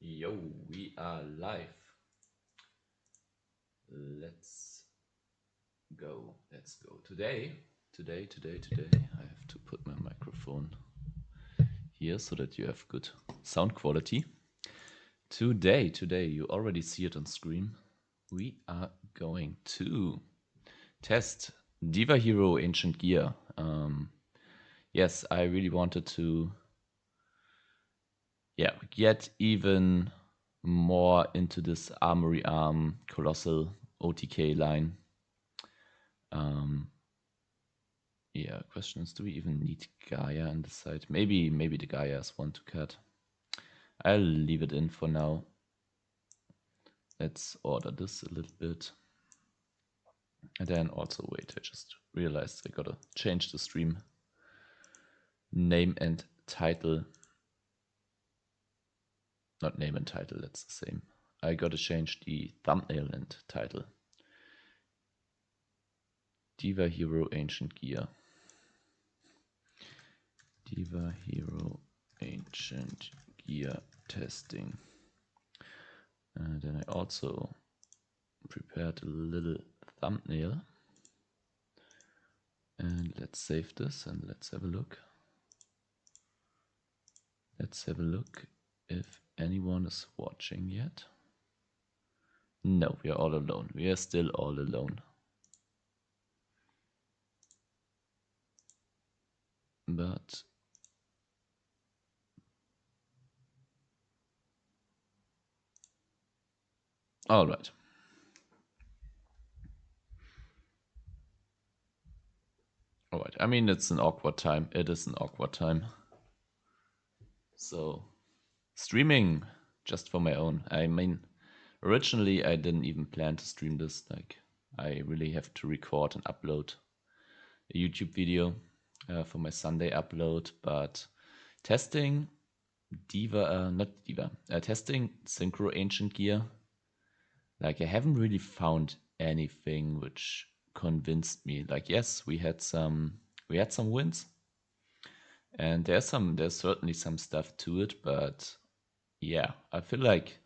Yo, we are live. Let's go. Let's go. Today, I have to put my microphone here so that you have good sound quality. Today, you already see it on screen. We are going to test Diva Hero Ancient Gear. Yes, I really wanted to get even more into this Armory Arm Colossal OTK line. Question is, do we even need Gaia on the side? Maybe the Gaia is one to cut. I'll leave it in for now. Let's order this a little bit. And then also, wait, I just realized I gotta change the stream name and title. Not name and title, that's the same. I gotta change the thumbnail and title. Diva Hero Ancient Gear. Diva Hero Ancient Gear testing. And then I also prepared a little thumbnail. And let's save this and let's have a look. Let's have a look if anyone is watching yet. No, we are all alone. We are still all alone. But all right. All right. I mean, it's an awkward time. It is an awkward time. So, streaming just for my own. I mean, originally I didn't even plan to stream this. Like, I really have to record and upload a YouTube video for my Sunday upload. But testing testing Synchro Ancient Gear. Like, I haven't really found anything which convinced me. Like, yes, we had some wins, and there's certainly some stuff to it, but yeah, I feel like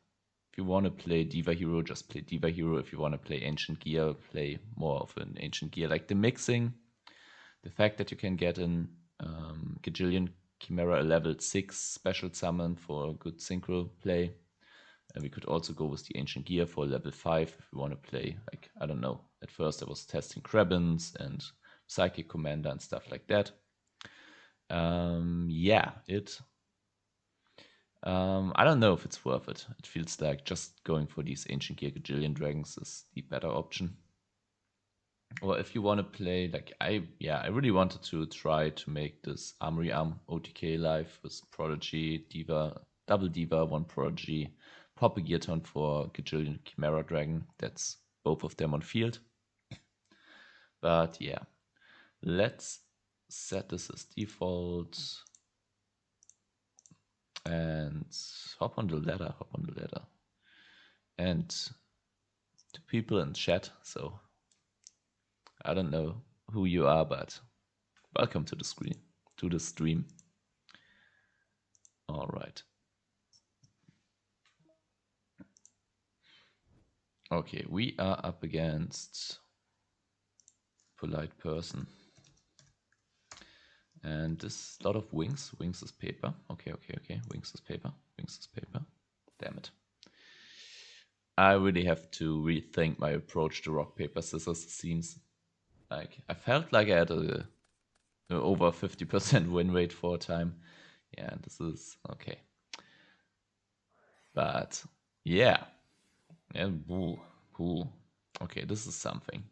if you want to play Diva Hero, just play Diva Hero. If you want to play Ancient Gear, play more of an Ancient Gear. Like the mixing, the fact that you can get an Gajillion Chimera level 6 special summon for good synchro play. And we could also go with the Ancient Gear for level 5 if we want to play, like, I don't know. At first I was testing Krebins and Psychic Commander and stuff like that. I don't know if it's worth it. It feels like just going for these Ancient Gear Gajillion Dragons is the better option. Or if you want to play, like, I really wanted to try to make this Armory Arm OTK live with Prodigy, Diva, Double Diva, one Prodigy, pop a Gear Turn for Gajillion Chimera Dragon. That's both of them on field. But yeah, let's set this as default and hop on the ladder. And to people in chat, so I don't know who you are, but welcome to the stream. All right. Okay, we are up against Polite Person. And this lot of wings. Wings is paper. Okay. Wings is paper. Damn it. I really have to rethink my approach to rock, paper, scissors. It seems like I felt like I had a over 50% win rate for a time. Yeah, this is okay. But yeah. Boo. Okay, this is something.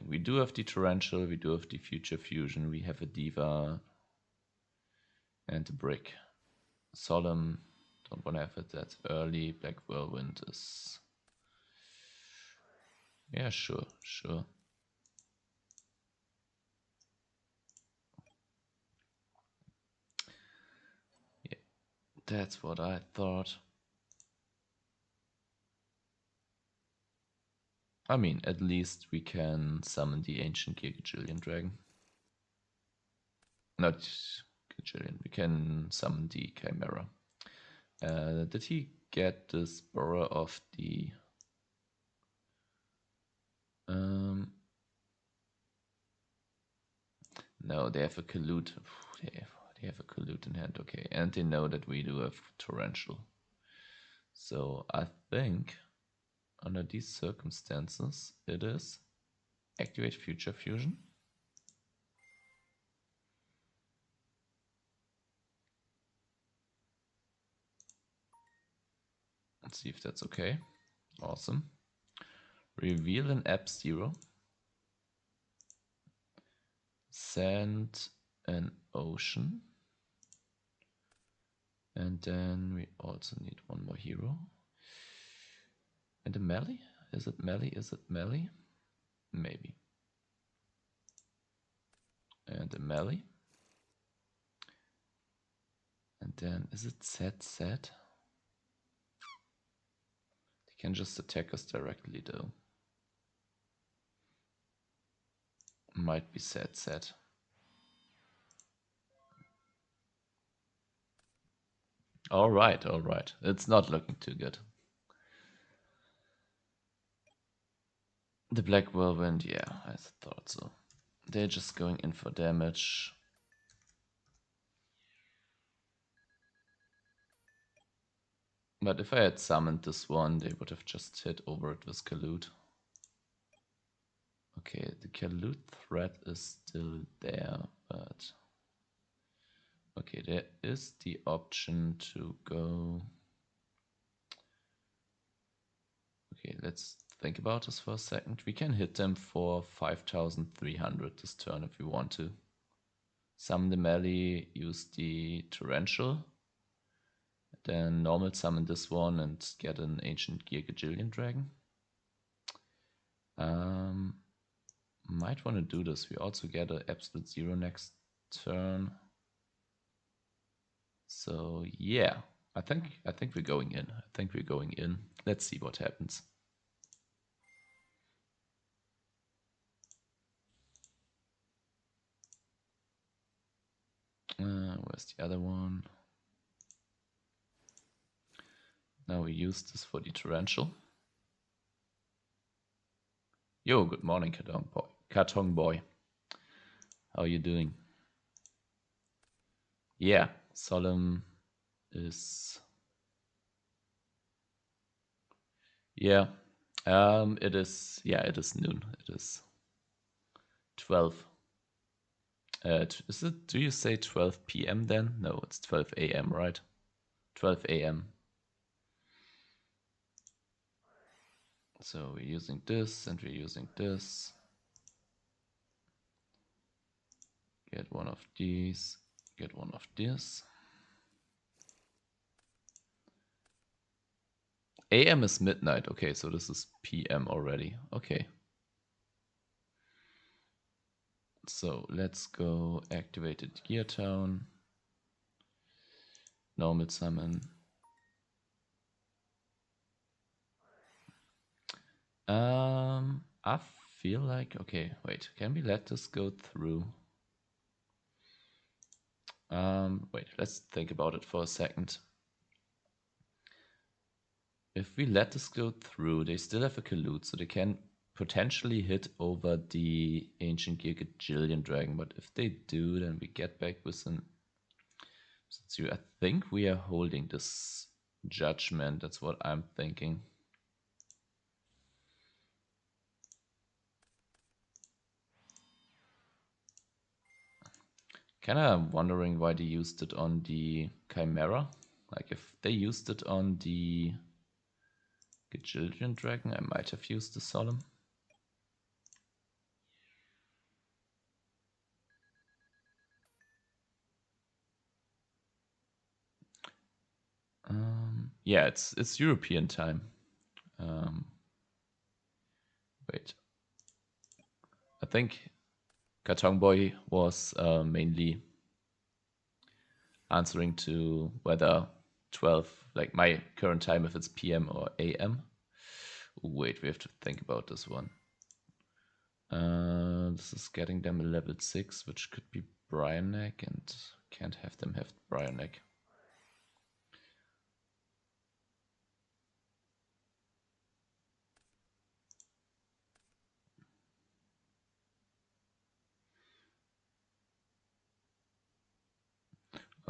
We do have the Torrential, we do have the Future Fusion, we have a Diva and a Brick. Solemn, don't want to have it that early. Black Whirlwind is... Yeah, sure. Yeah, that's what I thought. I mean, at least we can summon the Ancient Gear Gajillion Dragon. Not Gajillion, we can summon the Chimera. Did he get this borrow of the... no, they have a collude. They have a collude in hand, okay. And they know that we do have Torrential. So I think under these circumstances it is activate Future Fusion. Let's see if that's okay. Awesome. Reveal an app 0. Send an ocean. And then we also need one more hero. And a melee? Is it melee? Is it melee? Maybe. And a melee. And then, is it set? They can just attack us directly though. Might be set. Alright. It's not looking too good. The Black Whirlwind, yeah, I thought so. They're just going in for damage. But if I had summoned this one, they would have just hit over it with Collude. Okay, the Collude threat is still there, but... okay, there is the option to go... okay, let's think about this for a second. We can hit them for 5,300 this turn if we want to. Summon the melee, use the Torrential. Then normal summon this one and get an Ancient Gear Gajillion Dragon. Might want to do this. We also get an Absolute Zero next turn. So yeah, I think we're going in. Let's see what happens. Where's the other one? Now we use this for the Torrential. Yo, good morning, Karton boy. How are you doing? Yeah, Solemn is... yeah, it is noon. It is 12. Is it? Do you say 12 p.m. then? No, it's 12 a.m. right? 12 a.m. So we're using this and we're using this. Get one of these. Get one of this. AM is midnight. Okay, so this is PM already. Okay. So let's go activated Gear Town. Normal summon. I feel like... okay, wait. Can we let this go through? Wait, let's think about it for a second. If we let this go through, they still have a collude, so they can potentially hit over the Ancient Gear Gajillion Dragon. But if they do, then we get back with an... I think we are holding this Judgment. That's what I'm thinking. Kinda wondering why they used it on the Chimera. Like if they used it on the Gajillion Dragon, I might have used the Solemn. Yeah, it's European time. Wait. I think Karton Boy was mainly answering to whether 12, like my current time, if it's PM or AM. Wait, we have to think about this one. This is getting them a level 6, which could be Brian Neck, and can't have them have Brian Neck.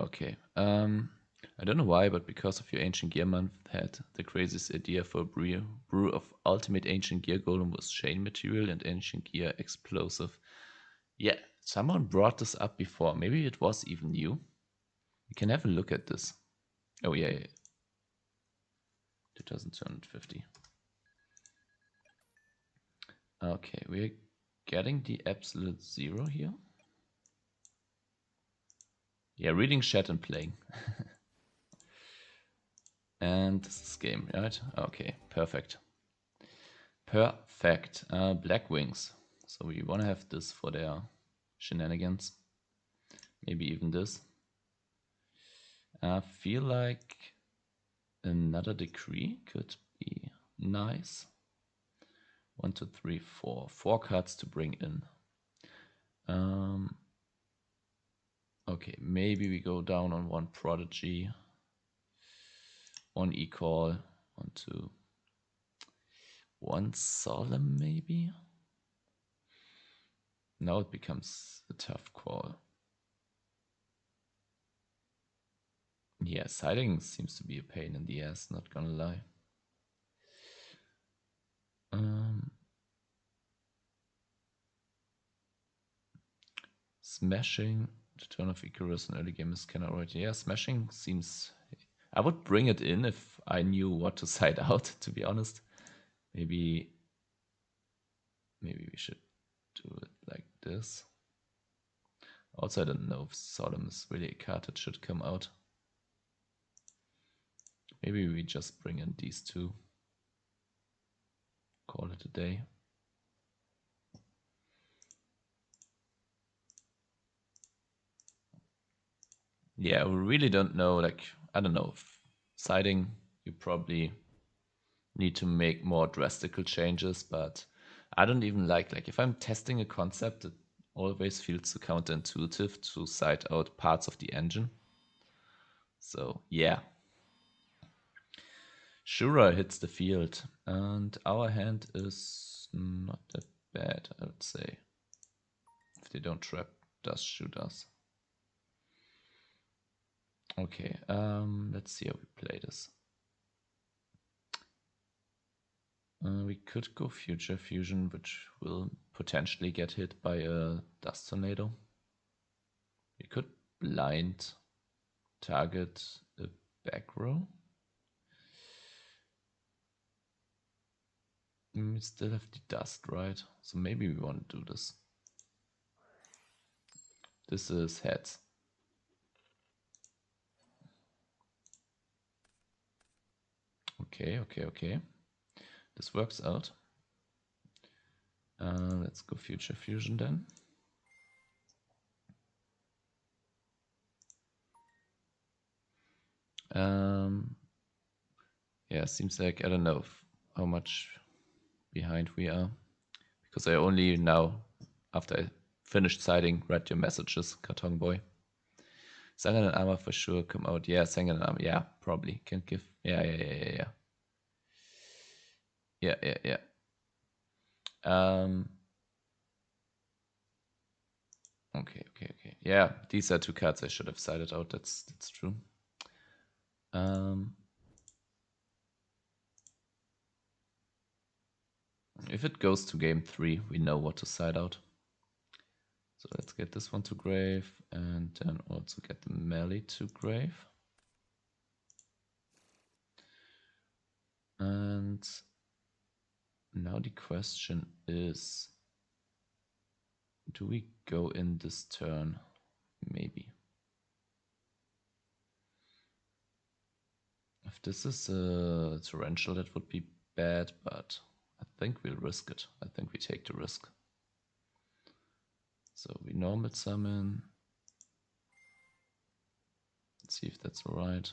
Okay. I don't know why, but because of your Ancient Gear month had the craziest idea for a brew of Ultimate Ancient Gear Golem with chain material and Ancient Gear explosive. Yeah, someone brought this up before. Maybe it was even you. We can have a look at this. Oh yeah, yeah. 2250. Okay, we're getting the absolute zero here. Yeah, reading chat and playing. And this is game, right? Okay, perfect. Perfect. Black Wings. So we want to have this for their shenanigans. Maybe even this. I feel like another decree could be nice. 1, 2, 3, 4. 4 cards to bring in. Okay, maybe we go down on 1 Prodigy. 1 E-Call. 1, 2. 1 Solemn maybe? Now it becomes a tough call. Yeah, siding seems to be a pain in the ass, not gonna lie. Smashing, the turn of Icarus in early game is kind of right. Yeah, smashing seems... I would bring it in if I knew what to side out, to be honest. Maybe we should do it like this. Also, I don't know if Solemn is really a card that should come out. Maybe we just bring in these two. Call it a day. Yeah, we really don't know. Like, I don't know. Siding, you probably need to make more drastical changes, but I don't even like if I'm testing a concept, it always feels so counterintuitive to side out parts of the engine. So yeah. Shura hits the field, and our hand is not that bad, I would say. If they don't trap, does shoot us. Okay, let's see how we play this. We could go Future Fusion, which will potentially get hit by a Dust Tornado. We could blind target a back row. We still have the dust, right? So maybe we want to do this. This is heads. Okay. This works out. Let's go Future Fusion then. Yeah, seems like I don't know how much behind we are, because I only now, after I finished siding, read your messages, Karton Boy. Sangan and Armor for sure come out. Yeah, Sangan and Armor. Yeah, probably can give. Yeah. Yeah. Okay. Yeah, these are 2 cards I should have sided out. That's true. If it goes to game 3, we know what to side out. So let's get this one to grave, and then also get the melee to grave. And now the question is, do we go in this turn? Maybe. If this is a torrential, that would be bad, but I think we'll risk it. I think we take the risk. So we normal summon. Let's see if that's alright.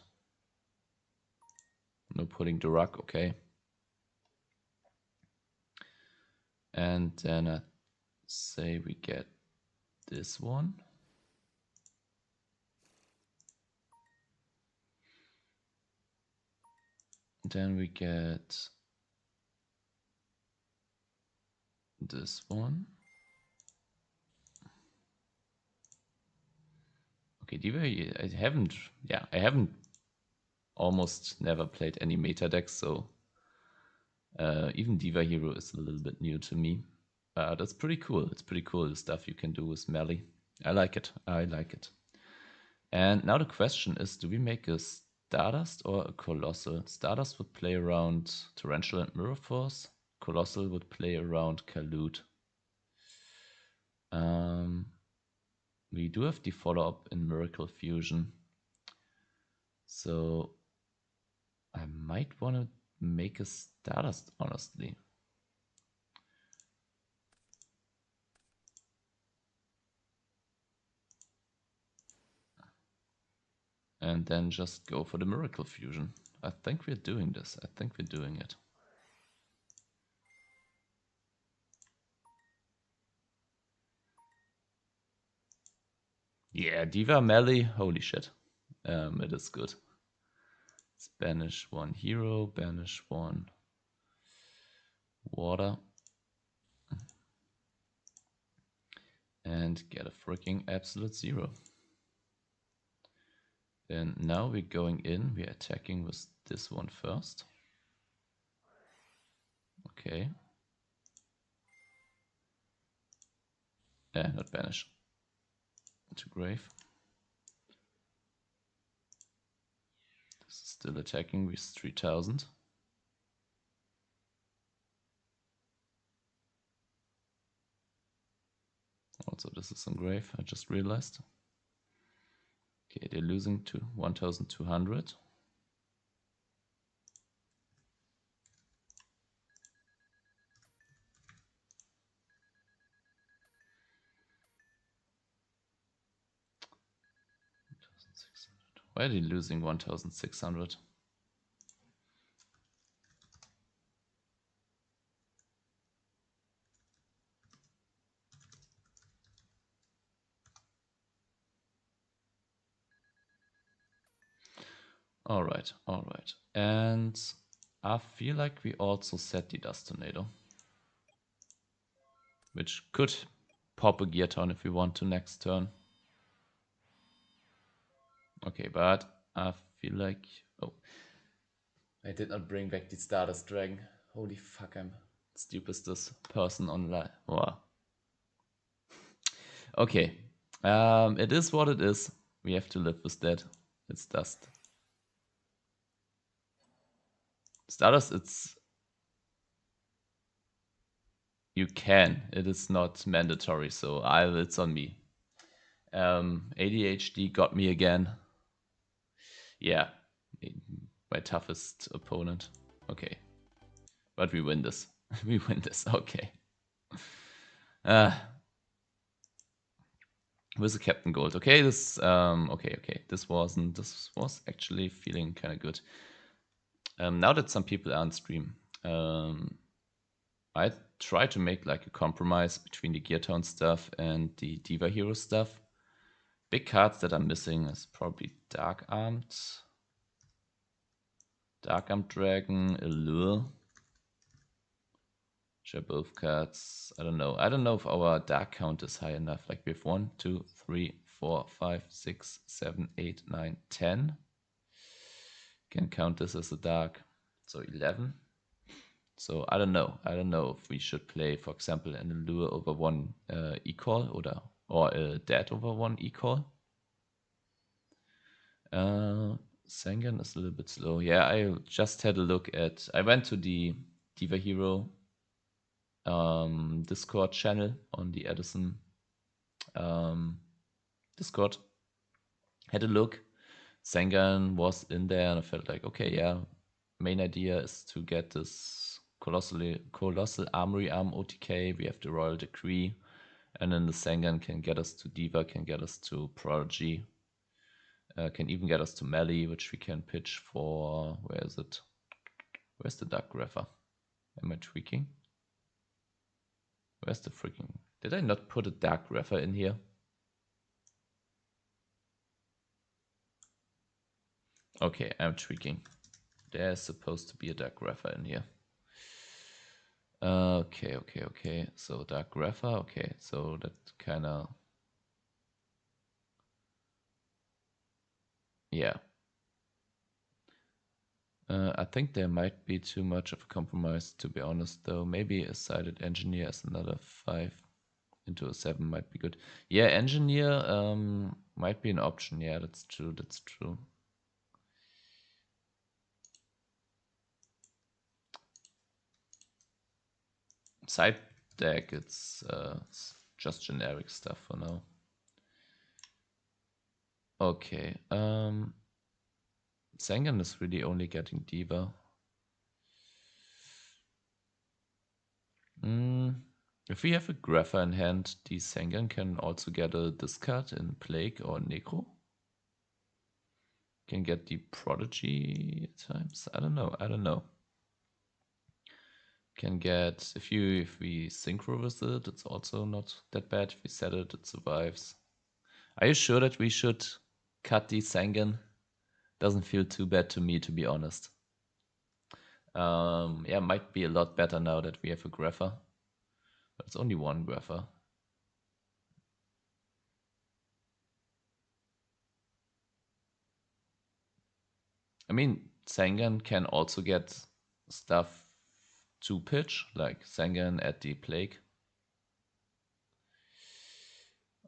No pulling the rug, okay. And then I say we get this one. Then we get this one. Okay, Diva, I haven't almost never played any meta decks, so even Diva Hero is a little bit new to me. That's pretty cool. It's pretty cool, the stuff you can do with melee. I like it. I like it. And now the question is, do we make a Stardust or a Colossal? Stardust would play around Torrential and Mirror Force. Colossal would play around Kalut. We do have the follow-up in Miracle Fusion. So I might want to make a Stardust, honestly. And then just go for the Miracle Fusion. I think we're doing this. I think we're doing it. Yeah, Diva melee, holy shit. It is good. Let's banish one hero, banish one water. And get a freaking absolute 0. And now we're going in, we're attacking with this one first. Okay. Not banish. To grave. This is still attacking with 3000. Also, this is on grave, I just realized. Okay, they're losing to 1200. Why are they losing 1600? All right. And I feel like we also set the Dust Tornado, which could pop a Gear Turn if we want to next turn. Okay, but I feel like... Oh, I did not bring back the Stardust Dragon. Holy fuck, I'm stupidest person online. Wow. Okay, it is what it is. We have to live with that. It's dust. Stardust, you can. It is not mandatory, so it's on me. ADHD got me again. Yeah, my toughest opponent. Okay, but we win this. We win this. Okay. With the Captain Gold. Okay, this okay. This was actually feeling kind of good. Now that some people are on stream, I try to make like a compromise between the Gear Town stuff and the Diva Hero stuff. Big cards that I'm missing is probably Dark Armed Dragon, Allure. Which are both cards. I don't know. I don't know if our dark count is high enough. Like we have 1, 2, 3, 4, 5, 6, 7, 8, 9, 10. Can count this as a dark. So 11. So I don't know. I don't know if we should play, for example, an Allure over 1 e-call or a Dead over 1 e-call. Sengan is a little bit slow. Yeah, I just had a look at... I went to the Diva Hero Discord channel on the Edison Discord. Had a look. Sengan was in there, and I felt like, okay, yeah, main idea is to get this colossal armory arm OTK. We have the Royal Decree, and then the Sengan can get us to Diva, can get us to Prodigy, can even get us to melee, which we can pitch for. Where is it? Where's the Dark Grapher? Am I tweaking? Where's the freaking... Did I not put a Dark Grapher in here? Okay, I'm tweaking. There's supposed to be a Dark Grapher in here. Okay. So Dark Grapher, okay. So that kind of... Yeah. I think there might be too much of a compromise, to be honest, though. Maybe a sided engineer as another 5 into a 7 might be good. Yeah, engineer might be an option. Yeah, that's true. That's true. Side deck, it's just generic stuff for now. Okay. Sengan is really only getting Diva. If we have a Grapher in hand, the Sengan can also get a discard in Plague or Necro. Can get the Prodigy at times. I don't know. Can get if we synchro with it, it's also not that bad. If we set it, it survives. Are you sure that we should cut the Sengan? Doesn't feel too bad to me, to be honest. Yeah, might be a lot better now that we have a Grapher. But it's only one Grapher. I mean, Sengan can also get stuff to pitch, like Sengan at the Plague.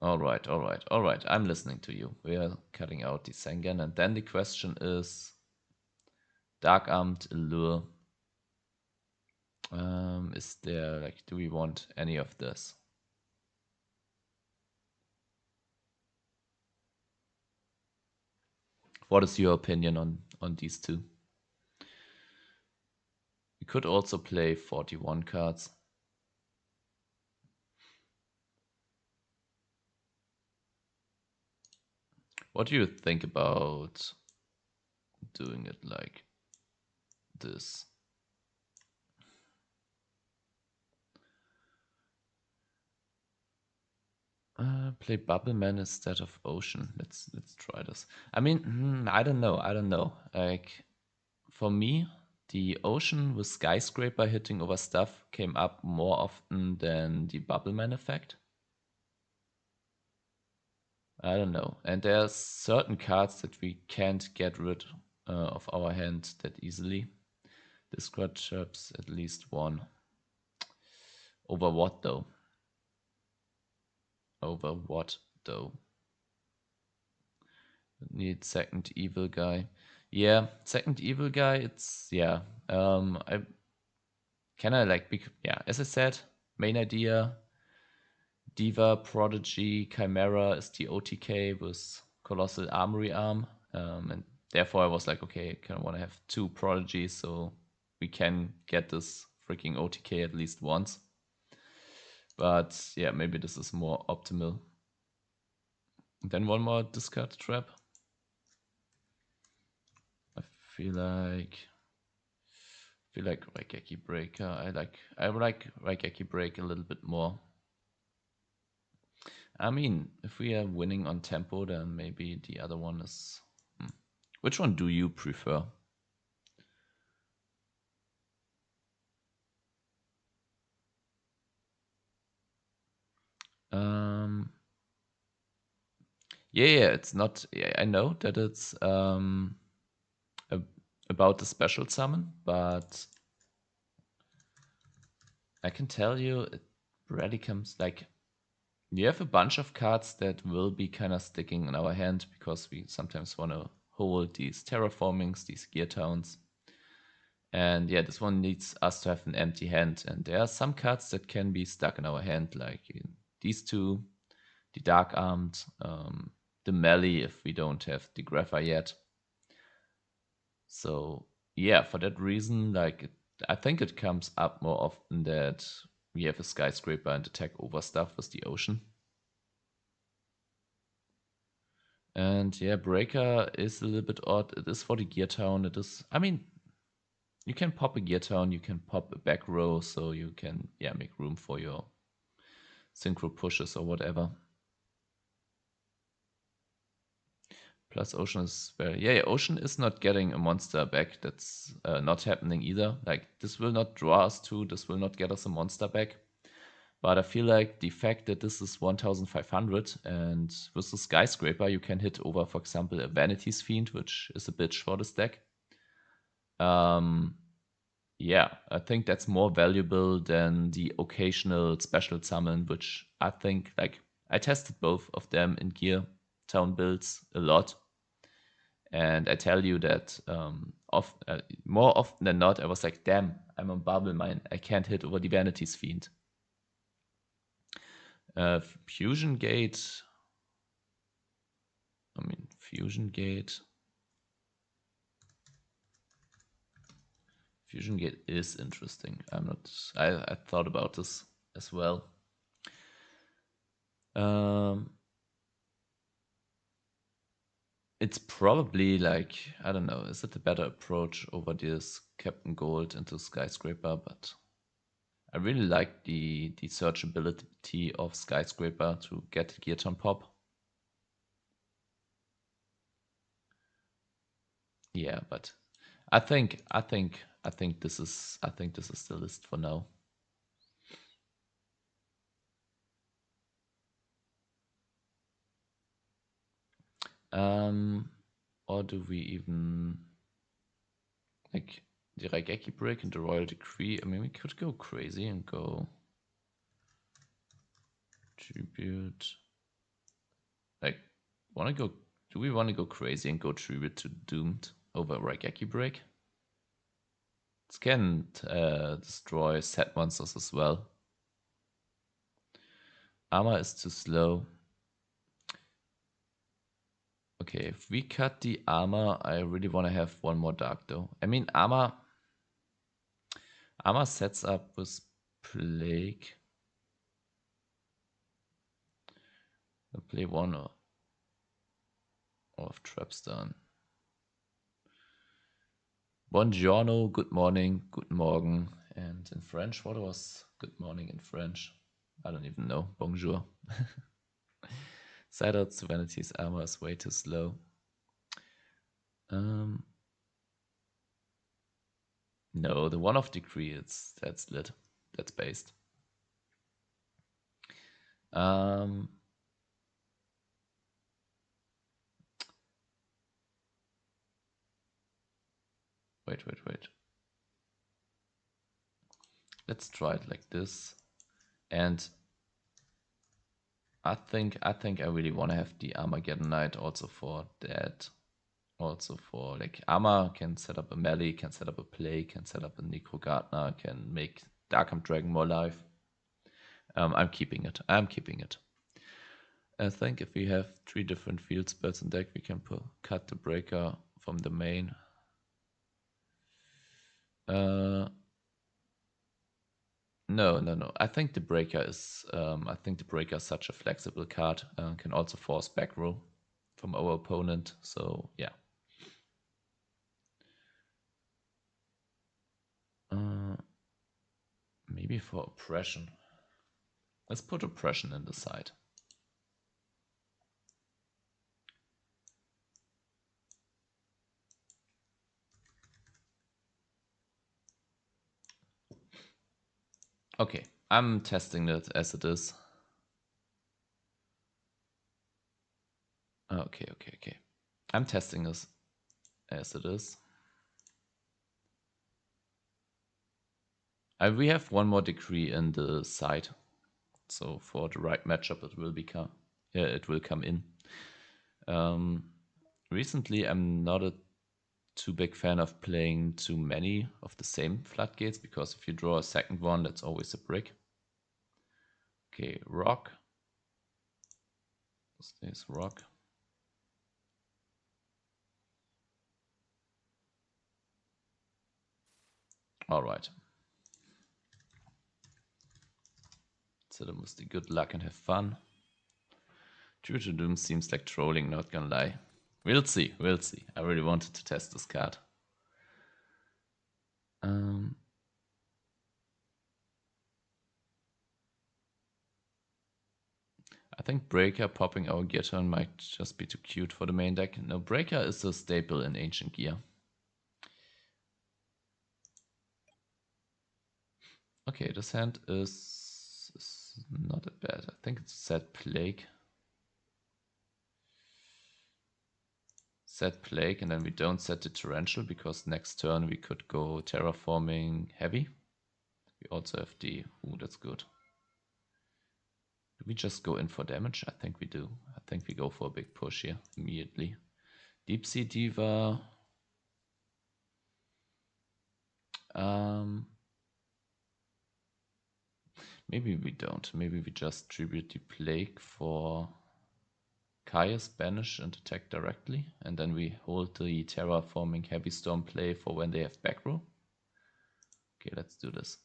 All right. I'm listening to you. We are cutting out the Sengan. And then the question is Dark Armed Allure. Is there, like, do we want any of this? What is your opinion on these two? We could also play 41 cards. What do you think about doing it like this? Play Bubbleman instead of Ocean. Let's try this. I mean, I don't know. Like, for me, the Ocean with Skyscraper hitting over stuff came up more often than the Bubbleman effect. I don't know. And there are certain cards that we can't get rid of our hand that easily. Discard traps at least one. Over what though? Over what though? Need second evil guy. Yeah, second evil guy. It's yeah. I yeah. As I said, main idea. Diva, Prodigy, Chimera is the OTK with Colossal Armory Arm, and therefore I was like, okay, I kind of want to have 2 Prodigies so we can get this freaking OTK at least once. But yeah, maybe this is more optimal. Then one more discard trap. I feel like Raigeki Breaker. I like Raigeki Break a little bit more. I mean, if we are winning on tempo, then maybe the other one is. Which one do you prefer? Yeah, it's not. Yeah, I know that it's about the special summon, but I can tell you it rarely comes like. We have a bunch of cards that will be kind of sticking in our hand because we sometimes want to hold these terraformings, these gear towns. And yeah, this one needs us to have an empty hand. And there are some cards that can be stuck in our hand, like these two, the Dark Armed, the Melee if we don't have the Grapher yet. So yeah, for that reason, I think it comes up more often that we have a Skyscraper and attack over stuff with the Ocean. And yeah, Breaker is a little bit odd. It is for the Gear Town. It is, I mean, you can pop a Gear Town, you can pop a back row, so you can, yeah, make room for your synchro pushes or whatever. Plus Ocean is very, yeah, Ocean is not getting a monster back. That's not happening either. Like, this will not draw us to, this will not get us a monster back. But I feel like the fact that this is 1500 and with the Skyscraper you can hit over, for example, a Vanity's Fiend, which is a bitch for this deck. Yeah, I think that's more valuable than the occasional special summon, which I think, like, I tested both of them in Gear Town builds a lot. And I tell you that more often than not, I was like, damn, I'm on Bubble Mine. I can't hit over the Vanity's Fiend. Fusion Gate. I mean, Fusion Gate. Fusion Gate is interesting. I thought about this as well. It's probably like, I don't know, is it a better approach over this Captain Gold into Skyscraper? But I really like the searchability of Skyscraper to get Gear Turn pop. Yeah, but I think this is the list for now. Or do we even like the Raigeki break and the Royal Decree? I mean, we could go crazy and go Tribute. Like, do we want to go crazy and go Tribute to Doomed over Raigeki break? This can destroy set monsters as well. Armor is too slow. Okay, if we cut the armor, I really want to have one more dark though. I mean, armor sets up with Plague. I'll play one of Trapstone. Buongiorno, good morning, guten Morgen. And in French, what was good morning in French? I don't even know. Bonjour. Side out Vanity's armor is way too slow. No, the one-off decree, that's lit. That's based. Wait. Let's try it like this. And I think I really want to have the Armageddon Knight also for that. Also for like Armor can set up a melee, can set up a play, can set up a Necro Gardener, can make Darkham Dragon more life. I'm keeping it. I think if we have 3 different field spells in deck, we can cut the breaker from the main. No. I think the breaker is such a flexible card. Can also force back row from our opponent. So yeah. Maybe for oppression. Let's put oppression in the side. Okay, I'm testing it as it is. Okay. I'm testing this as it is. We have one more decree in the side, so for the right matchup, it will come in. Recently, I'm not a too big fan of playing too many of the same floodgates, because if you draw a second one, that's always a brick. Okay, rock. Stays rock. All right. So that was the good luck and have fun. True to Doom seems like trolling, not gonna lie. We'll see. I really wanted to test this card. I think Breaker popping our Gear Turn might just be too cute for the main deck. No, Breaker is a staple in Ancient Gear. Okay, this hand is This is not that bad. I think it's Set Plague. Set Plague, and then we don't set the Torrential because next turn we could go Terraforming Heavy. We also have the... Ooh, that's good. Do we just go in for damage? I think we do. I think we go for a big push here immediately. Deep Sea Diva. Maybe we don't. Maybe we just tribute the Plague for Caius, banish and attack directly. And then we hold the Terraforming Heavy Storm play for when they have back row. Okay, let's do this.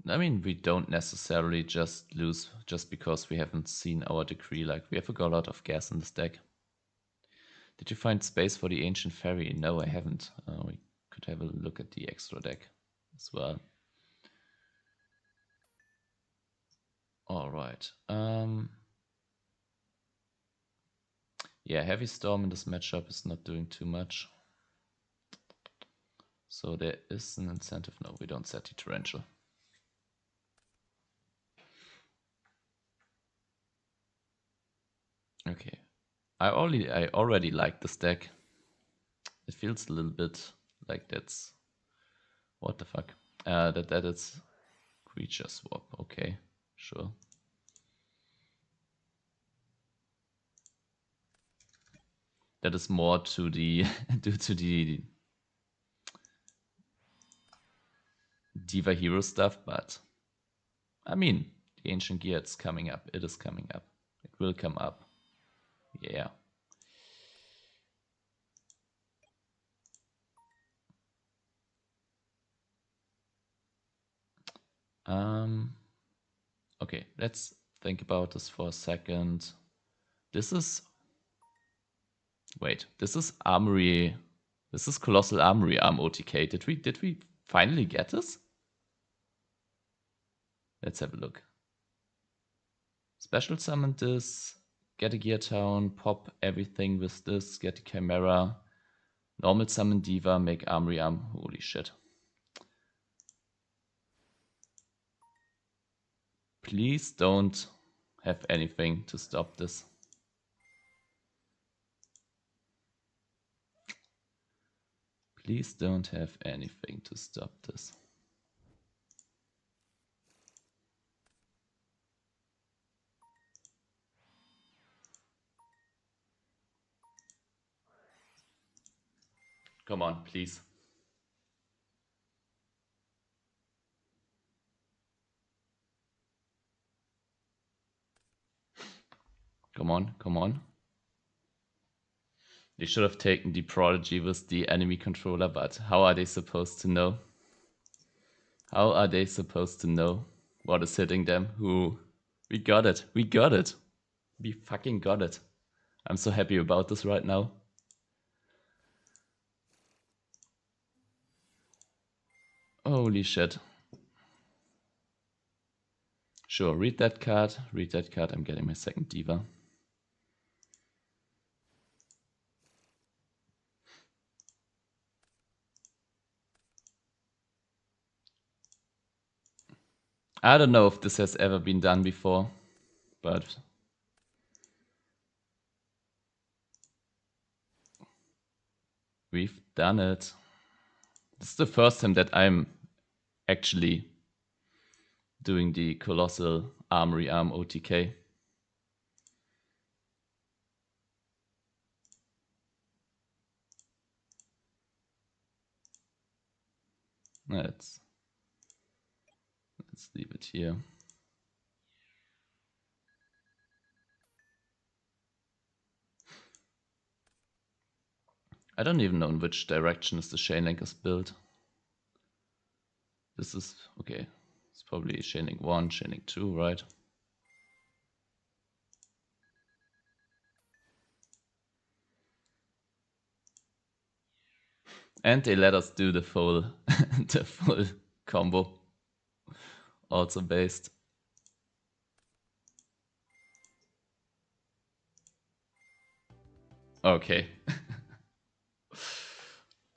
I mean, we don't necessarily just lose just because we haven't seen our decree. Like, we have got a lot of gas in this deck. Did you find space for the Ancient Fairy? No, I haven't. We could have a look at the extra deck as well. All right. Yeah, Heavy Storm in this matchup is not doing too much. So there is an incentive. No, we don't set the Torrential. Okay. I already like this deck. It feels a little bit like that's... What the fuck? That is creature swap. Okay, sure. That is more to the due to the Diva hero stuff, but I mean, the Ancient Gear, it's coming up. It is coming up. It will come up. Yeah. Okay, let's think about this for a second. This is... Wait, this is Armory... This is Colossal Armory Arm OTK. Did we finally get this? Let's have a look. Special summon this, get a Gear Town, pop everything with this, get a Chimera, normal summon Diva, make Armory Arm. Holy shit. Please don't have anything to stop this. Please don't have anything to stop this. Come on, please. Come on, come on. They should have taken the Prodigy with the enemy controller, but how are they supposed to know? How are they supposed to know what is hitting them? We got it. We got it. We fucking got it. I'm so happy about this right now. Holy shit. Sure, read that card. Read that card. I'm getting my second Diva. I don't know if this has ever been done before, but we've done it. This is the first time that I'm actually doing the Colossal Armory Arm OTK. Let's leave it here. I don't even know in which direction is the chain link is built. This is, okay, it's probably chain link 1, chain link 2, right? And they let us do the full, the full combo. Also based. Okay.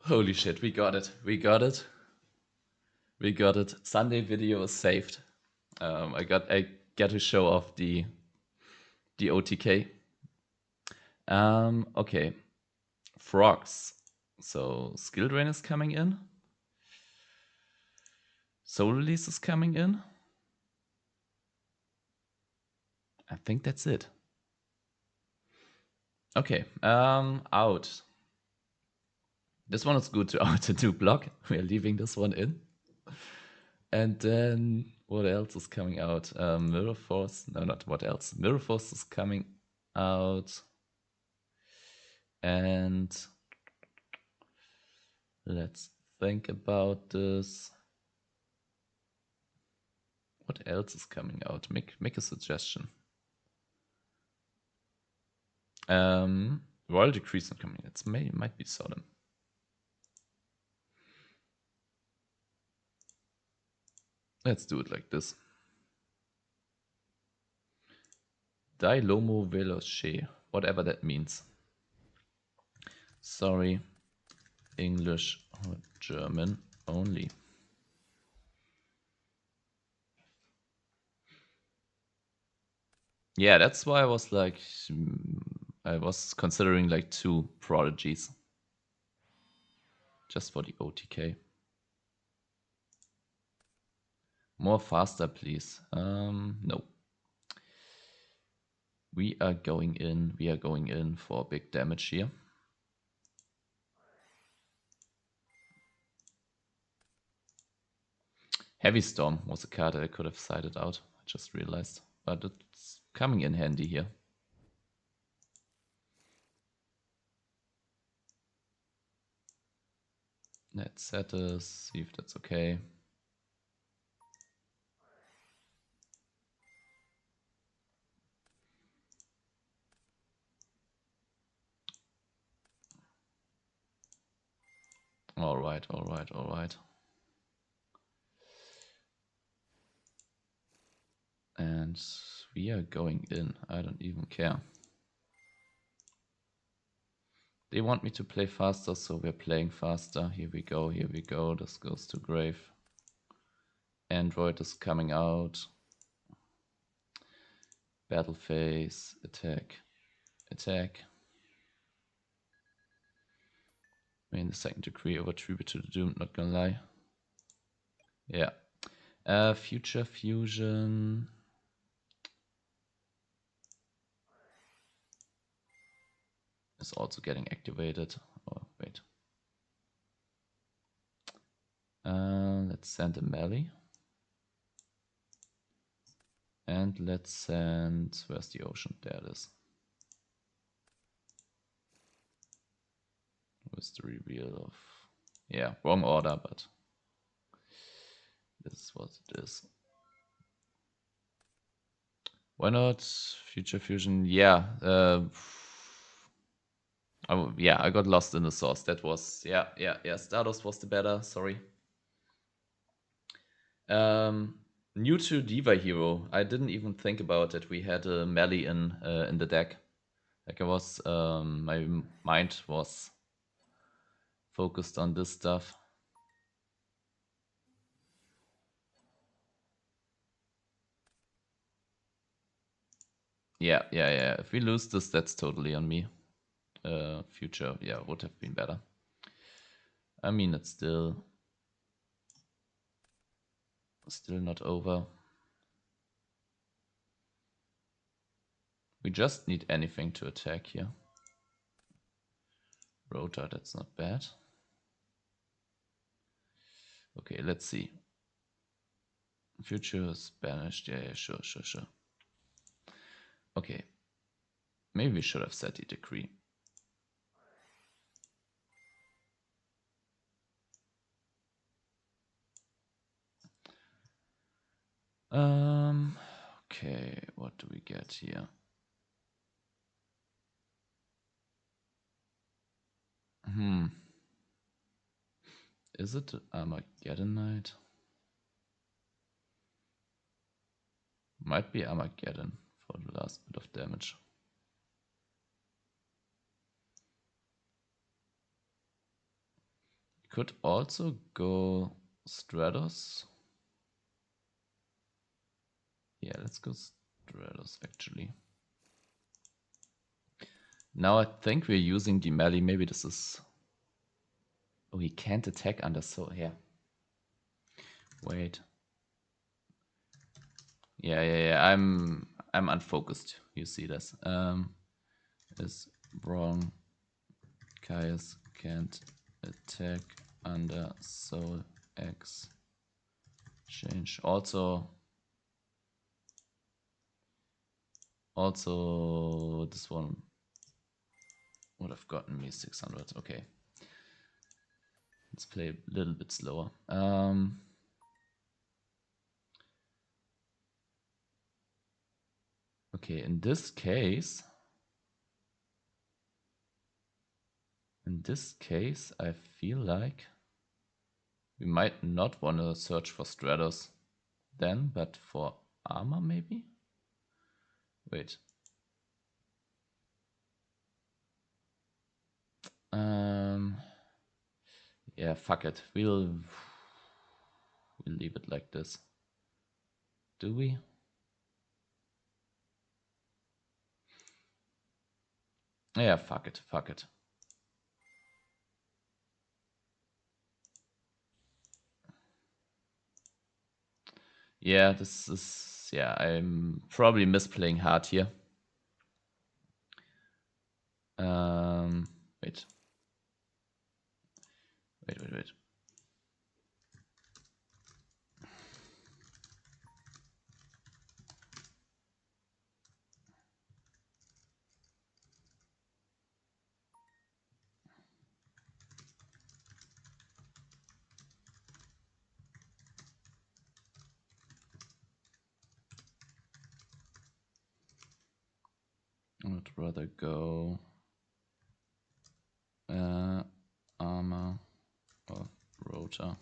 Holy shit, we got it. We got it. We got it. Sunday video is saved. I get to show off the OTK. Okay. Frogs. So skill drain is coming in. Soul release is coming in. I think that's it. Okay. Out. This one is good to out to do block. We are leaving this one in. And then what else is coming out? Mirror Force. No, not what else. Mirror Force is coming out. And let's think about this. What else is coming out? Make a suggestion. Royal Decrees are coming. It might be Sodom. Let's do it like this. Dilomo Veloce, whatever that means. Sorry, English or German only. Yeah, that's why I was like, I was considering like 2 prodigies. Just for the OTK. More faster, please. No. We are going in for big damage here. Heavy Storm was a card that I could have sided out. I just realized. But it's coming in handy here. Let's set this, see if that's okay. All right. And we are going in. I don't even care. They want me to play faster, so we're playing faster. Here we go. This goes to grave. Android is coming out. Battle phase. Attack. I mean, the second degree over tribute to the doomed, not gonna lie. Yeah. Future Fusion. Is also getting activated. Oh, wait. Let's send a melee. And let's send... Where's the ocean? There it is. Where's the reveal of... Yeah, wrong order, but... This is what it is. Why not? Future Fusion, yeah. I got lost in the source. That was... Yeah. Stardust was the better, sorry. New to Diva Hero. I didn't even think about it. We had a melee in the deck. Like I was, my mind was focused on this stuff. Yeah. If we lose this, that's totally on me. Future, yeah, would have been better. I mean, it's still not over. We just need anything to attack here. Rota, that's not bad. Okay, let's see. Future is banished. Yeah, sure. Okay. Maybe we should have set the decree. Okay, what do we get here? Is it Armageddon Knight? Might be Armageddon for the last bit of damage. Could also go Stratos. Yeah, let's go Stratos actually. Now I think we're using the melee. Maybe this is... Oh, he can't attack under so... Yeah. Wait. Yeah. I'm unfocused. You see this. Is wrong. Caius can't attack under Soul X. Change. Also, this one would have gotten me 600. Okay. Let's play a little bit slower. Okay, in this case, I feel like we might not want to search for Stratos then, but for armor maybe? Wait. Yeah, fuck it. We'll leave it like this. Do we? Yeah, fuck it. Yeah, this is... Yeah, I'm probably misplaying hard here. Wait. I would rather go armor or rotor.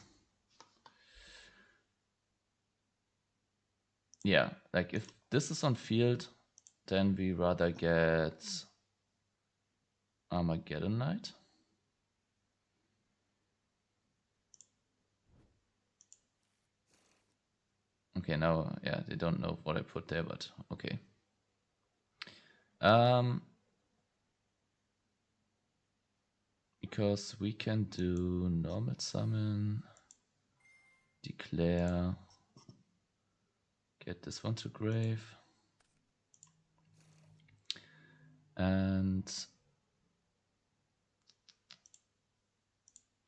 Yeah, like if this is on field, then we rather get Armageddon Knight. Okay, now, yeah, they don't know what I put there, but okay. Because we can do normal summon, declare, get this one to grave, and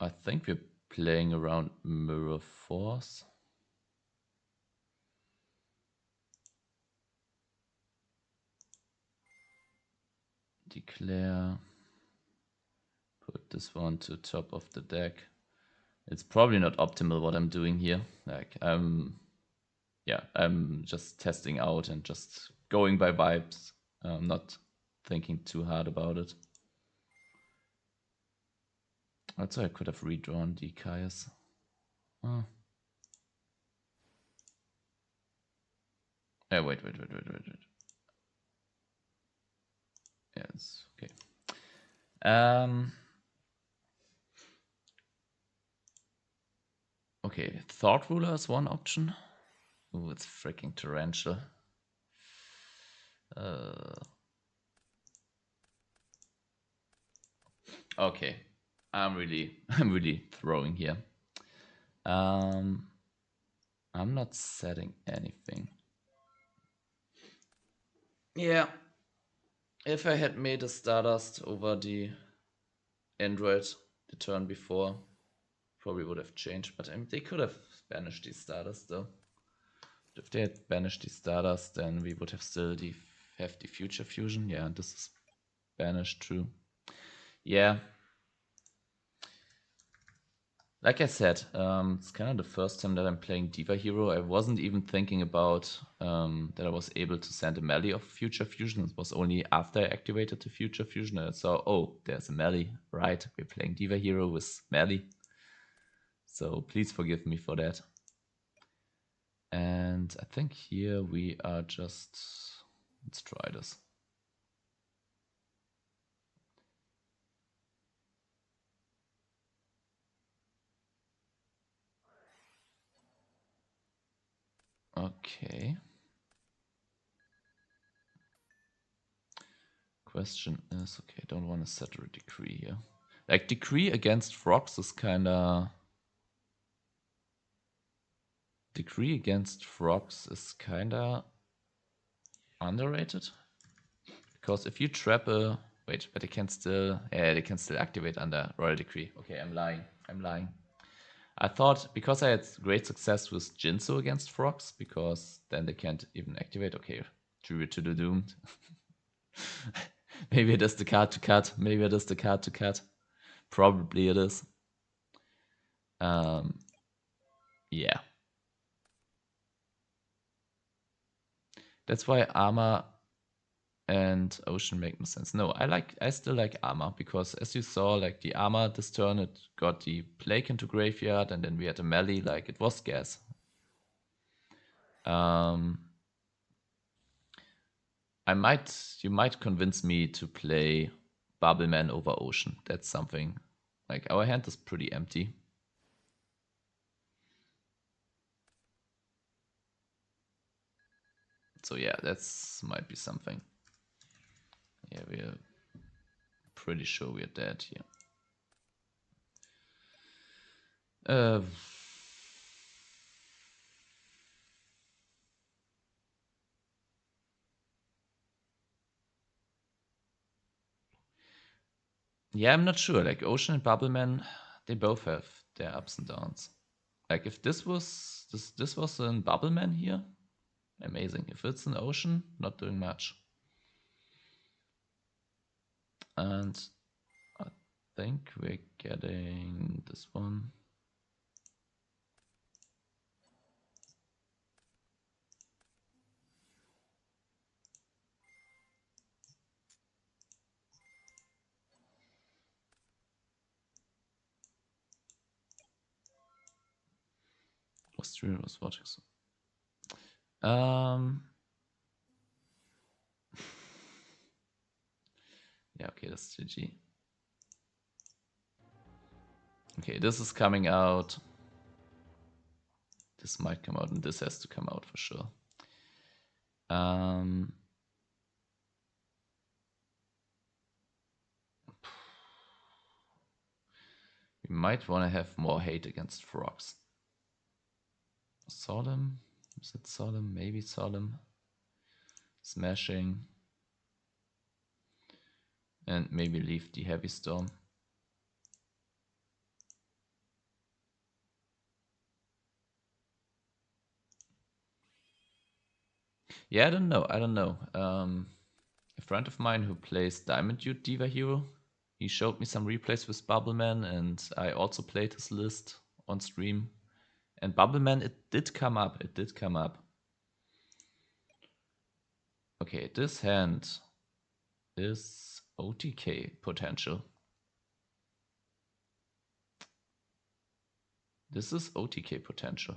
I think we're playing around Mirror Force. Declare, put this one to top of the deck. It's probably not optimal what I'm doing here. Like I'm just testing out and just going by vibes. Not thinking too hard about it. Also, I could have redrawn the Caius. Oh. Yeah, wait. Yeah, it's okay. Okay, Thought Ruler is one option. Ooh, it's freaking Torrential. Okay, I'm really throwing here. I'm not setting anything. Yeah, if I had made a Stardust over the Android the turn before, probably would have changed. But I mean, they could have banished the Stardust though. If they had banished the Stardust, then we would have still have the Future Fusion. Yeah, this is banished too. Yeah. Like I said, it's kind of the first time that I'm playing Diva Hero. I wasn't even thinking about that I was able to send a melee of Future Fusion. It was only after I activated the Future Fusion that I saw, oh, there's a melee. Right, we're playing Diva Hero with melee. So please forgive me for that. And I think here we are just... Let's try this. Okay. Question is, okay, I don't want to settle a decree here. Like, decree against frogs is kinda... Decree against frogs is kinda underrated. Because if you trap a... Wait, but they can still... Yeah, they can still activate under Royal Decree. Okay, I'm lying. I thought, because I had great success with Jinso against frogs, because then they can't even activate. Okay, Tribute to the Doomed. Maybe it is the card to cut. Probably it is. Yeah. That's why Armor and Ocean make no sense. No, I still like Armor, because as you saw, like the Armor this turn, it got the Plague into Graveyard, and then we had a melee, like it was gas. You might convince me to play Bubbleman over Ocean. That's something. Like, our hand is pretty empty. So yeah, that's might be something. Yeah, we're pretty sure we're dead here. Yeah, I'm not sure. Like, Ocean and Bubbleman, they both have their ups and downs. Like, if this was an Bubbleman here, amazing. If it's an Ocean, not doing much. And I think we're getting this one. Australia was watching. Yeah, okay, that's GG. Okay, this is coming out. This might come out, and this has to come out for sure. We might want to have more hate against frogs. Solemn? Is it Solemn? Maybe Solemn. Smashing. And maybe leave the Heavy Storm. Yeah, I don't know. A friend of mine who plays Diamond Dude Diva Hero, he showed me some replays with Bubbleman, and I also played his list on stream. And Bubbleman, it did come up. Okay, this hand is OTK potential. This is OTK potential.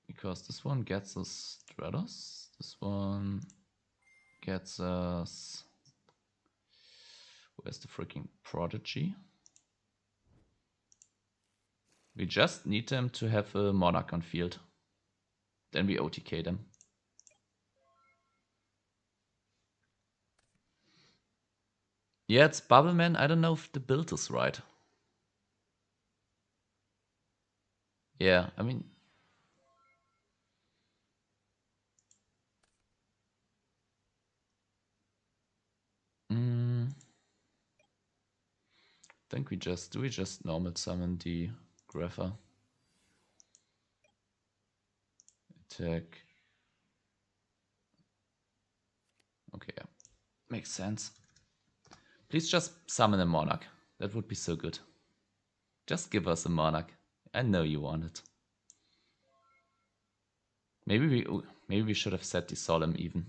Because this one gets us Stratos. This one gets us... Where's the freaking Prodigy? We just need them to have a Monarch on field. Then we OTK them. Yeah, it's Bubbleman. I don't know if the build is right. Yeah, I mean... I think we just normal summon the Grapher. Attack. Okay, yeah. Makes sense. Please just summon a Monarch. That would be so good. Just give us a Monarch. I know you want it. Maybe we should have set the Solemn even.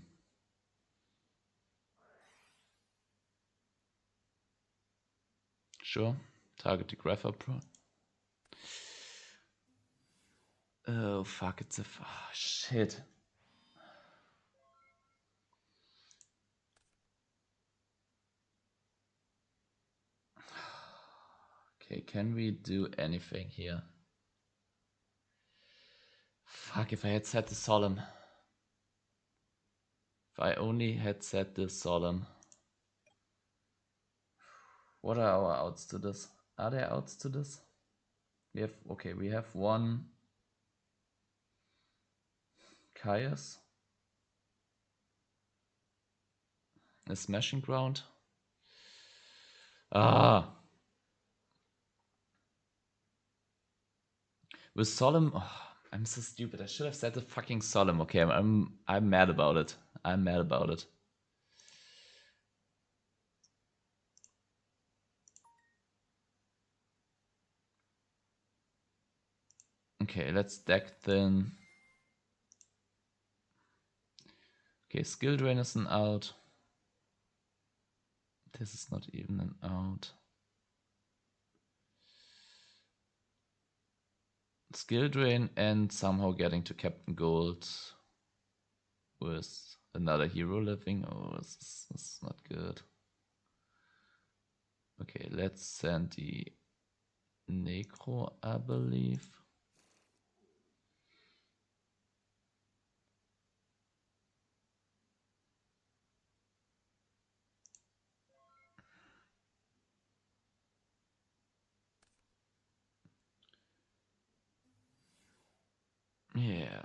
Sure. Target the Grapher Pro. Oh fuck, it's a... Oh, shit. Okay, can we do anything here? Fuck, if I had set the Solemn. If I only had set the Solemn. What are our outs to this? Are there outs to this? We have, okay, we have one Caius. A Smashing Ground. Ah. With Solemn, oh, I'm so stupid. I should have said the fucking Solemn. Okay, I'm mad about it. I'm mad about it. Okay, let's deck then. Okay, Skill Drain is an out. This is not even an out. Skill Drain and somehow getting to Captain Gold with another hero living. Oh, this is not good. Okay, let's send the Necro, I believe. Yeah.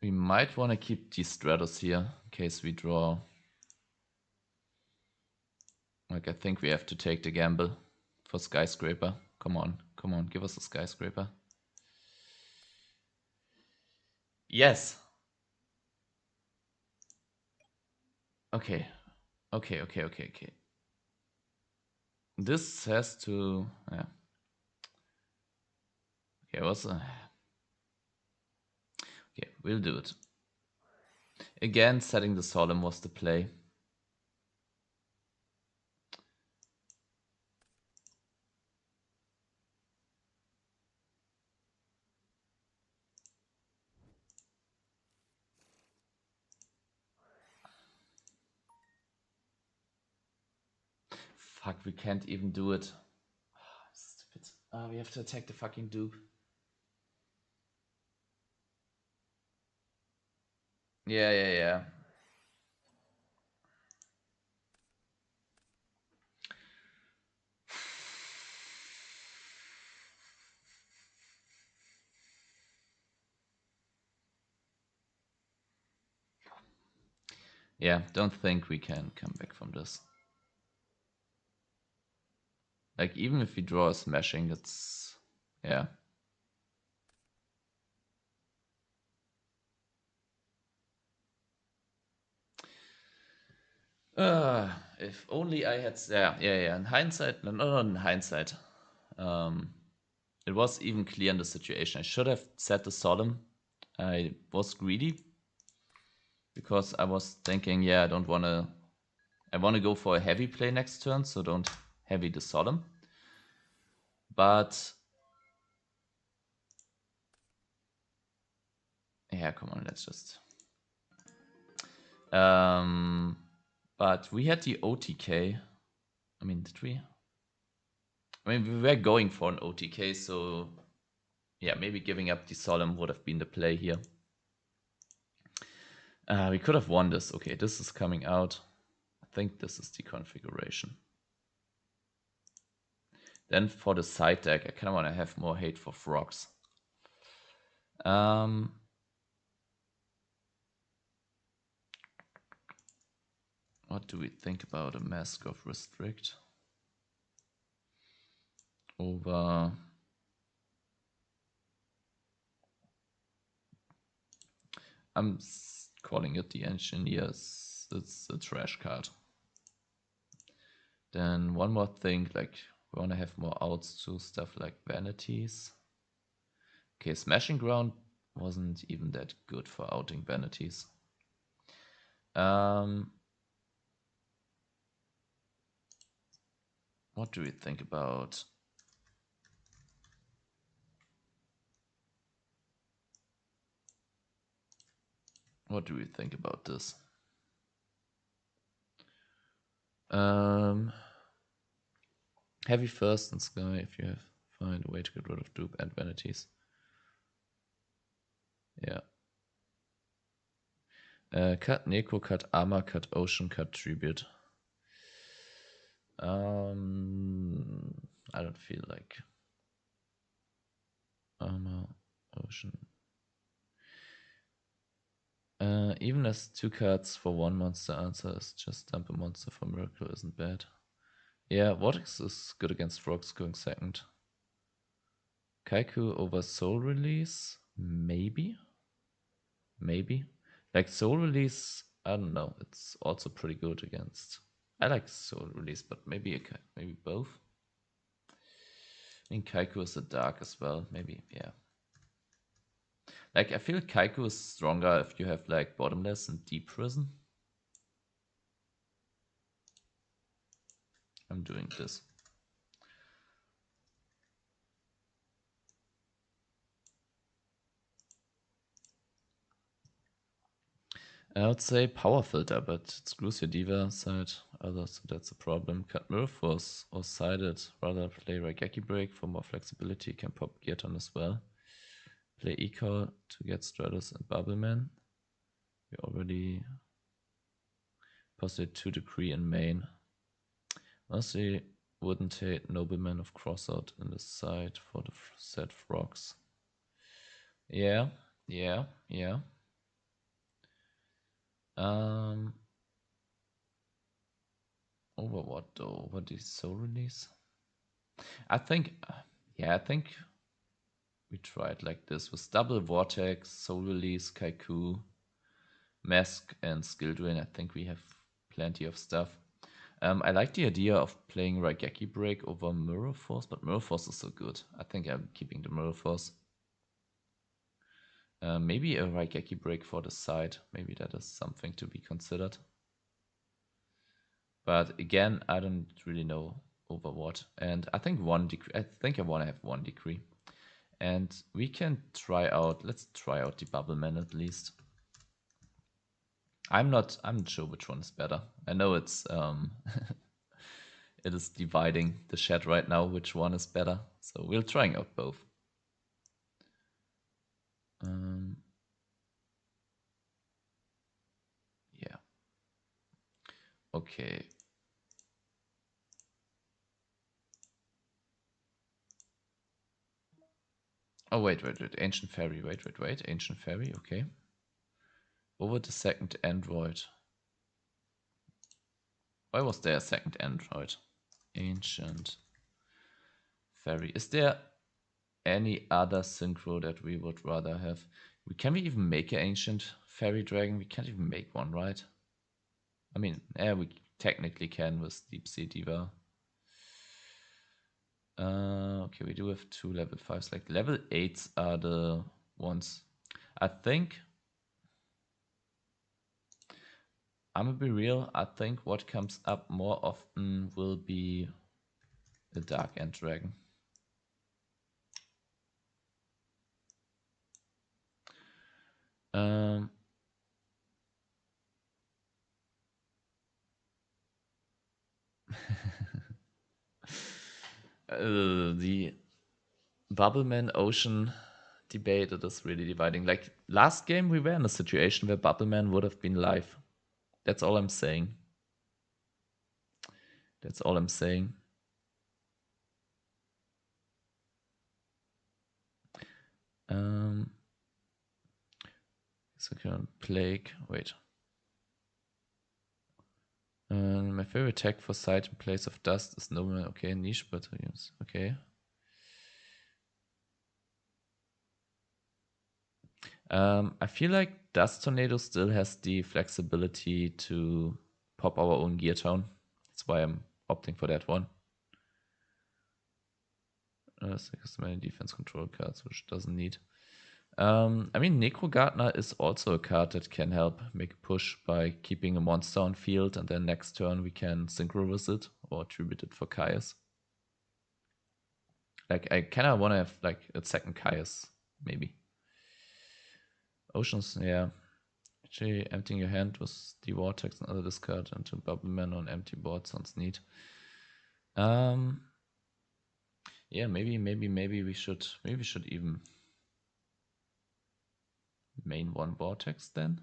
We might want to keep the Stratos here in case we draw. Like, I think we have to take the gamble for Skyscraper. Come on, come on, give us a Skyscraper. Yes. Okay. Okay, okay, okay, okay. This has to... Yeah. Okay, okay, we'll do it. Again, setting the Solemn was the play. Fuck, we can't even do it. Oh, stupid. Oh, we have to attack the fucking dupe. Yeah, yeah, yeah. Yeah, don't think we can come back from this. Like, even if we draw a Smashing, it's... Yeah. If only I had... Yeah. In hindsight... No, not in hindsight. It was even clear in the situation. I should have set the Solemn. I was greedy. Because I was thinking, yeah, I don't want to... I want to go for a heavy play next turn, so don't heavy the Solemn. But... Yeah, come on, let's just... But we had the OTK. I mean, did we? I mean, we were going for an OTK, so... Yeah, maybe giving up the Solemn would have been the play here. We could have won this. Okay, this is coming out. I think this is the configuration. Then for the side deck, I kind of want to have more hate for frogs. What do we think about a Mask of Restrict? Over... I'm calling it the Engineers. It's a trash card. Then one more thing, like we want to have more outs to stuff like Vanities. Okay, Smashing Ground wasn't even that good for outing Vanities. What do we think about... What do we think about this? Heavy first in Sky if you have find a way to get rid of dupe and vanities. Yeah. Cut Necro, cut Armor, cut Ocean, cut Tribute. I don't feel like Armor, Ocean. Even as 2 cards for 1 monster answer is just dump a monster for Miracle isn't bad. Yeah, Vortex is good against Frogs going second. Kaiku over Soul Release? Maybe? Maybe. Like Soul Release, I don't know. It's also pretty good against. I like Soul Release, but maybe both. I mean, Kaiku is a dark as well. Maybe, yeah. Like, I feel Kaiku is stronger if you have, like, Bottomless and Deep Prison. I'm doing this. I would say Power Filter, but it screws your Diva side. So that's a problem. Cut Mirror Force or sided. Rather play Raigeki Break for more flexibility. Can pop Gearton as well. Play Eco to get Stratus and Bubbleman. We already posted 2 Decree in main. Mostly wouldn't hate Nobleman of Crossout in the side for the set Frogs. Yeah. Over what though? What is Soul Release? I think we tried like this with double Vortex, Soul Release, Kaiku, Mask, and Skill Drain. I think we have plenty of stuff. I like the idea of playing Raigeki Break over Mirror Force, but Mirror Force is so good. I think I'm keeping the Mirror Force. Maybe a Raigeki Break for the side. Maybe that is something to be considered. But again, I don't really know over what. And I think 1 decree. I think I want to have 1 decree. And we can try out. Let's try out the Bubbleman at least. I'm not sure which one is better. I know it's it is dividing the chat right now which one is better. So we're trying out both. Yeah. Okay. Oh, wait. Ancient Fairy. Wait. Ancient Fairy. Okay. Over the second android. Why was there a second android? Ancient Fairy. Is there any other synchro that we would rather have? Can we even make an Ancient Fairy Dragon? We can't even make one, right? I mean, yeah, we technically can with Deep Sea Diva. Okay, we do have 2 level 5s. Like level 8s are the ones. I think I'm gonna be real. I think what comes up more often will be the Dark End Dragon. The Bubbleman Ocean debate, it is really dividing. Like last game, we were in a situation where Bubbleman would have been live. That's all I'm saying. So Plague. Wait. My favorite tag for sight in place of dust is Nobleman. Okay, niche, but yes. Okay. I feel like Dust Tornado still has the flexibility to pop our own Gear Town. That's why I'm opting for that one. So many defense control cards, which doesn't need. I mean, Necro Gardener is also a card that can help make a push by keeping a monster on field, and then next turn we can synchro with it or tribute it for Caius. Like, I kind of want to have like a second Caius, maybe. Oceans, yeah. Actually, emptying your hand with the vortex and other discard into bubble mana on empty board sounds neat. Yeah, maybe we should even main one vortex then.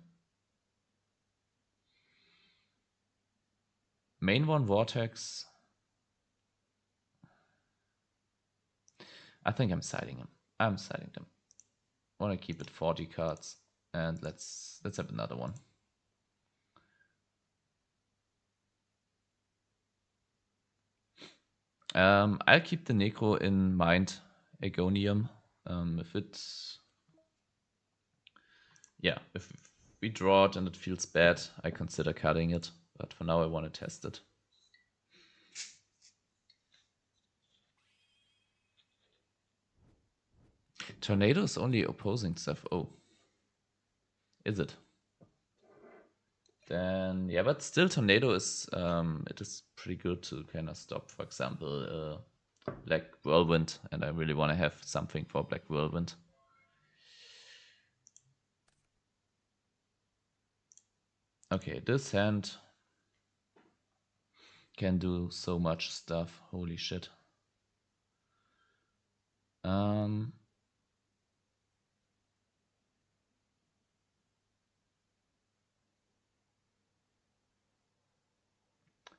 Main one vortex. I think I'm siding him. I'm siding them. I want to keep it 40 cards, and let's have another one. I'll keep the Necro in mind, Agonium. If we draw it and it feels bad, I consider cutting it. But for now, I want to test it. Tornado is only opposing stuff. Oh, is it? Then yeah, but still, Tornado is it is pretty good to kind of stop, for example, Black Whirlwind, and I really want to have something for Black Whirlwind. Okay, this hand can do so much stuff. Holy shit.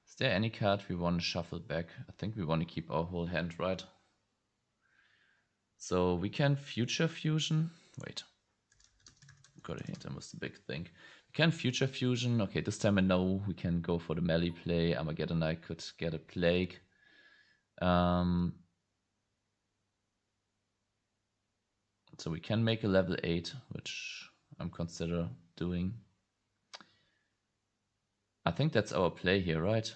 Is there any card we want to shuffle back? I think we want to keep our whole hand, right? So we can Future Fusion. Wait. Gotta hit him with the big thing. We can Future Fusion. Okay, this time I know we can go for the melee play. Armageddon Knight could get a Plague. So we can make a level 8, which I'm consider doing. I think that's our play here, right?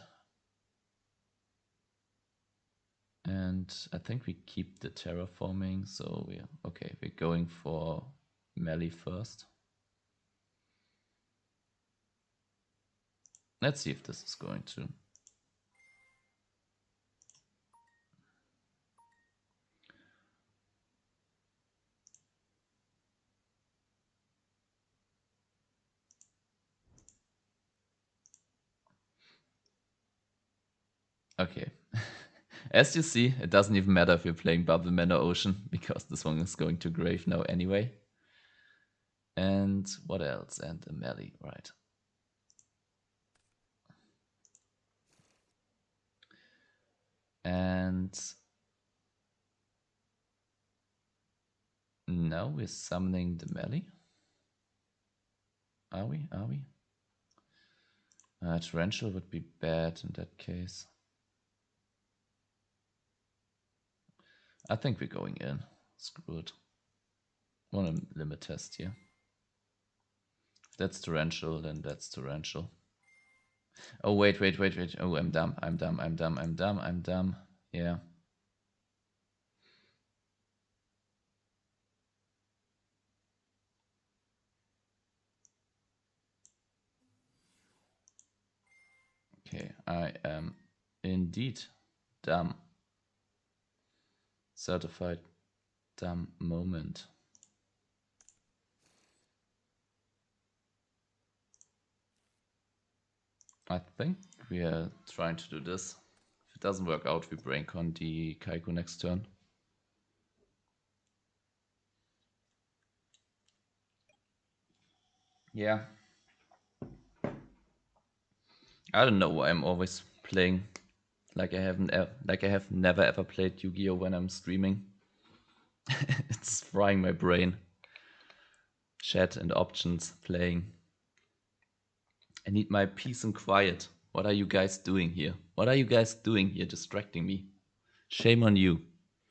And I think we keep the terraforming, so we're going for melee first. Let's see if this is going to. Okay. As you see, it doesn't even matter if you're playing Bubble Mana Ocean, because this one is going to grave now anyway. And what else? And a melee, right. And now we're summoning the melee. Are we? Torrential would be bad in that case. I think we're going in. Screw it. Want to limit test here. If that's Torrential, then that's Torrential. Oh, wait. Oh, I'm dumb. Yeah. Okay, I am indeed dumb. Certified dumb moment. I think we are trying to do this. If it doesn't work out, we braincon the Kaiko next turn. Yeah. I don't know why I'm always playing like I have never ever played Yu-Gi-Oh when I'm streaming. It's frying my brain. Chat and options playing. I need my peace and quiet. What are you guys doing here? Distracting me? Shame on you.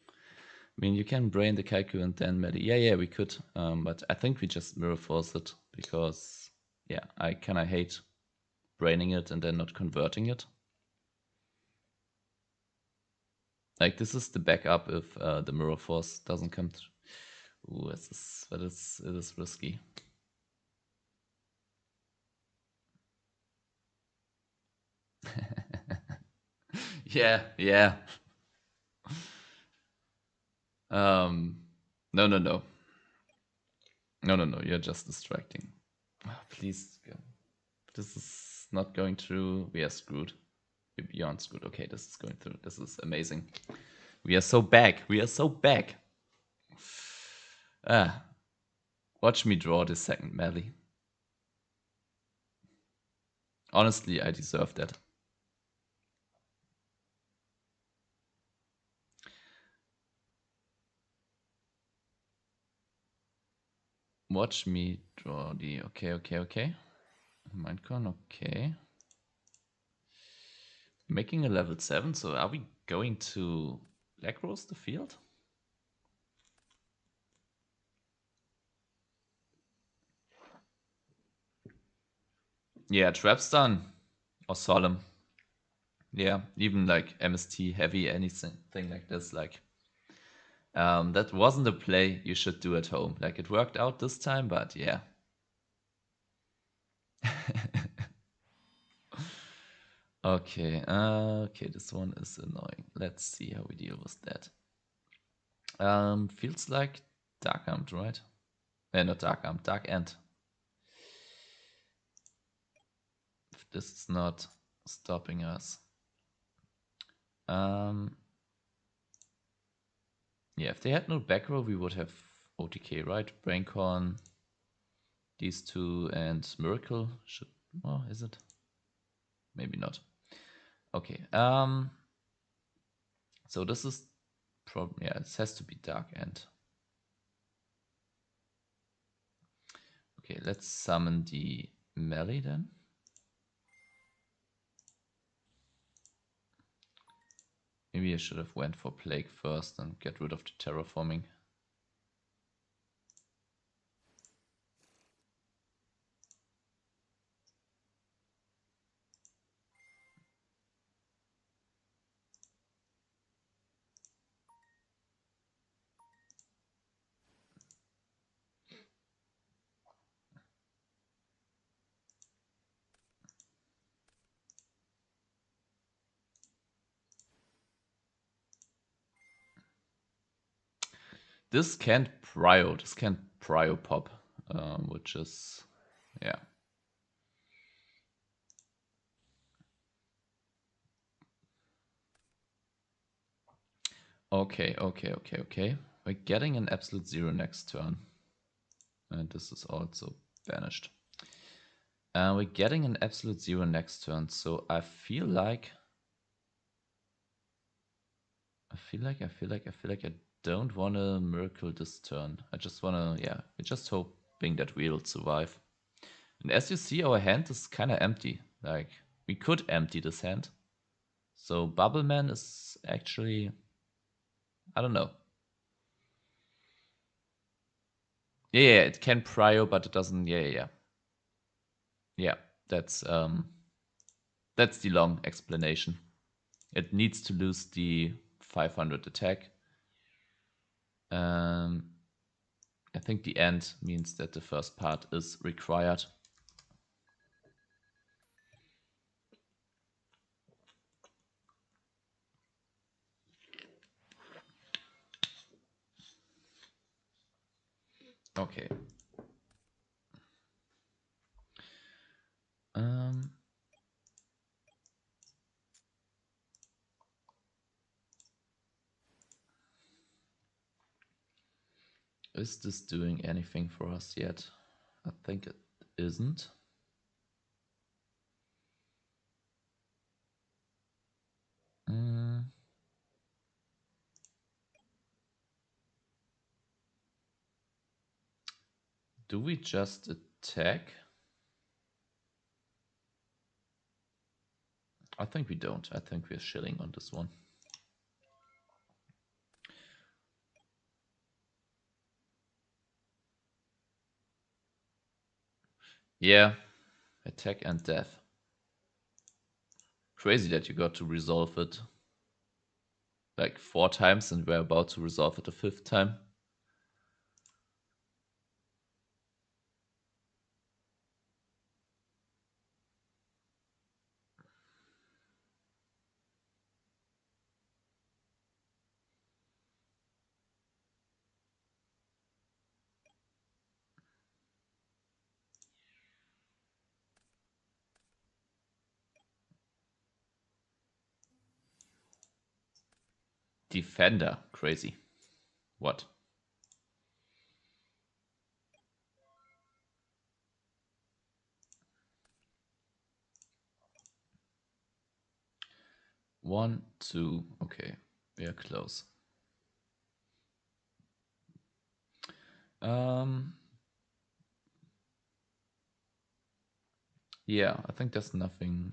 I mean, you can brain the Kaiku and then melee. Yeah, we could. But I think we just mirror force it because, yeah, I kind of hate braining it and then not converting it. Like, this is the backup if the mirror force doesn't come through. Ooh, it is risky. Yeah. No. You're just distracting. Please, this is not going through. We are screwed. We're beyond screwed. Okay, this is going through. This is amazing. We are so back. We are so back. Watch me draw this second melee. Honestly, I deserve that. Watch me draw the... Okay. Minecon, okay. Making a level 7, so are we going to Black Rose the field? Yeah, Trap's done. Or Solemn. Yeah, even like MST heavy, anything like this, like that wasn't a play you should do at home. Like it worked out this time, but yeah. Okay, okay, this one is annoying. Let's see how we deal with that. Feels like Dark Armed, right? Not Dark Armed, Dark End. If this is not stopping us. Yeah, if they had no back row, we would have OTK, right? Braincorn, these two, and Miracle. Should, oh, is it? Maybe not. Okay. So this is problem. Yeah, it has to be Dark End. Okay, let's summon the melee then. Maybe I should have went for Plague first and get rid of the terraforming. This can't prio pop, which is, yeah. Okay. We're getting an absolute 0 next turn. And this is also banished. We're getting an absolute 0 next turn, so I feel like I don't want to miracle this turn. I just want to, yeah, we're just hoping that we'll survive. And as you see, our hand is kind of empty. Like, we could empty this hand. So Bubbleman is actually, I don't know. Yeah, it can prio, but it doesn't, yeah. Yeah, that's the long explanation. It needs to lose the 500 attack. I think the end means that the first part is required. Okay. Is this doing anything for us yet? I think it isn't. Do we just attack? I think we don't. I think we're shilling on this one. Yeah, attack and death. Crazy that you got to resolve it like 4 times and we're about to resolve it a 5th time. Defender. Crazy. What? One, two. Okay, we are close. Yeah, I think there's nothing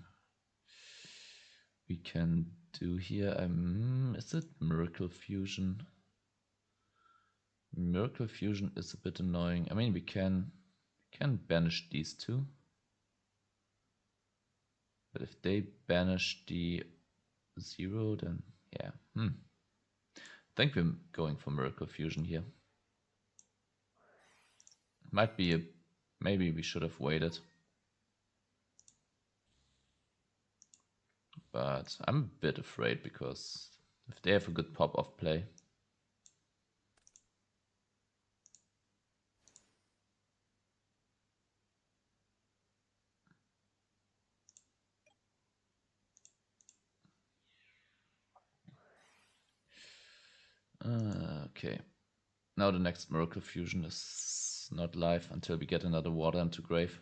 we can do here. Is it Miracle Fusion? Miracle Fusion is a bit annoying. I mean, we can banish these two. But if they banish the 0, then yeah. I think we're going for Miracle Fusion here. Might be a... Maybe we should have waited. But I'm a bit afraid because if they have a good pop-off play... Okay. Now the next Miracle Fusion is not live until we get another water into grave.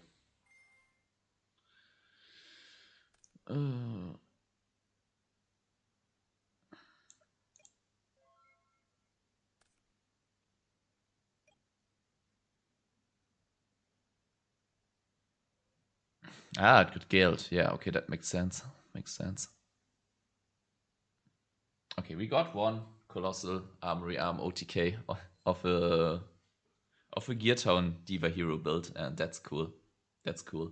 It could Gale. Yeah, okay, that makes sense. Makes sense. Okay, we got one Colossal Armory Arm OTK of a Gear Town Diva hero build, and that's cool. That's cool.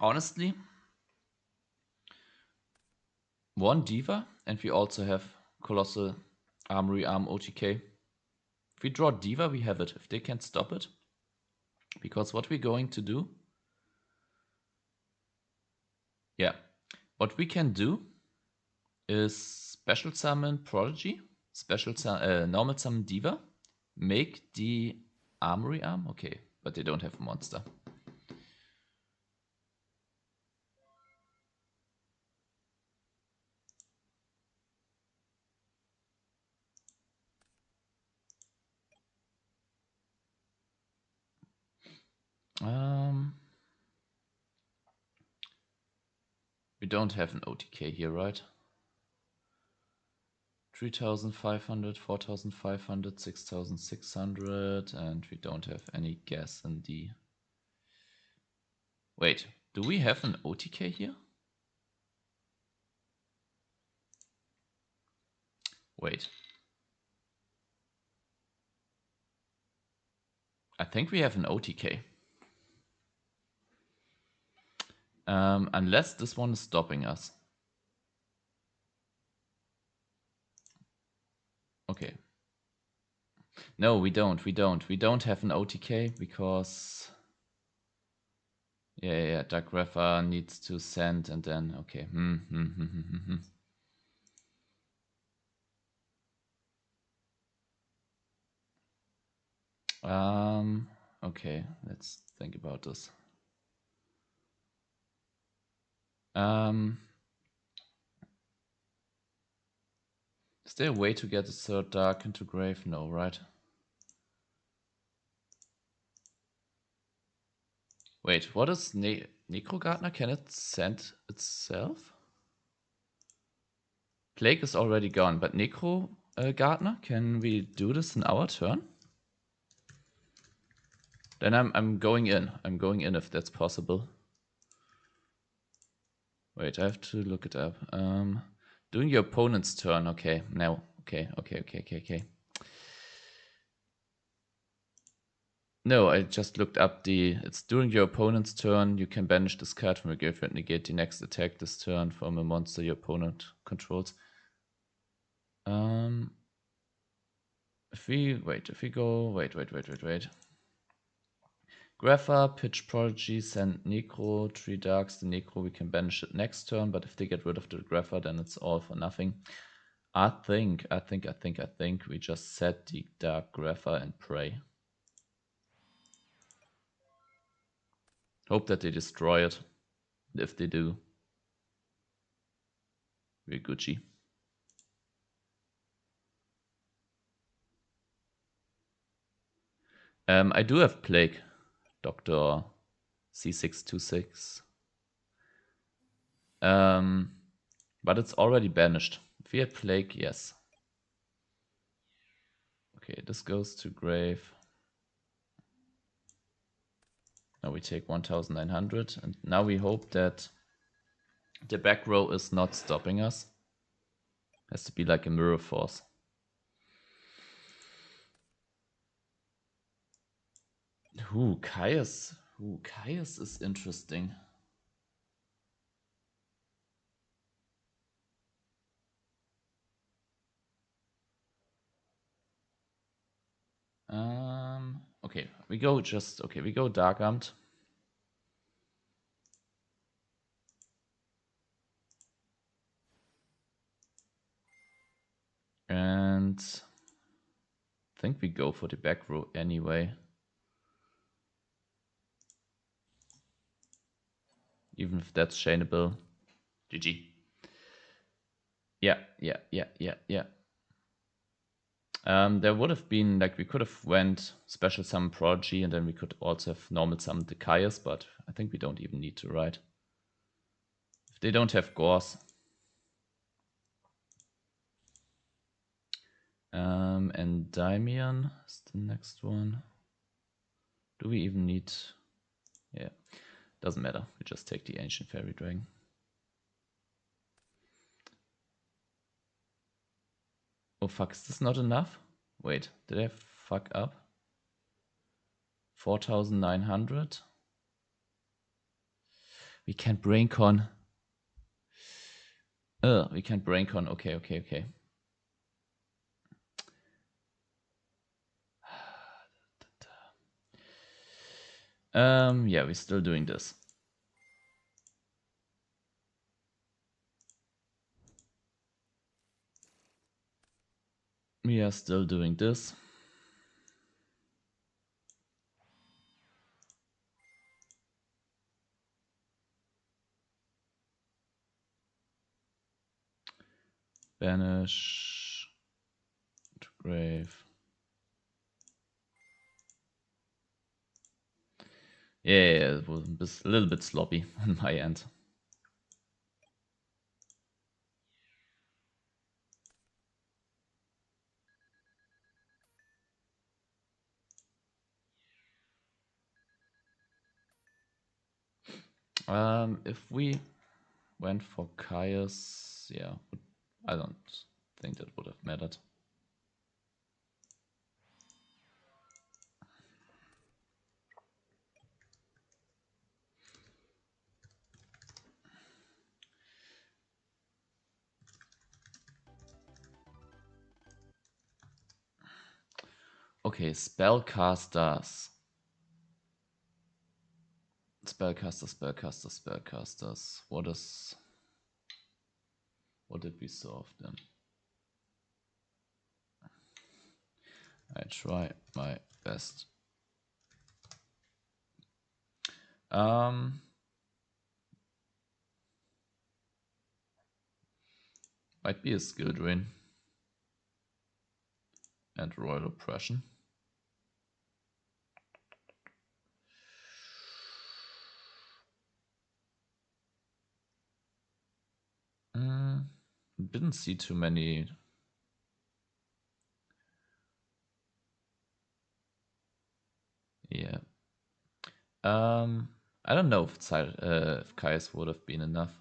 Honestly, one Diva, and we also have Colossal Armory Arm OTK. If we draw Diva, we have it. If they can't stop it, because what we're going to do, yeah, what we can do is special summon Prodigy, normal summon Diva, make the Armory Arm. Okay, but they don't have a monster. We don't have an OTK here, right? 3,500, 4,500, 6,600, and we don't have any gas in the... Wait, do we have an OTK here? Wait. I think we have an OTK. Unless this one is stopping us. Okay. No, we don't. We don't have an OTK because... Yeah, Dark Grapher needs to send and then... Okay. Okay, let's think about this. Is there a way to get a third dark into grave? No, right? Wait, what is Necro Gardener? Can it send itself? Plague is already gone, but Necro Gardener, can we do this in our turn? Then I'm going in. I'm going in if that's possible. Wait, I have to look it up. Doing your opponent's turn. Okay, now. Okay. No, I just looked up it's during your opponent's turn. You can banish this card from your graveyard, negate the next attack this turn from a monster your opponent controls. If we go, wait. Grapher, Pitch Prodigy, send Necro, 3 Darks. The Necro, we can banish it next turn, but if they get rid of the Grapher, then it's all for nothing. I think we just set the Dark Grapher and pray. Hope that they destroy it. If they do, we're Gucci. I do have Plague, Dr. C626. But it's already banished. If we had Plague, yes. Okay, this goes to grave. Now we take 1900, and now we hope that the back row is not stopping us. Has to be like a mirror force. Caius. Caius is interesting. Okay, we go Dark Armed. And I think we go for the back row anyway. Even if that's shaneable. GG. Yeah. There would have been, like, we could have went Special Summon Prodigy, and then we could also have normal summoned the Caius, but I think we don't even need to, right? If they don't have Gauze. And Daimion is the next one. Do we even need... Yeah, doesn't matter. We just take the Ancient Fairy Dragon. Oh fuck, is this not enough? Wait, did I fuck up? 4,900? We can't Braincon. We can't Braincon. Okay. Yeah, we're still doing this. We are still doing this. Banish to grave. Yeah, it was a little bit sloppy on my end. If we went for Caius, yeah, I don't think that would have mattered. Okay, spellcasters. Spellcasters. What did we solve then? I try my best. Might be a skill drain and royal oppression. Didn't see too many. Yeah. I don't know if Caius would have been enough.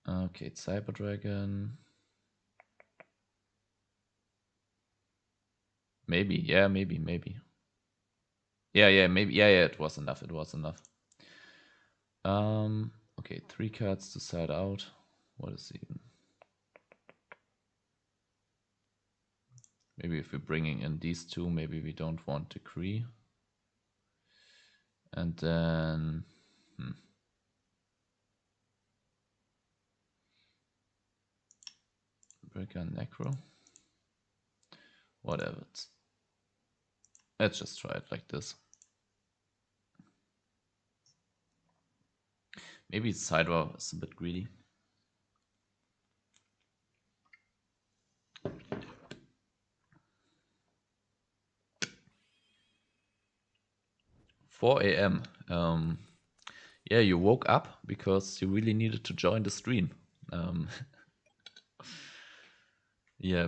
Okay, Cyber Dragon. Maybe, yeah, maybe. Yeah, maybe, yeah, it was enough. Okay, 3 cards to side out. What is even? Maybe if we're bringing in these two, maybe we don't want Decree. And then... Breaker, Necro. Whatever. Let's just try it like this. Maybe Sidra is a bit greedy. "4 a.m. Yeah, you woke up because you really needed to join the stream. Yeah,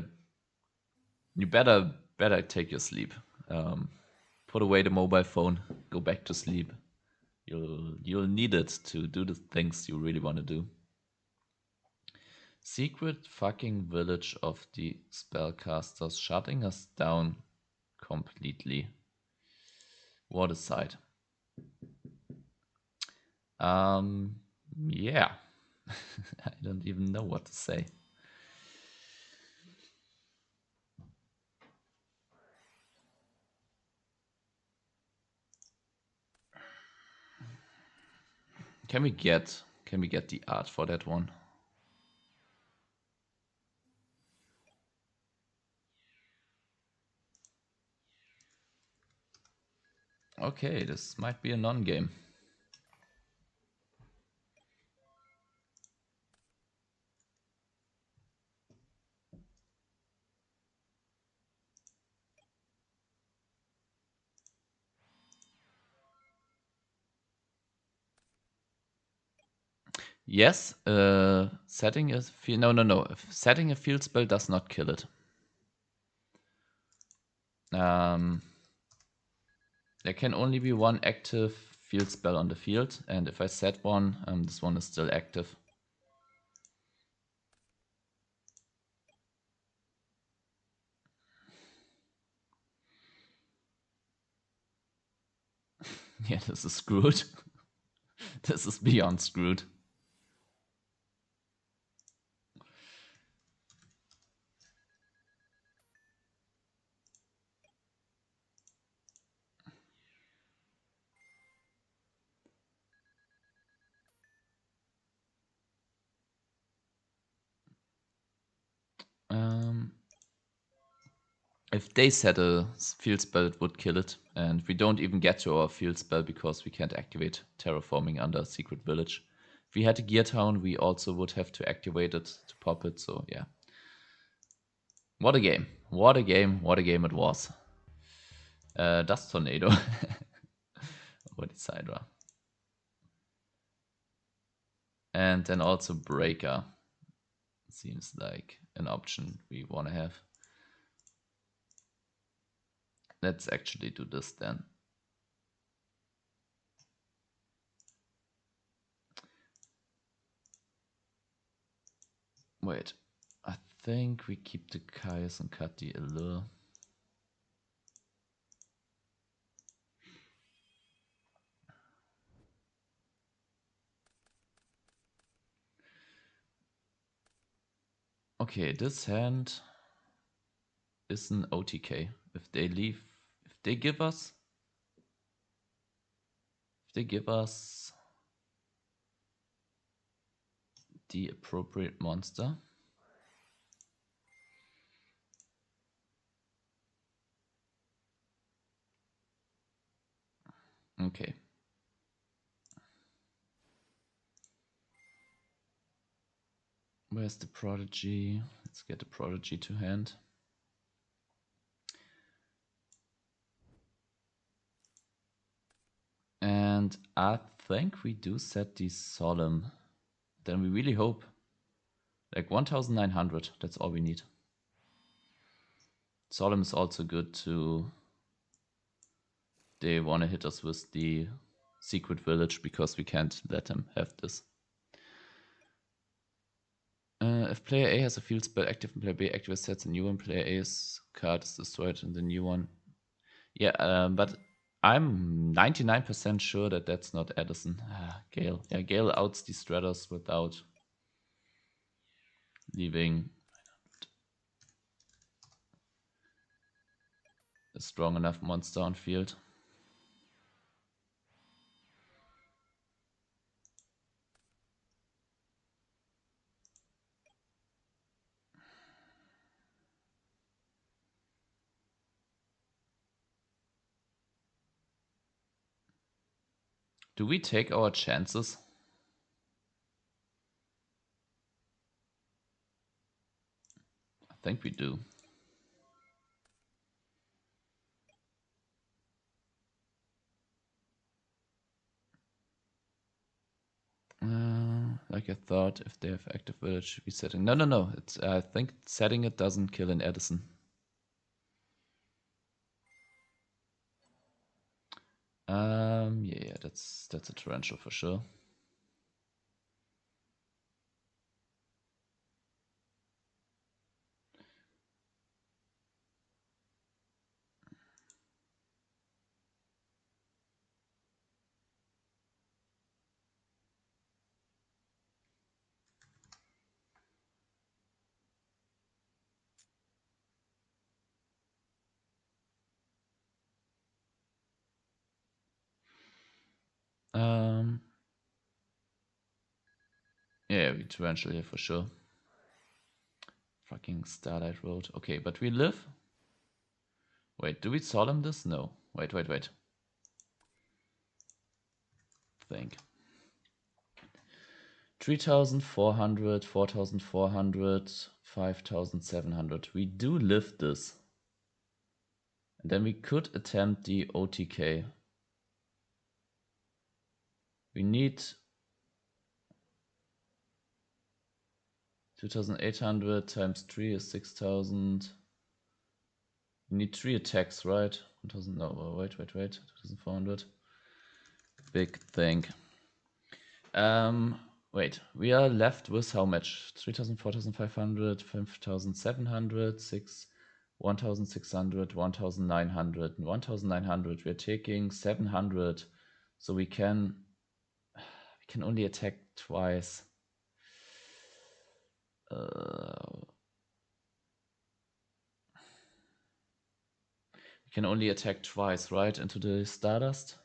you better take your sleep. Put away the mobile phone. Go back to sleep. You'll need it to do the things you really want to do. Secret fucking village of the spellcasters shutting us down completely. What a sight. Yeah. I don't even know what to say. Can we get the art for that one? Okay, this might be a non-game. Yes, setting a field. No. Setting a field spell does not kill it. There can only be one active field spell on the field, and if I set one, this one is still active. Yeah, this is screwed. This is beyond screwed. If they set a field spell, it would kill it. And we don't even get to our field spell because we can't activate terraforming under Secret Village. If we had a Gear Town, we also would have to activate it to pop it. So yeah. What a game. What a game. What a game it was. Dust Tornado. What is Hydra? And then also Breaker. Seems like an option we want to have. Let's actually do this then. Wait, I think we keep the Caius and cut the Allure. Okay, this hand is an OTK. If they leave, if they give us the appropriate monster. Okay. Where's the Prodigy? Let's get the Prodigy to hand. And I think we do set the Solemn. Then we really hope. Like 1900, that's all we need. Solemn is also good to... They want to hit us with the Secret Village because we can't let them have this. If player A has a field spell active and player B activates sets a new one, player A's card is destroyed and the new one. Yeah, but I'm 99% sure that that's not Edison. Gale. Yeah, Gale outs the Stratos without leaving a strong enough monster on field. Do we take our chances? I think we do. Like I thought, if they have active village, we setting. No. It's I think setting it doesn't kill an Edison. Yeah, that's a torrential for sure. Yeah, we torrential here for sure. Fucking Starlight Road. Okay, but we live. Wait, do we solemn this? No. Wait. Think. 3,400, 4,400, 5,700. We do live this. And then we could attempt the OTK. We need 2,800 times 3 is 6,000. We need 3 attacks, right? 1,000. No, wait. 2,400. Big thing. Wait. We are left with how much? 3,000, 4,500, 5,700, 1,600, 1,900. 1,900. We're taking 700. So we can only attack twice. We can only attack twice, right? Into the Stardust?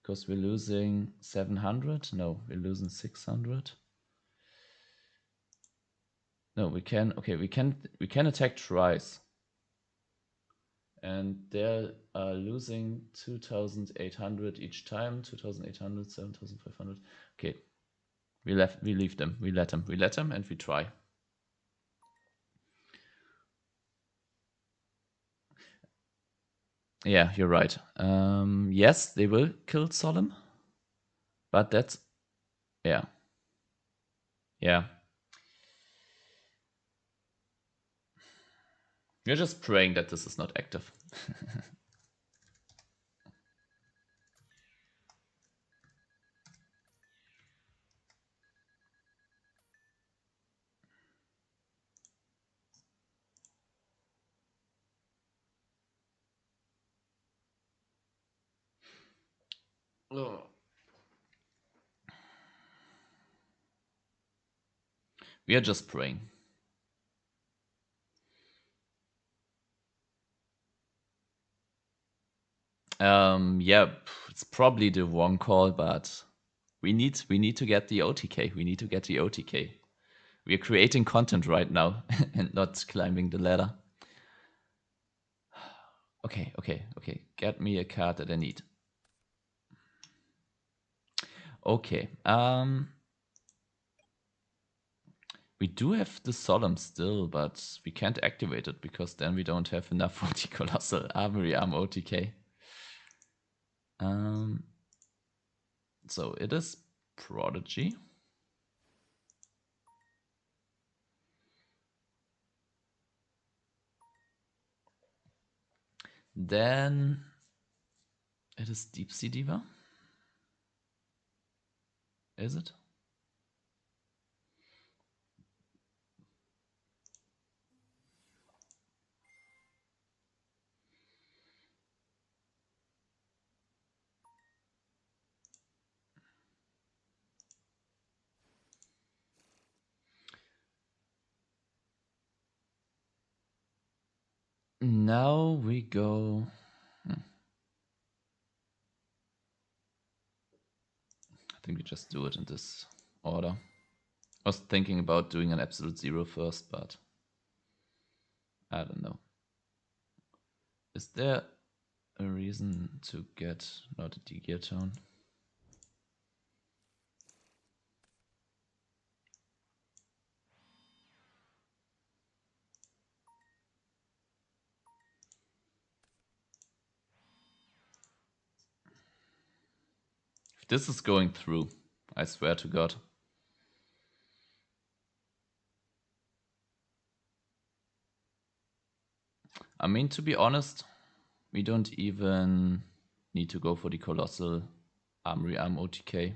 Because we're losing 700? No, we're losing 600. No, we can. Okay, we can attack twice. And they're losing 2,800 each time. 2,800, 7,500. Okay. We leave them. We let them and we try. Yeah, you're right. Yes, they will kill Solemn. But that's... Yeah. Yeah. We're just praying that this is not active. Oh. We are just praying. Yeah, it's probably the wrong call, but we need to get the OTK. We need to get the OTK. We are creating content right now and not climbing the ladder. Okay. Get me a card that I need. Okay. We do have the Solemn still, but we can't activate it because then we don't have enough for the Colossal Armory Arm OTK. So it is Prodigy. Then it is Deep Sea Diva. Is it? Now we go... I think we just do it in this order. I was thinking about doing an absolute zero first, but I don't know. Is there a reason to get not a D-Gear tone? This is going through. I swear to God. I mean, to be honest, we don't even need to go for the Colossal Armory Arm OTK.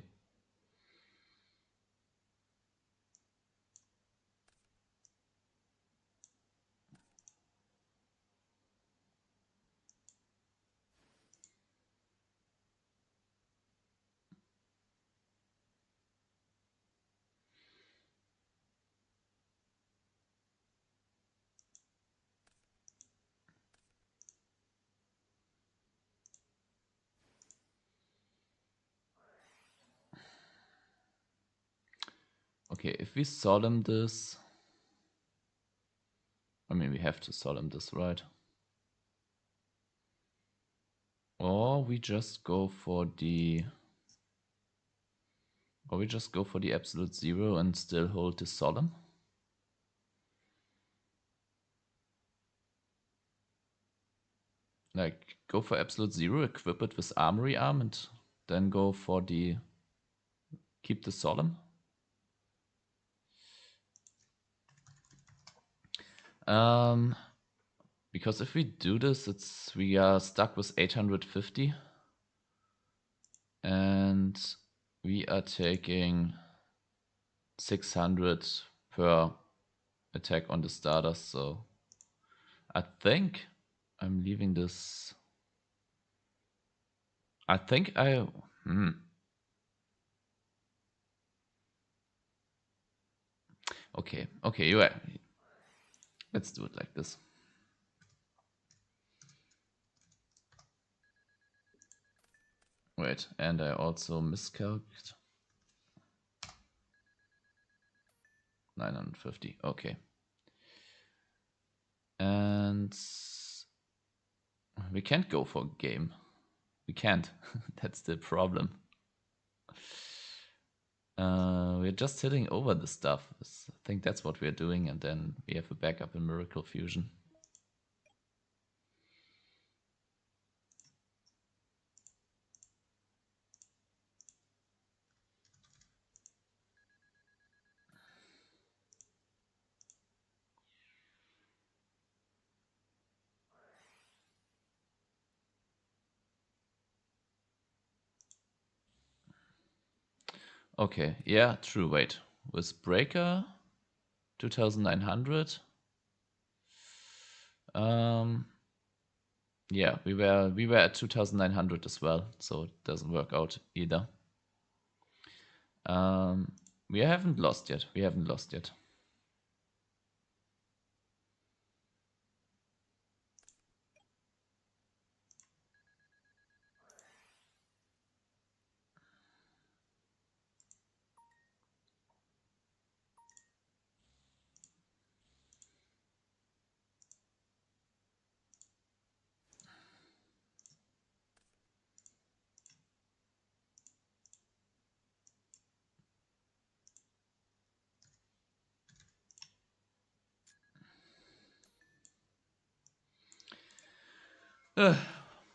Okay, if we solemn this, I mean, we have to solemn this, right? Or we just go for the absolute zero and still hold the solemn. Like, go for absolute zero, equip it with Armory Arm, and then go for the keep the solemn. Because if we do this, we are stuck with 850. And we are taking 600 per attack on the starters, so I think I'm leaving this. I think I... Okay, you're right. Let's do it like this. Wait, and I also miscalculated. 950, okay. And we can't go for a game. We can't. That's the problem. We're just hitting over the stuff. I think that's what we're doing, and then we have a backup in Miracle Fusion. Okay, yeah, true. Wait, with Breaker, 2,900. Yeah, we were at 2,900 as well, so it doesn't work out either. We haven't lost yet. We haven't lost yet.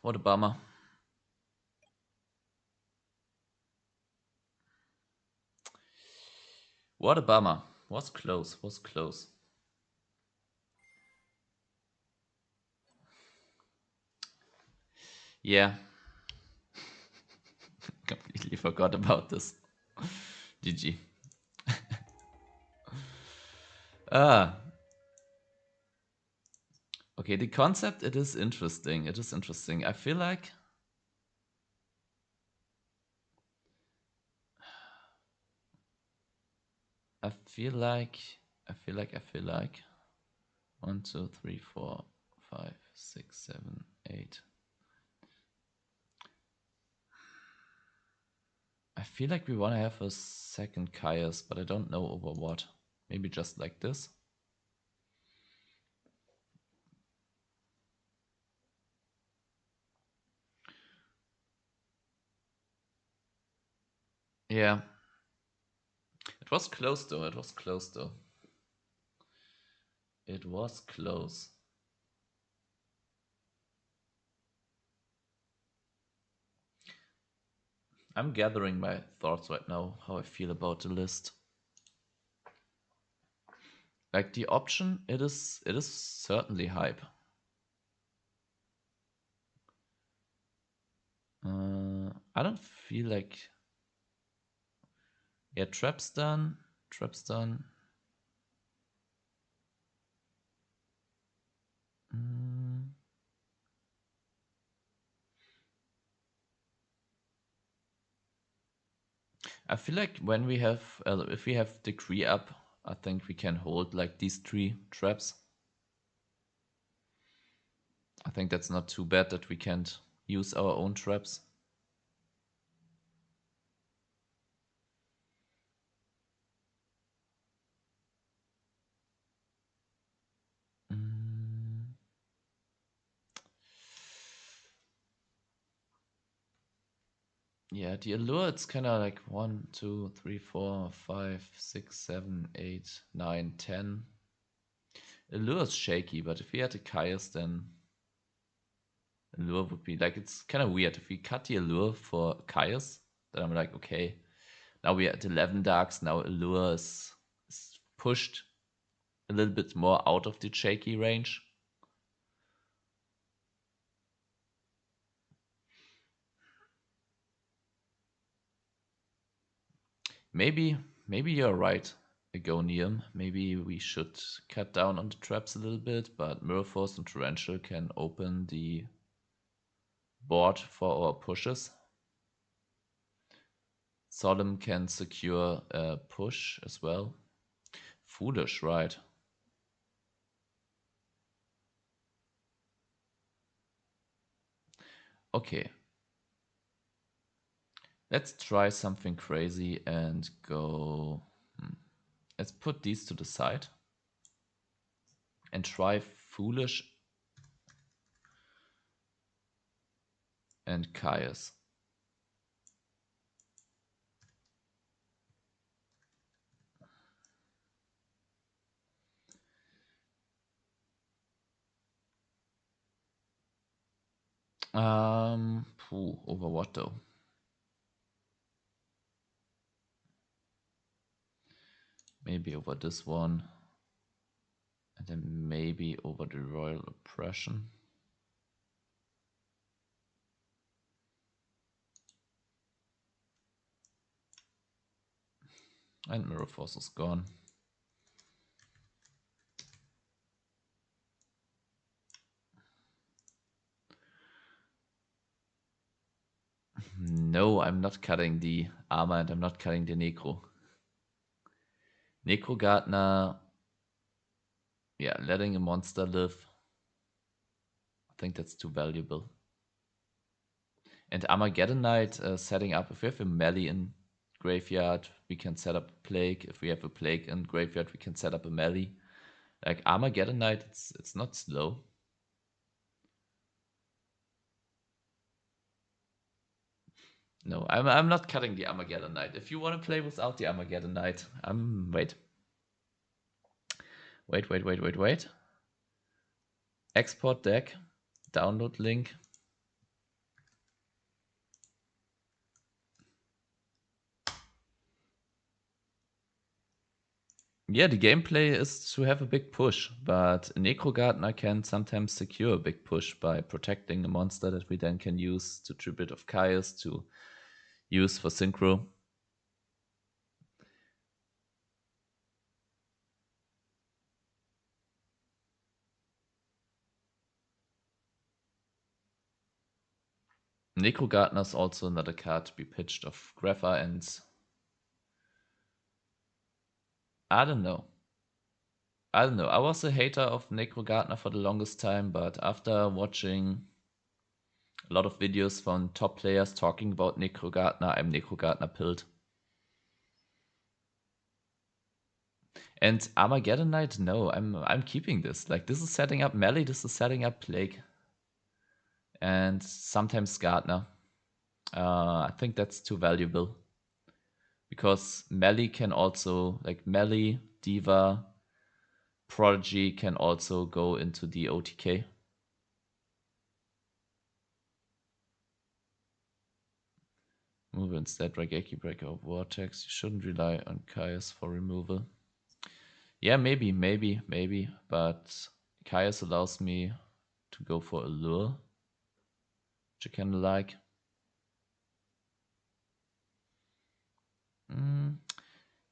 What a bummer. What a bummer. Was close, was close. Yeah. Completely forgot about this. GG. Okay, the concept, it is interesting. It is interesting. I feel like... I feel like 1, 2, 3, 4, 5, 6, 7, 8. I feel like we want to have a second Caius, but I don't know over what. Maybe just like this. Yeah. It was close though. It was close though. It was close. I'm gathering my thoughts right now, how I feel about the list. Like the option, it is certainly hype. I don't feel like, yeah, Trap's done. I feel like when we have, if we have Decree up, I think we can hold like these 3 traps. I think that's not too bad that we can't use our own traps. Yeah, the allure, it's kind of like 1, 2, 3, 4, 5, 6, 7, 8, 9, 10. Allure is shaky, but if we had a Caius, then allure would be like, it's kind of weird. If we cut the allure for Caius, then I'm like, okay, now we're at 11 darks. Now allure is pushed a little bit more out of the shaky range. Maybe you're right, Agonium. Maybe we should cut down on the traps a little bit, but Mirror Force and Torrential can open the board for our pushes. Solemn can secure a push as well. Foolish, right? Okay. Let's try something crazy and go... Let's put these to the side and try Foolish and Caius. Over what though? Maybe over this one. And then maybe over the Royal Oppression. And Mirror Force is gone. No, I'm not cutting the armor and I'm not cutting the Necro. Necro Gardener, yeah, letting a monster live. I think that's too valuable. And Armageddon Knight setting up, if we have a melee in graveyard, we can set up a plague. If we have a plague in graveyard, we can set up a melee. Like Armageddon Knight, it's not slow. No, I'm not cutting the Armageddon Knight. If you want to play without the Armageddon Knight, wait. Export deck, download link. Yeah, the gameplay is to have a big push, but Necro Gardener can sometimes secure a big push by protecting a monster that we then can use to Tribute of Caius to use for Synchro. Necro Gardener is also another card to be pitched of Grapha, and I don't know. I was a hater of Necro Gardener for the longest time, but after watching a lot of videos from top players talking about Necro Gardener, I'm Necro Gardener pilled. And Armageddon Knight, no, I'm keeping this. Like, this is setting up melee, this is setting up plague. And sometimes Gardener. I think that's too valuable. Because melee can also, like melee, Diva, Prodigy can also go into the OTK. removal instead. Raigeki Breaker or Vortex. You shouldn't rely on Caius for removal. Yeah, maybe. But Caius allows me to go for Allure, which I kind of like.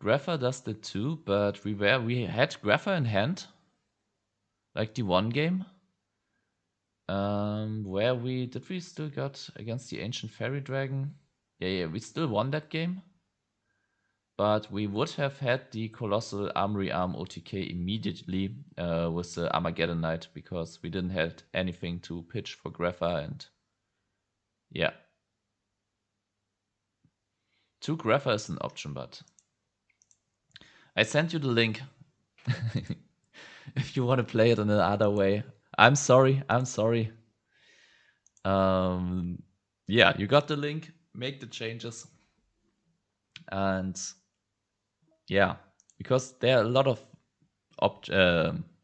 Grapha does that too, but we had Grapha in hand, like the one game. Where we still got against the Ancient Fairy Dragon? Yeah, we still won that game. But we would have had the Colossal Armory Arm OTK immediately with the Armageddon Knight because we didn't have anything to pitch for Grapha, and yeah. 2 Grapha is an option, but I sent you the link if you want to play it in another way. I'm sorry. Yeah, you got the link. Make the changes. And yeah, because there are a lot of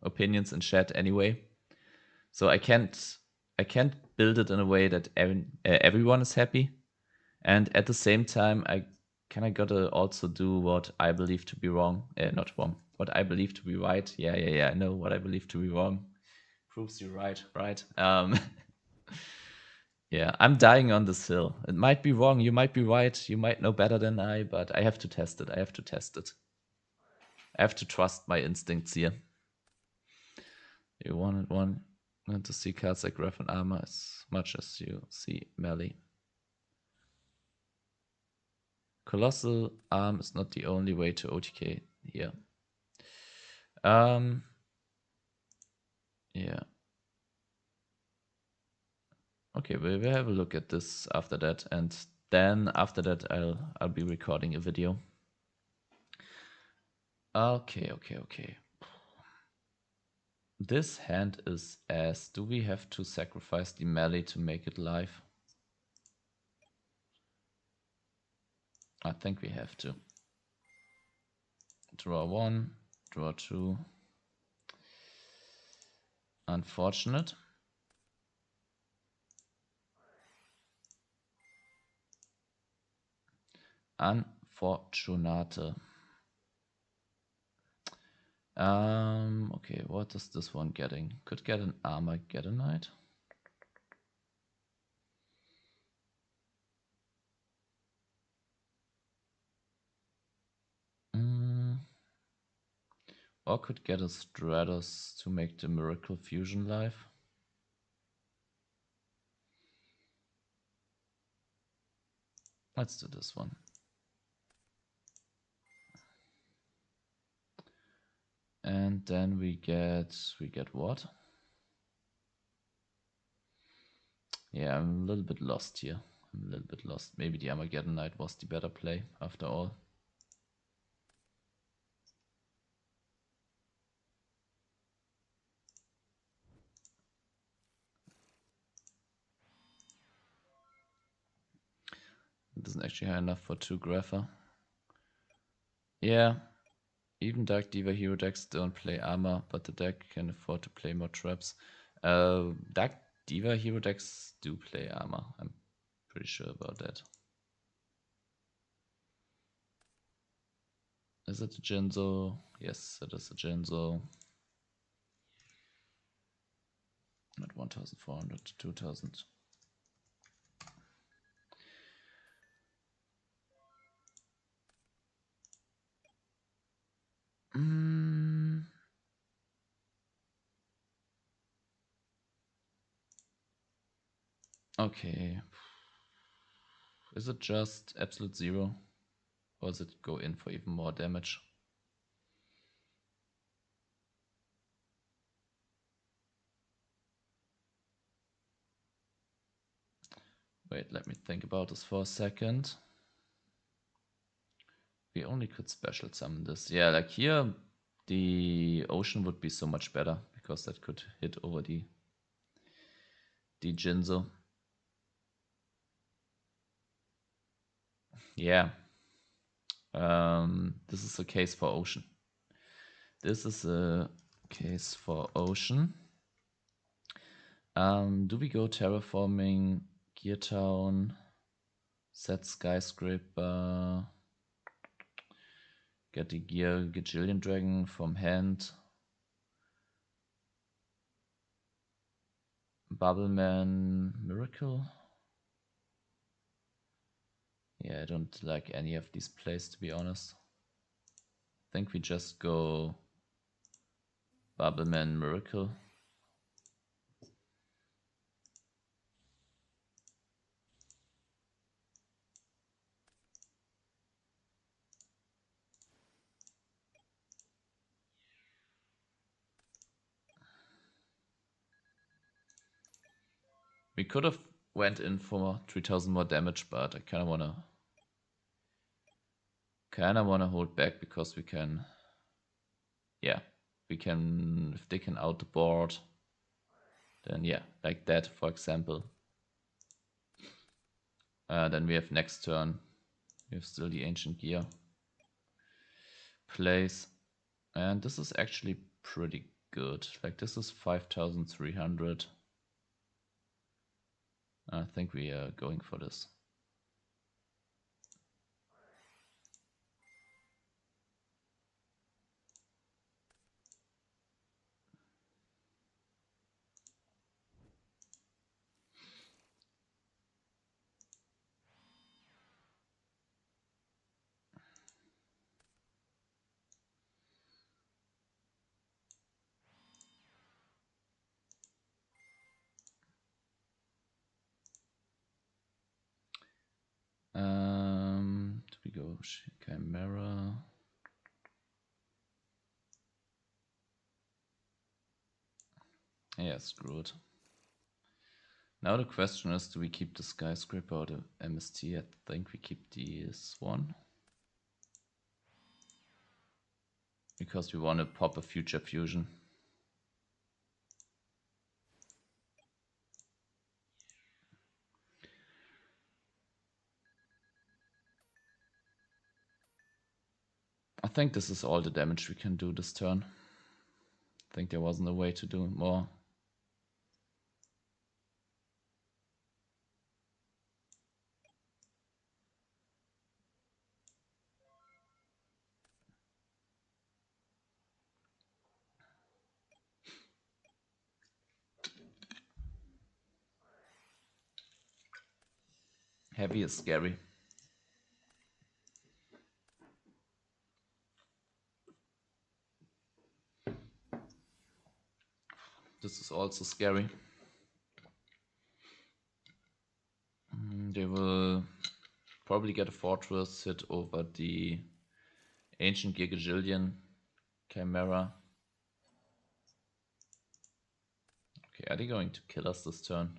opinions in chat anyway. So I can't build it in a way that everyone is happy. And at the same time, I kind of gotta also do what I believe to be wrong. Not wrong. What I believe to be right. Yeah. I know what I believe to be wrong. Proves you right? Yeah, I'm dying on this hill. It might be wrong. You might be right. You might know better than I, but I have to test it. I have to trust my instincts here. You wanted to see cards like Graph and Armor as much as you see melee. Colossal Arm is not the only way to OTK here. Yeah. Okay, we'll have a look at this after that, and then after that I'll be recording a video. Okay. This hand is ass. Do we have to sacrifice the melee to make it live? I think we have to. Draw 1, draw 2. Unfortunate. Unfortunate. Okay, what is this one getting? Could get an Armageddon Knight. Or could get a Stratos to make the Miracle Fusion live. Let's do this one. And then we get what? Yeah, I'm a little bit lost here. Maybe the Armageddon Knight was the better play after all. It isn't actually high enough for 2 Grapha. Yeah, even Dark Diva hero decks don't play armor, but the deck can afford to play more traps. Dark Diva hero decks do play armor. I'm pretty sure about that. Is it a Jinzo? Yes, it is a Jinzo. At 1,400 to 2,000. Okay. Is it just absolute 0? Or does it go in for even more damage? Wait, let me think about this for a second. We only could special summon this. Yeah, like here, the ocean would be so much better because that could hit over the Jinzo. Yeah. This is a case for ocean. Do we go terraforming Gear Town Set Skyscraper. Get the gear Gajillion Dragon from hand. Bubbleman Miracle. Yeah, I don't like any of these plays, to be honest. I think we just go Bubbleman Miracle. We could have went in for 3000 more damage, but I kind of wanna hold back because we can, yeah, we can, if they can out the board, then yeah, like that, for example. Then we have next turn, we have still the Ancient Gear plays, and this is actually pretty good. Like this is 5300. I think we are going for this. Do we go Chimera? Yeah, screw it. Now the question is, do we keep the Skyscraper or the MST? I think we keep this one. Because we want to pop a future fusion. I think this is all the damage we can do this turn. I think there wasn't a way to do more. Heavy is scary. This is also scary. They will probably get a fortress hit over the Ancient Gigajillion Chimera. Okay, are they going to kill us this turn?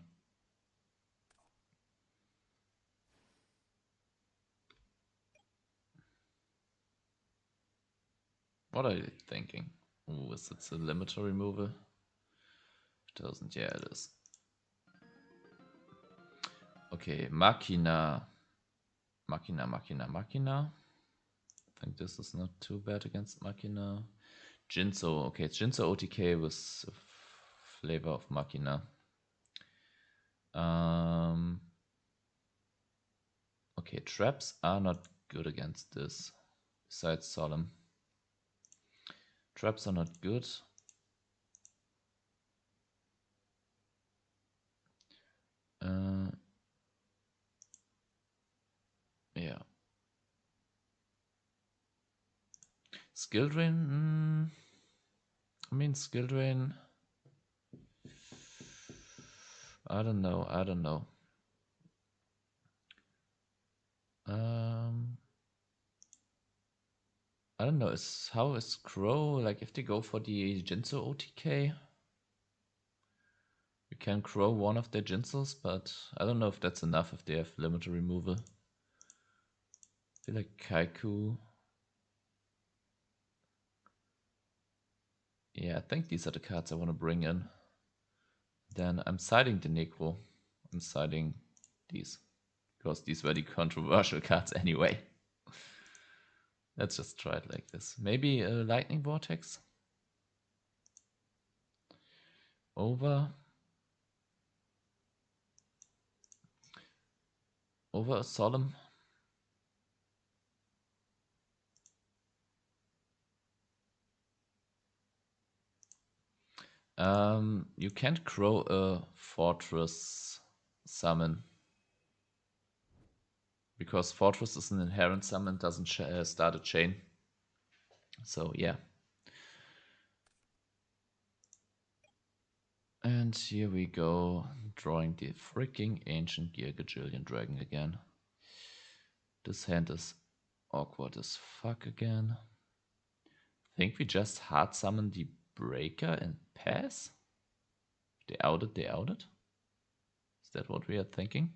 What are you thinking? Oh, is it a limiter removal? It doesn't, yeah, it is. Okay, Machina. Machina. I think this is not too bad against Machina. Jinzo, okay, it's Jinzo OTK with flavor of Machina. Okay, traps are not good against this, besides Solemn. Traps are not good. Yeah. Skill drain? I mean, skill drain. I don't know. I don't know. How is Crow, like if they go for the Jinzo OTK, we can Crow one of their Jinzos, but I don't know if that's enough if they have limiter removal. I feel like Kaiku. Yeah, I think these are the cards I want to bring in. Then I'm siding the Necro. I'm siding these, because these were the controversial cards anyway. Let's just try it like this. Maybe a Lightning Vortex over. over a solemn. You can't grow a fortress summon because fortress is an inherent summon, doesn't start a chain. So yeah. And here we go, drawing the freaking ancient gear Gajillion Dragon again. This hand is awkward as fuck again. Think we just hard summon the breaker and pass? They outed, they outed? Is that what we are thinking?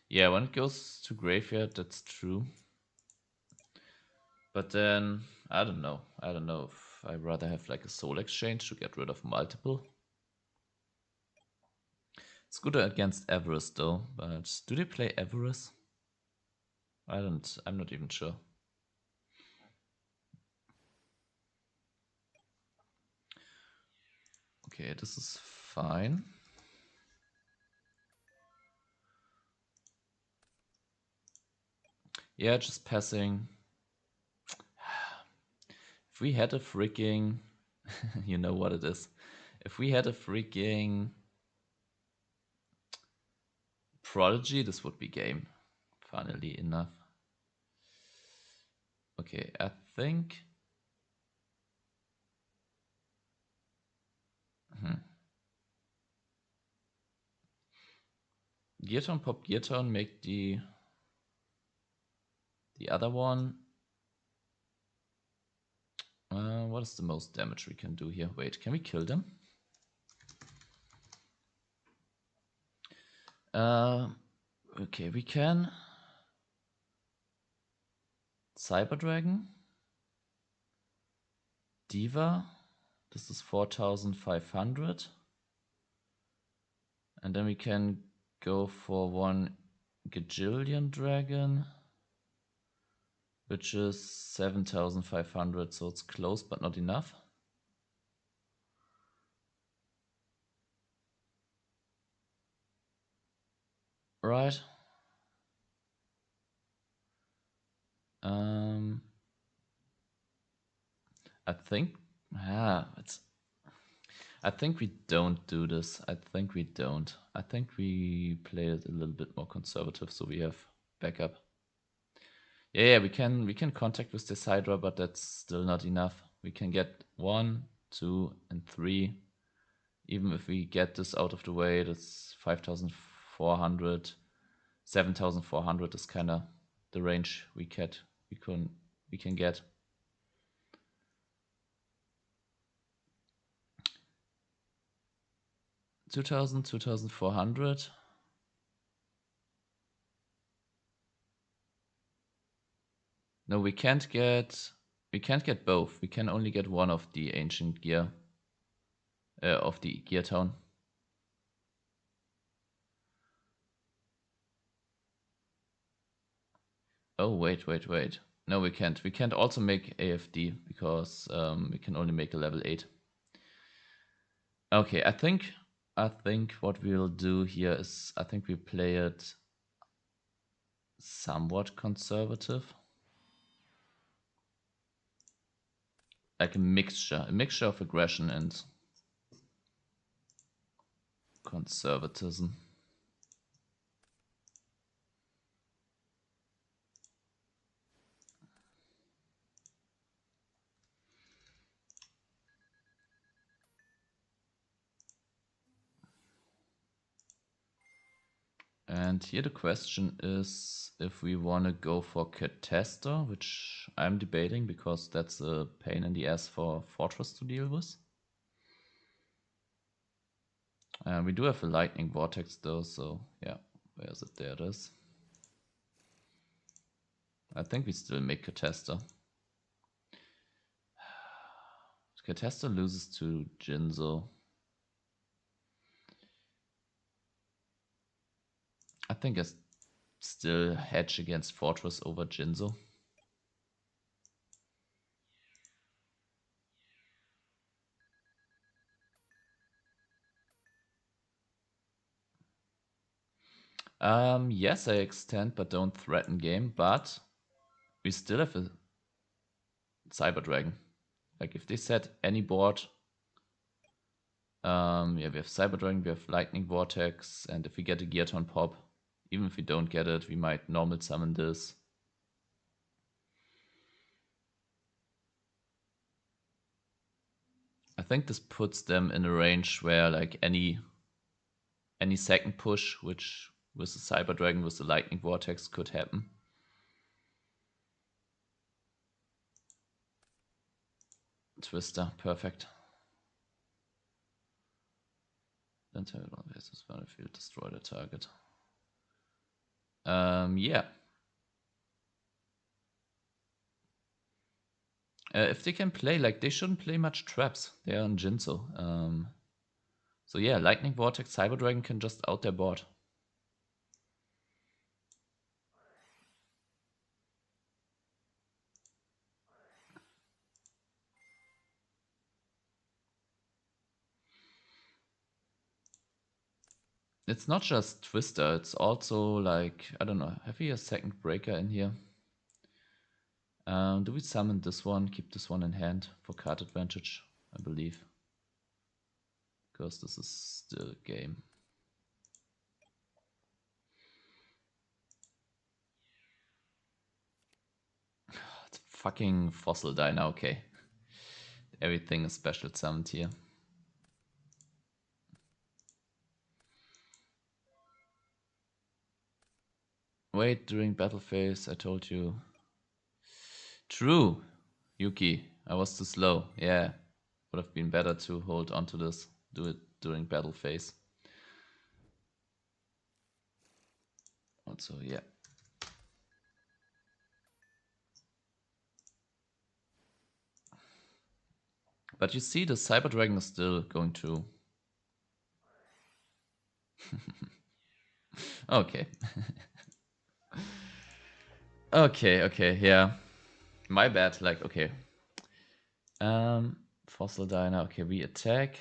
Yeah, when it goes to graveyard, that's true. But then, I don't know. I don't know if I'd rather have like a soul exchange to get rid of multiple. It's good against Everest though, but do they play Everest? I'm not even sure. Okay, this is fine. Yeah, just passing. If we had a freaking, you know what it is. If we had a freaking Prodigy, this would be game, funnily enough. Okay, I think... Gear turn, pop gear turn, make the other one. What is the most damage we can do here? Wait, can we kill them? Okay, we can. Cyber Dragon. Diva. This is 4,500. And then we can go for one Gajillion Dragon, which is 7,500, so it's close but not enough. Right. I think I think we don't do this. I think we don't. I think we play it a little bit more conservative so we have backup. Yeah, we can contact with the Hydra, but that's still not enough. We can get 1, 2, and 3. Even if we get this out of the way, that's 5,400. 7,400 is kind of the range we can get. 2,000, 2,400. No, we can't get both. We can only get one of the ancient gear of the gear town. Oh wait. No, we can't. We can't also make AFD because we can only make a level 8. Okay, I think what we'll do here is I think we play it somewhat conservative. Like a mixture of aggression and conservatism. And here the question is if we want to go for Catester, which I'm debating because that's a pain in the ass for Fortress to deal with. We do have a Lightning Vortex though, so yeah, where is it? There it is. I think we still make Catester. Catester loses to Jinzo. I think I still hedge against Fortress over Jinzo. Yes, I extend, but don't threaten game, but we still have a Cyber Dragon. Like if they set any board, yeah, we have Cyber Dragon, we have Lightning Vortex, and if we get a Gearton pop, even if we don't get it, we might normal summon this. I think this puts them in a range where like any second push, which with the Cyber Dragon with the Lightning Vortex could happen. Twister, perfect. Then tell it on basis battlefield, destroy the target. Yeah. If they can play, like, they shouldn't play much traps. They are on Jinzo. So yeah, Lightning Vortex, Cyber Dragon can just out their board. It's not just Twister, it's also like, I don't know, have we a second breaker in here? Do we summon this one, keep this one in hand for card advantage, I believe. Because this is still a game. It's fucking Fossil Die now, okay. Everything is special summoned here. Wait, during battle phase, I told you. True, Yuki, I was too slow. Yeah, would have been better to hold on to this, do it during battle phase. Also, yeah. But you see, the Cyber Dragon is still going to... Okay. Okay, yeah. My bad, like, okay. Fossil Diner, okay, we attack.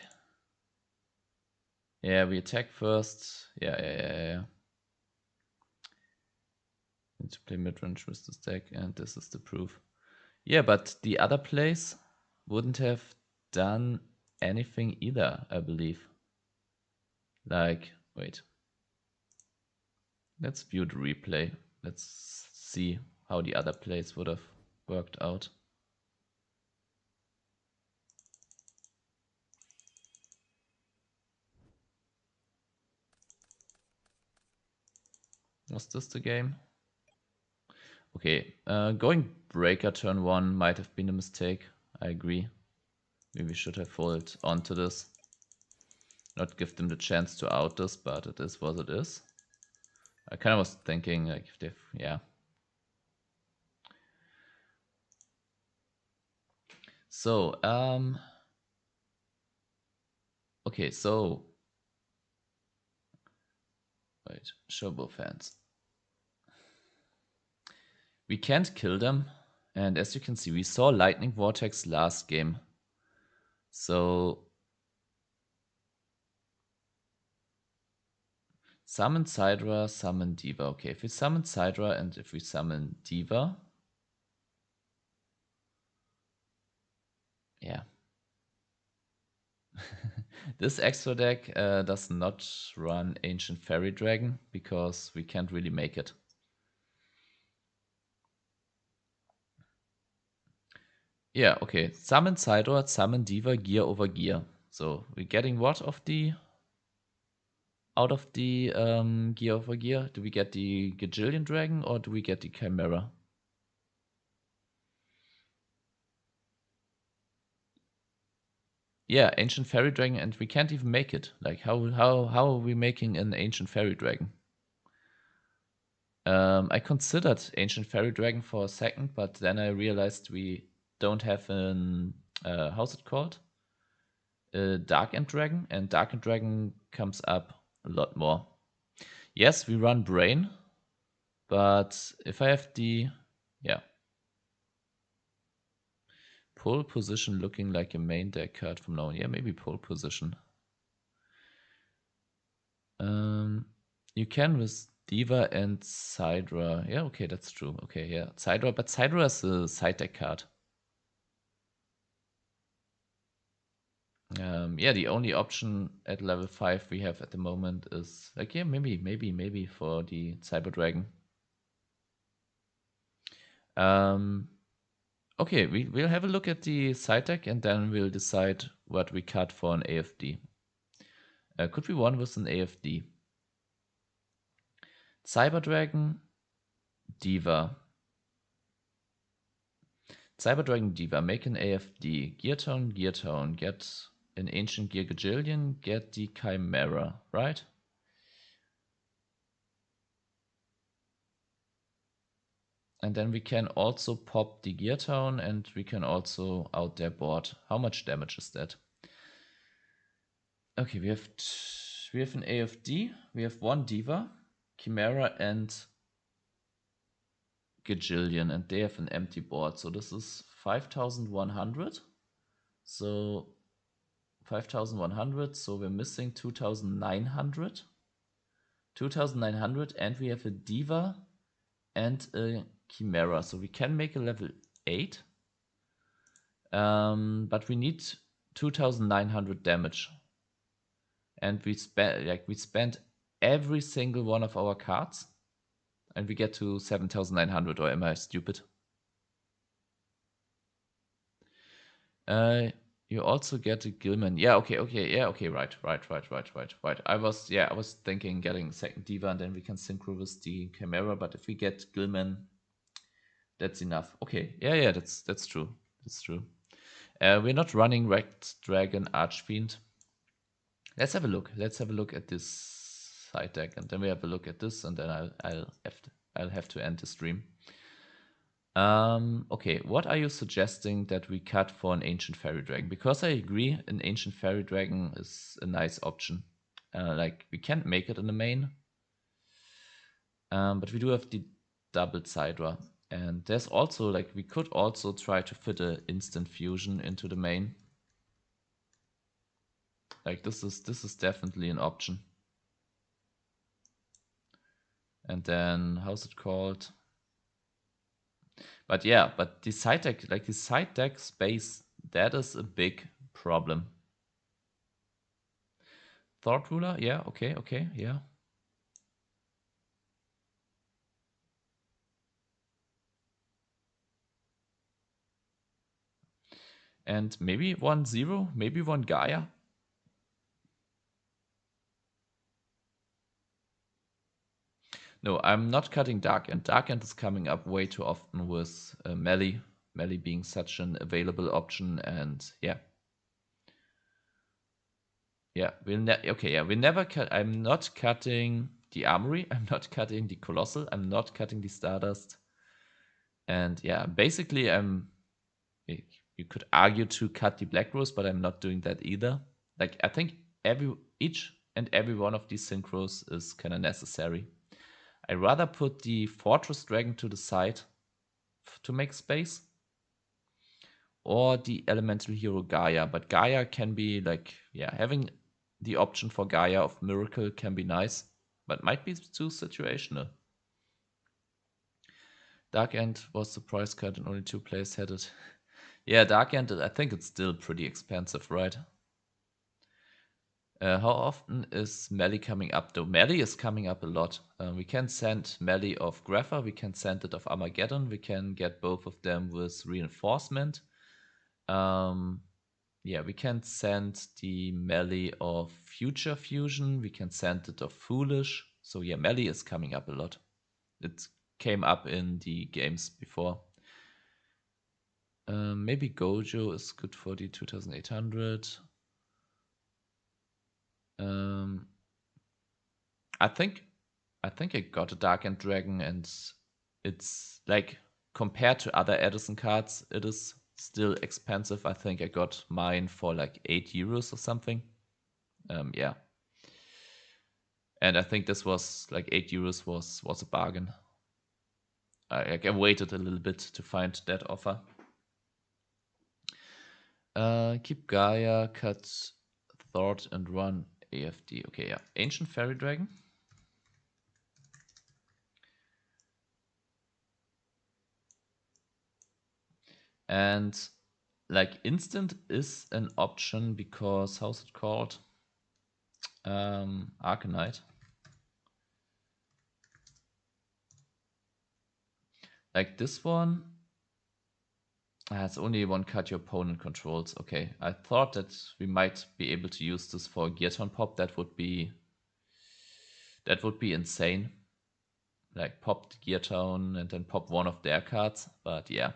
Yeah, we attack first. Yeah. Need to play mid-range with this deck, and this is the proof. Yeah, but the other plays wouldn't have done anything either, I believe. Like, wait. Let's view the replay. Let's see how the other plays would have worked out. Was this the game? Okay, going breaker turn 1 might have been a mistake. I agree. Maybe we should have followed onto this. Not give them the chance to out this, but it is what it is. I kind of was thinking, like, if they've, yeah. So, okay, so, wait, show both hands. We can't kill them, and as you can see, we saw Lightning Vortex last game. So, summon Sidra, summon Diva. Okay, if we summon Sidra and if we summon Diva, yeah. This extra deck does not run Ancient Fairy Dragon because we can't really make it. Yeah, okay. Summon Sidra, summon Diva, gear over gear. So we're getting what of the out of the gear over gear? Do we get the Gajillion Dragon or do we get the Chimera? Yeah, Ancient Fairy Dragon, and we can't even make it. Like, how are we making an Ancient Fairy Dragon? I considered Ancient Fairy Dragon for a second, but then I realized we don't have an how's it called? Dark End Dragon, and Dark End Dragon comes up a lot more. Yes, we run Brain, but if I have the pole position looking like a main deck card from now on. Yeah, maybe pole position. You can with Diva and Sidra. Yeah, okay, that's true. Okay, yeah. Sidra, but Sidra is a side deck card. Yeah, the only option at level 5 we have at the moment is like, yeah, maybe for the Cyber Dragon. Okay, we'll have a look at the side deck and then we'll decide what we cut for an AFD. Could be one with an AFD. Cyber Dragon, Diva. Cyber Dragon Diva, make an AFD. Gear Tone, get an Ancient Gear Gajillion, get the Chimera, right? And then we can also pop the Gear Tone and we can also out their board. How much damage is that? Okay, we have an AFD, we have one Diva, Chimera and Gajillion, and they have an empty board. So this is 5,100. So 5,100, so we're missing 2,900. 2,900, and we have a Diva and a Chimera. So we can make a level 8. But we need 2,900 damage. And we spent every single one of our cards. And we get to 7,900, or am I stupid? You also get a Gilman. Yeah, okay, right. I was thinking getting second Diva and then we can synchro with the Chimera, but if we get Gilman, that's enough. Okay, yeah, that's true. That's true. We're not running Wrecked Dragon Archfiend. Let's have a look. Let's have a look at this side deck, and then we have a look at this, and then I'll have to end the stream. Okay, what are you suggesting that we cut for an Ancient Fairy Dragon? Because I agree, an Ancient Fairy Dragon is a nice option. Like, we can't make it in the main. But we do have the double Sidra. And there's also, like, we could also try to fit an instant fusion into the main. Like, this is definitely an option. And then, how's it called? But yeah, but the side deck, like the side deck space, that is a big problem. Thought Ruler, yeah, okay, yeah. And maybe 1-0, maybe one Gaia. No, I'm not cutting Dark End. Dark End is coming up way too often with Melee. Melee being such an available option, and yeah. Yeah, we'll never cut. I'm not cutting the Armory. I'm not cutting the Colossal. I'm not cutting the Stardust. And yeah, basically, you could argue to cut the Black Rose, but I'm not doing that either. Like, I think each and every one of these synchros is kind of necessary. I rather put the Fortress Dragon to the side to make space, or the Elemental Hero Gaia. But Gaia can be like, yeah, having the option for Gaia of Miracle can be nice, but might be too situational. Dark End was the price cut and only 2 players had it. Yeah, Dark End, I think it's still pretty expensive, right? How often is Melee coming up though? Melee is coming up a lot. We can send Melee of Grapha, we can send it of Armageddon, we can get both of them with Reinforcement. Yeah, we can send the Melee of Future Fusion, we can send it of Foolish. So yeah, Melee is coming up a lot. It came up in the games before. Maybe Gojo is good for the 2800. I think I got a Dark End Dragon, and it's like, compared to other Edison cards, it is still expensive. I think I got mine for like €8 or something. Yeah. And I think this was like €8 was a bargain. I waited a little bit to find that offer. Keep Gaia, cut Thought, and run AFD. Okay, yeah. Ancient Fairy Dragon. And like instant is an option because how's it called? Arcanite. Like this one has only one card your opponent controls. Okay, I thought that we might be able to use this for a Gear Turn pop. That would be insane. Like pop the Gear Tone and then pop one of their cards. But yeah.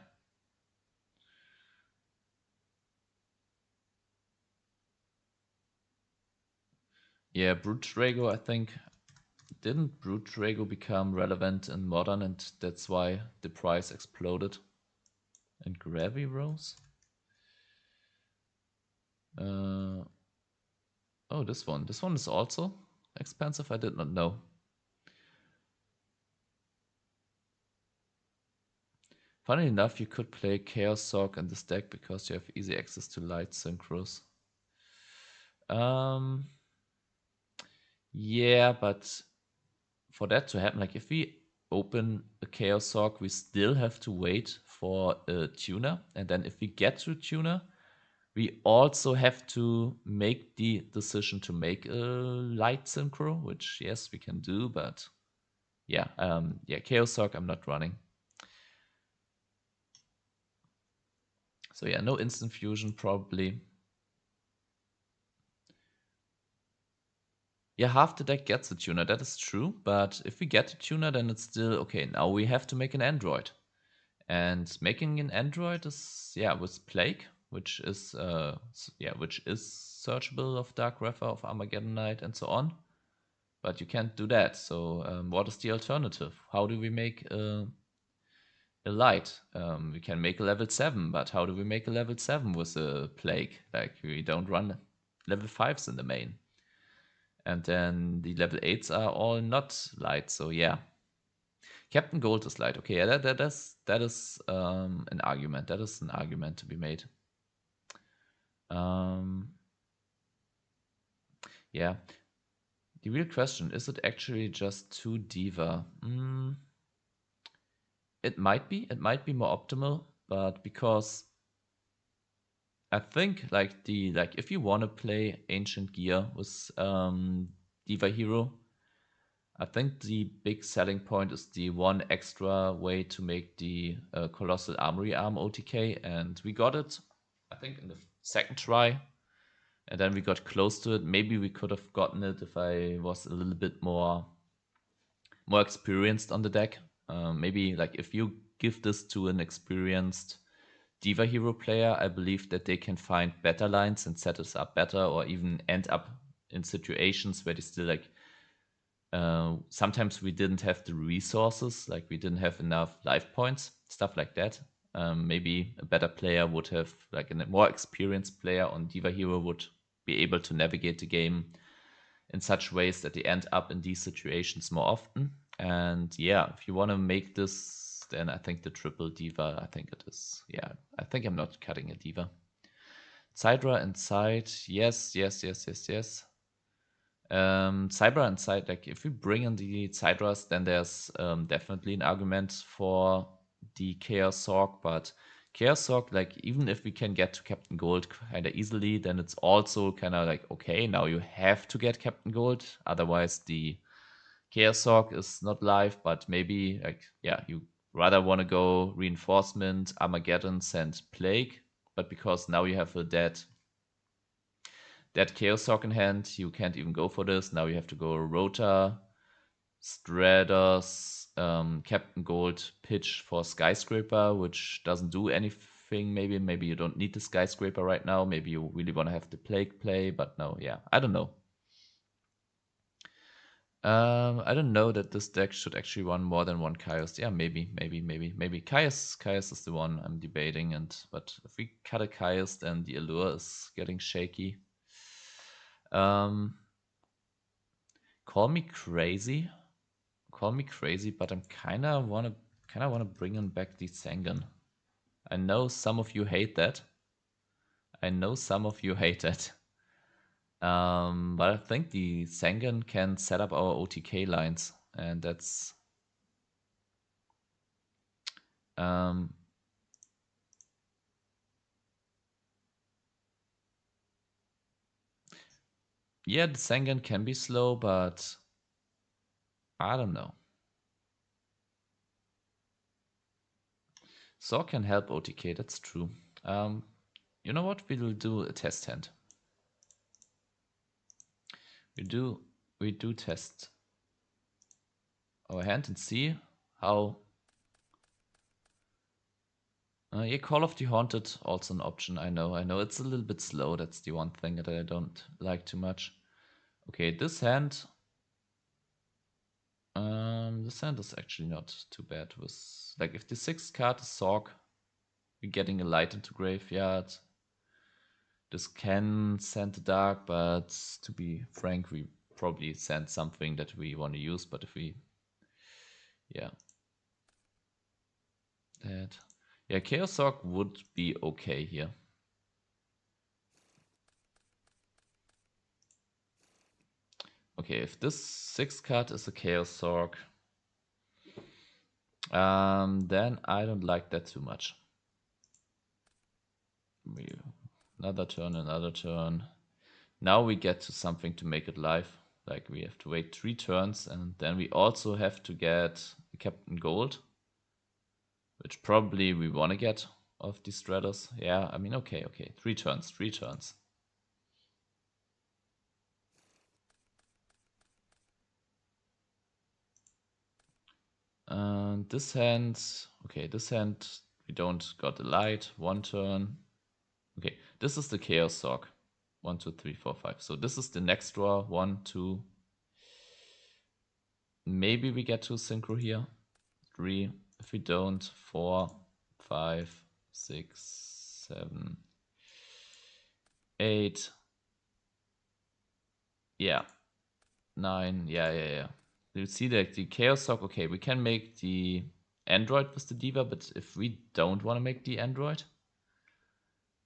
Yeah, Brute Drago, I think. Didn't Brute Drago become relevant in Modern and that's why the price exploded? And Gravy Rose? Oh, this one. This one is also expensive? I did not know. Funny enough, you could play Chaos Sork in this deck because you have easy access to light synchros. Yeah, but for that to happen, like if we open a Chaos Sork, we still have to wait for a tuner. And then if we get to a tuner, we also have to make the decision to make a light synchro, which yes, we can do, but yeah, Chaos Sork I'm not running. So yeah, no instant fusion probably. Yeah, half the deck gets a tuner, that is true, but if we get a tuner, then it's still okay. Now we have to make an android. And making an android is with Plague, which is searchable of Dark Refer, of Armageddon Knight, and so on. But you can't do that. So what is the alternative? How do we make a light? We can make a level 7, but how do we make a level 7 with a Plague? Like we don't run level 5s in the main. And then the level 8s are all not light, so yeah. Captain Gold is light. Okay, yeah, that is an argument. That is an argument to be made. Yeah. The real question, is it actually just too Diva? It might be. It might be more optimal, but because I think if you want to play Ancient Gear with Diva Hero, I think the big selling point is the one extra way to make the Colossal Armory Arm OTK, and we got it, I think, in the second try, and then we got close to it. Maybe we could have gotten it if I was a little bit more experienced on the deck. Maybe like if you give this to an experienced Diva Hero player, I believe that they can find better lines and set us up better, or even end up in situations where they still like. Sometimes we didn't have the resources, like we didn't have enough life points, stuff like that. Maybe a better player would have, like a more experienced player on Diva Hero would be able to navigate the game in such ways that they end up in these situations more often. And yeah, if you want to make this, then I think the triple Diva, I think it is. Yeah, I think I'm not cutting a Diva. Sidra and Side, yes. Cyber and Side, like if we bring in the Sidras, then there's definitely an argument for the Chaos Sork, but Chaos Sork, like even if we can get to Captain Gold kind of easily, then it's also kind of like, okay, now you have to get Captain Gold, otherwise the Chaos Sork is not live, but maybe like, yeah, you rather want to go Reinforcement, Armageddon, send Plague, but because now you have a dead Chaos Sork in hand, you can't even go for this. Now you have to go Rota, Stratos, Captain Gold, pitch for Skyscraper, which doesn't do anything. Maybe you don't need the Skyscraper right now. Maybe you really want to have the Plague play, but no, yeah, I don't know. I don't know that this deck should actually run more than one Caius. Yeah, maybe. Caius is the one I'm debating, but if we cut a Caius, then the allure is getting shaky. Call me crazy, but I'm kinda wanna bring in back the Sengen. I know some of you hate that. But I think the Sengen can set up our OTK lines, and that's Yeah, the Sengen can be slow, but I don't know. Saw can help OTK, that's true. You know what? We'll do a test hand. We do test our hand and see how. Yeah, Call of the Haunted, also an option. I know. It's a little bit slow. That's the one thing that I don't like too much. Okay, this hand. This hand is actually not too bad. With like, if the 6th card is Sork, we're getting a light into graveyard. This can send the dark, but to be frank, we probably send something that we want to use. But if we, yeah, that, yeah, Chaos Sork would be okay here. Okay, if this 6th card is a Chaos Sork, then I don't like that too much. Another turn. Now we get to something to make it live. Like, we have to wait 3 turns, and then we also have to get Captain Gold, which probably we want to get of these Stratos. Yeah, I mean, okay. 3 turns. This hand, we don't got a light. 1 turn. Okay, this is the Chaos Sork. 1, 2, 3, 4, 5. So this is the next draw. 1, 2. Maybe we get to Synchro here. 3. If we don't, 4, 5, 6, 7, 8. Yeah. 9. Yeah. You see that the Chaos Sork, okay, we can make the Android with the Diva, but if we don't want to make the Android,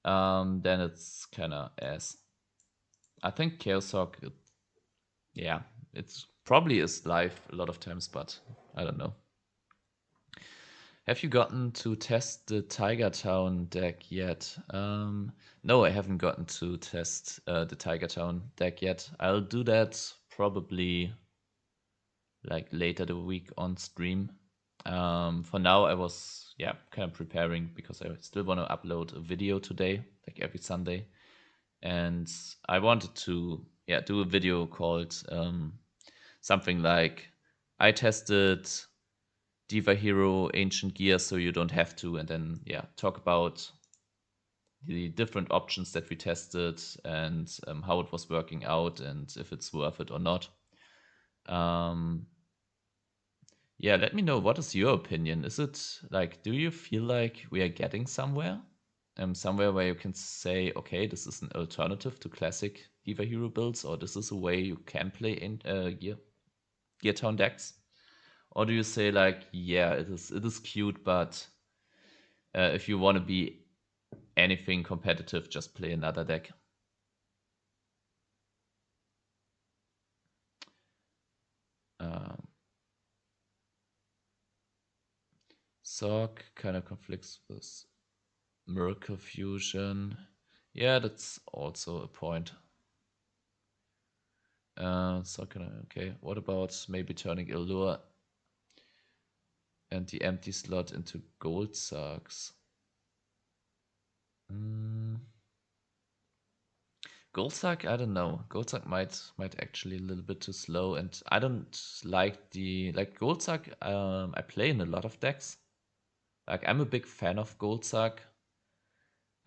then it's kind of ass. I think Chaos Sork, yeah, it's probably is live a lot of times, but I don't know. Have you gotten to test the Tiger Town deck yet? No, I haven't gotten to test the Tiger Town deck yet. I'll do that probably like later the week on stream. For now, I was kind of preparing because I still want to upload a video today, like every Sunday, and I wanted to do a video called something like I tested Diva Hero Ancient Gear so you don't have to, and then talk about the different options that we tested and how it was working out and if it's worth it or not. Let me know, what is your opinion? Is it like, do you feel like we are getting somewhere? Somewhere where you can say, okay, this is an alternative to classic Diva Hero builds, or this is a way you can play in Gear Town decks? Or do you say like, yeah, it is cute, but if you want to be anything competitive, just play another deck? Sork kind of conflicts with Miracle Fusion. Yeah, that's also a point. Okay, what about maybe turning Allure and the empty slot into Gold Sarks? Gold Sark, I don't know. Gold Sark might actually a little bit too slow, and I don't like Gold Sark. I play in a lot of decks. Like, I'm a big fan of Gold Sark.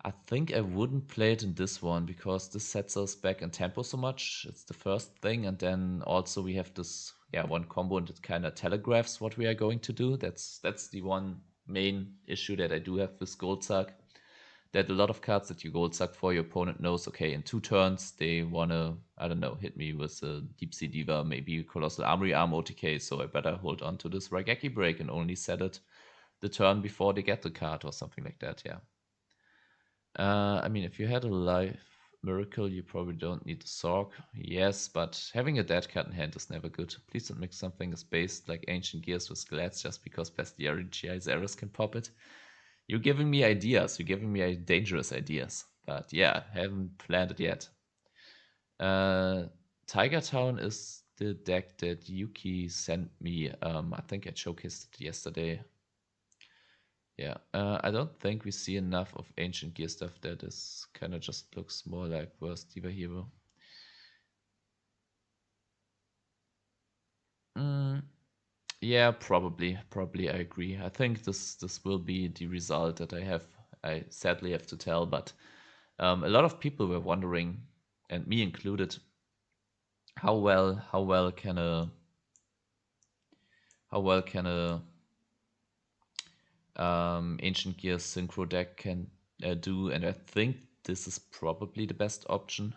I think I wouldn't play it in this one because this sets us back in tempo so much. It's the first thing, and then also we have this one combo, and it kind of telegraphs what we are going to do. That's the one main issue that I do have with Gold Sark. That a lot of cards that you Gold Sark for, your opponent knows, okay, in 2 turns they wanna, I don't know, hit me with a Deep Sea Diva, maybe Colossal Armory Arm OTK, so I better hold on to this Raigeki Break and only set it the turn before they get the card or something like that. I mean, if you had a live Miracle, you probably don't need the Sork. Yes, but having a dead card in hand is never good. Please don't mix something as based like Ancient Gears with Glads just because Bestiary GI Zeros can pop it. You're giving me ideas. You're giving me dangerous ideas. But yeah, haven't planned it yet. Tiger Town is the deck that Yuki sent me. I think I showcased it yesterday. Yeah, I don't think we see enough of Ancient Gear stuff that is kind of just looks more like worst Diva Hero. Yeah, probably I agree. I think this will be the result that I sadly have to tell, but a lot of people were wondering, and me included, how well can a Ancient Gear synchro deck can do, and I think this is probably the best option.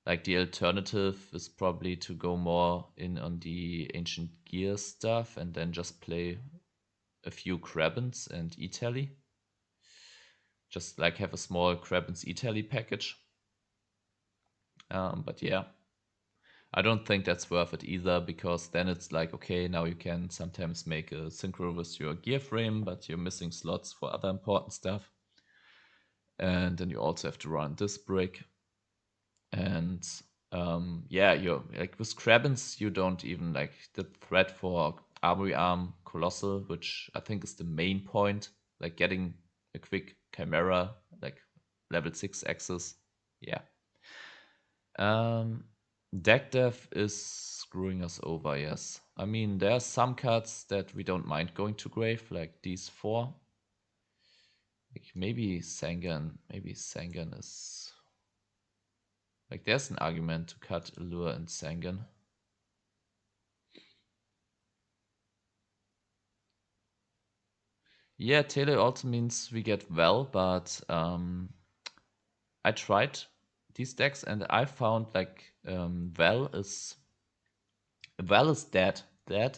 Like the alternative is probably to go more in on the Ancient Gear stuff and then just play a few Krabins and Italy. Just like have a small Krabins Italy package. But yeah, I don't think that's worth it either, because then it's like, okay, now you can sometimes make a synchro with your gear frame, but you're missing slots for other important stuff. And then you also have to run this brick. And yeah, you're like with Krabins, you don't even like the threat for Armory Arm Colossal, which I think is the main point, like getting a quick Chimera, like level 6 access. Yeah. Deck dev is screwing us over, yes. I mean, there are some cards that we don't mind going to grave, like these 4. Like maybe Sangan is... Like there's an argument to cut Allure and Sangan. Yeah, Tele also means we get Well, but I tried these decks and I found like Well is dead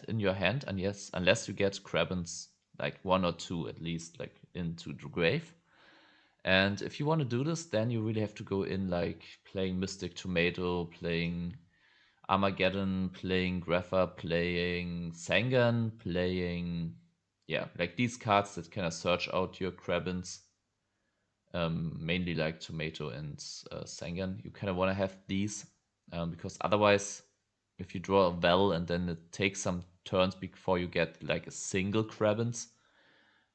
in your hand, and yes, unless you get Krabins like 1 or 2 at least like into the grave. And if you want to do this, then you really have to go in like playing Mystic Tomato, playing Armageddon, playing Grapha, playing Sangan, playing, yeah, like these cards that kind of search out your Krabins, mainly like Tomato and Sangan. You kind of want to have these, because otherwise, if you draw a Well and then it takes some turns before you get like a single Krabins,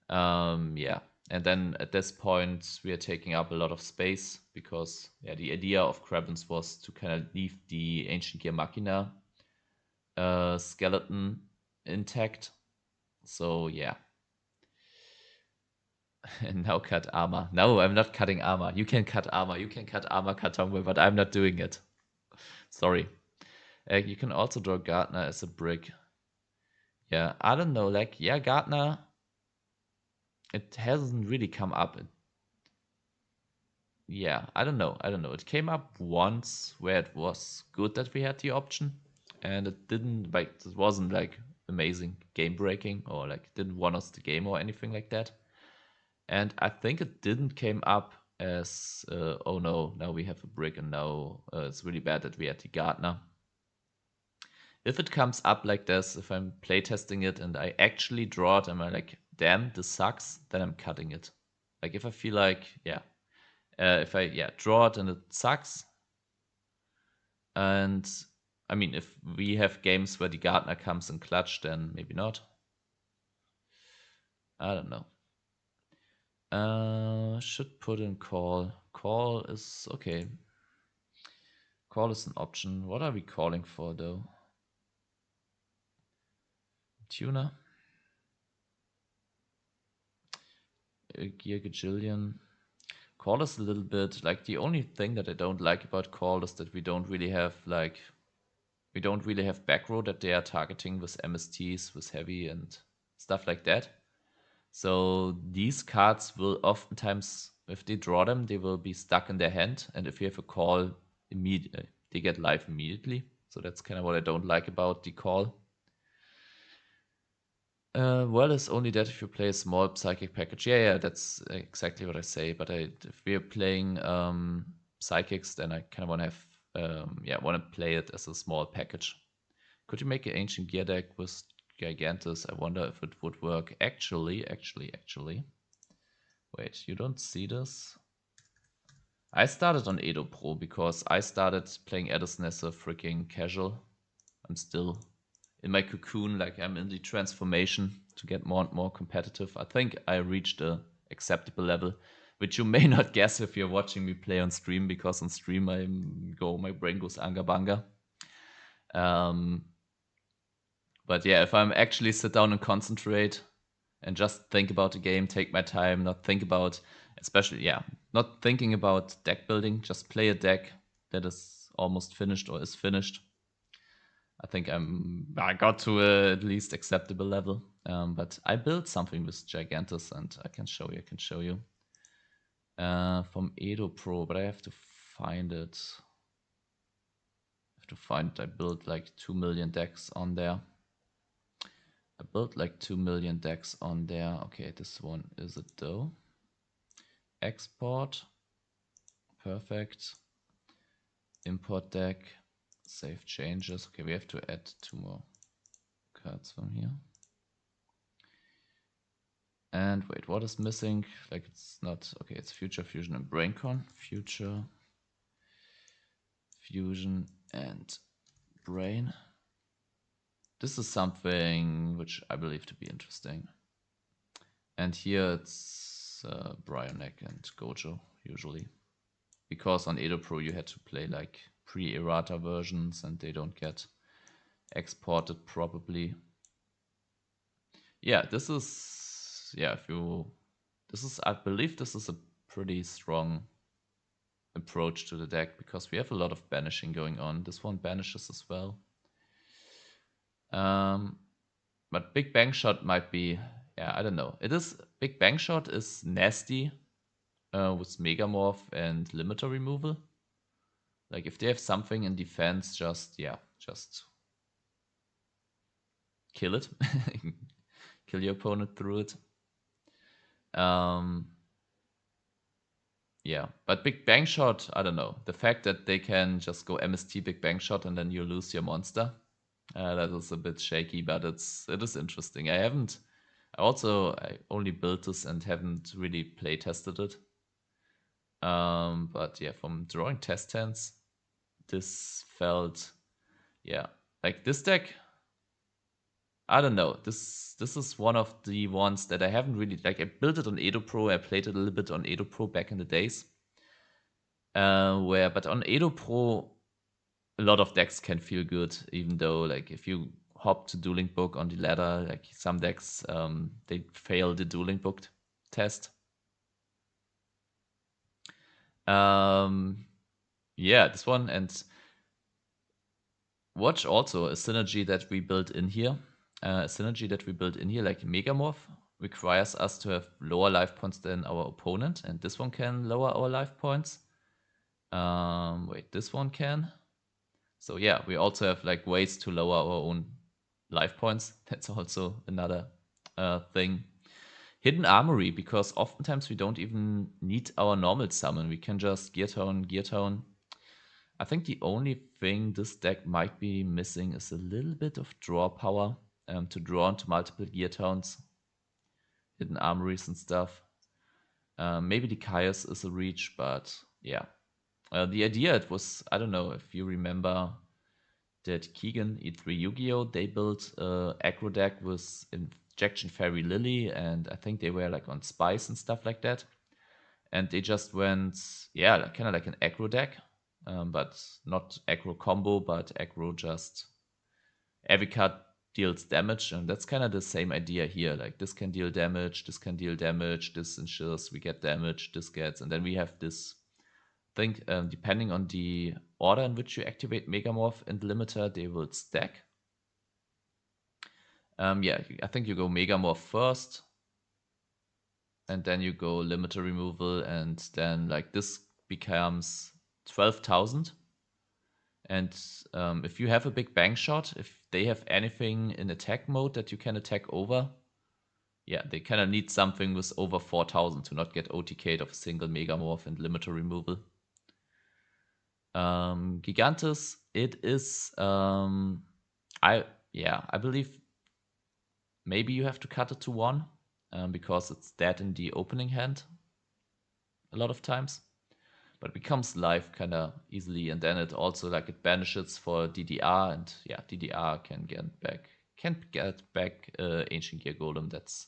yeah. And then at this point, we are taking up a lot of space, because yeah, the idea of Krabins was to kind of leave the Ancient Gear Machina skeleton intact. So yeah. And now cut armor. No, I'm not cutting armor. You can cut armor. You can cut armor, Katombe, but I'm not doing it. Sorry. You can also draw Gardener as a brick. Yeah, I don't know. Like, yeah, Gardener, it hasn't really come up. Yeah, I don't know. It came up once where it was good that we had the option, and it didn't, like, it wasn't like amazing game breaking or like didn't won us the game or anything like that. And I think it didn't came up as oh no, now we have a brick, and now it's really bad that we had the Gardener. If it comes up like this, if I'm playtesting it and I actually draw it and I'm like, damn, this sucks, then I'm cutting it. Like if I feel like, yeah, if I draw it and it sucks, and I mean, if we have games where the Gardener comes in clutch, then maybe not. I don't know. Should put in call. Call is okay. Call is an option. What are we calling for though? Tuner? Gear Gajillion. Call is a little bit like, the only thing that I don't like about Call is that we don't really have back row that they are targeting with MSTs, with heavy and stuff like that. So these cards will oftentimes, if they draw them, they will be stuck in their hand, and if you have a Call, immediately they get live immediately. So that's kind of what I don't like about the Call. Well, it's only that if you play a small psychic package. Yeah, that's exactly what I say. But if we're playing psychics, then I kind of want to have, want to play it as a small package. Could you make an Ancient Gear deck with Gigantus? I wonder if it would work. Actually. Wait, you don't see this? I started on Edo Pro because I started playing Edison as a freaking casual. I'm still in my cocoon, like I'm in the transformation to get more and more competitive. I think I reached a acceptable level, which you may not guess if you're watching me play on stream, because on stream my brain goes anga banga. But yeah, if I'm actually sit down and concentrate and just think about the game, take my time, not think about, especially, yeah, not thinking about deck building, just play a deck that is almost finished or is finished. I think I got to at least acceptable level. But I built something with Gigantus, and I can show you. From Edo Pro, but I have to find it. I built like 2 million decks on there. Okay, this one is it though. Export. Perfect. Import deck. Save changes. Okay, we have to add 2 more cards from here. And wait, what is missing? Like it's not, okay, it's Future Fusion and BrainCon. Future Fusion and Brain. This is something which I believe to be interesting. And here it's Brionek and Gojo usually. Because on Edo Pro you had to play like pre-errata versions and they don't get exported properly. Yeah, this is, yeah, I believe this is a pretty strong approach to the deck because we have a lot of banishing going on. This one banishes as well. But Big Bang Shot might be, yeah, I don't know. Big Bang Shot is nasty with Megamorph and Limiter removal. Like if they have something in defense, just kill it. Kill your opponent through it. Yeah, but Big Bang Shot, I don't know. The fact that they can just go MST Big Bang Shot and then you lose your monster, that is a bit shaky, but it is interesting. I only built this and haven't really play tested it. But yeah, from drawing test hands, this felt, yeah, like this deck. I don't know. This is one of the ones that I haven't really, like, I built it on Edo Pro. I played it a little bit on Edo Pro back in the days. But on Edo Pro, a lot of decks can feel good, even though, like, if you hop to Dueling Book on the ladder, like some decks, they fail the Dueling Book test. Yeah, this one, and watch also a synergy that we built in here. Like Megamorph requires us to have lower life points than our opponent, and this one can lower our life points. Wait, this one can. So yeah, we also have like ways to lower our own life points. That's also another thing. Hidden Armory, because oftentimes we don't even need our normal summon. We can just Gear Town. I think the only thing this deck might be missing is a little bit of draw power to draw into multiple Gear Towns, Hidden Armories and stuff. Maybe the Caius is a reach, but yeah. The idea, it was, I don't know if you remember that Keegan, E3 Yu-Gi-Oh! They built a aggro deck with Injection Fairy Lily, and I think they were like on Spice and stuff like that. And they just went, yeah, kind of like an aggro deck, but not aggro combo, but aggro just every card deals damage, and that's kind of the same idea here. Like this can deal damage, this can deal damage, this ensures we get damage, this gets, and then we have this thing, depending on the order in which you activate Megamorph and Limiter, they will stack. Yeah, I think you go Megamorph first, and then you go Limiter removal, and then like this becomes 12,000. And if you have a Big Bang Shot, if they have anything in attack mode that you can attack over, yeah, they kind of need something with over 4,000 to not get OTK'd of a single Megamorph and Limiter removal. Gigantus, it is, I believe maybe you have to cut it to 1 because it's dead in the opening hand a lot of times. but becomes live kind of easily, and then it also like it banishes for DDR, and yeah, DDR can get back Ancient Gear Golem. That's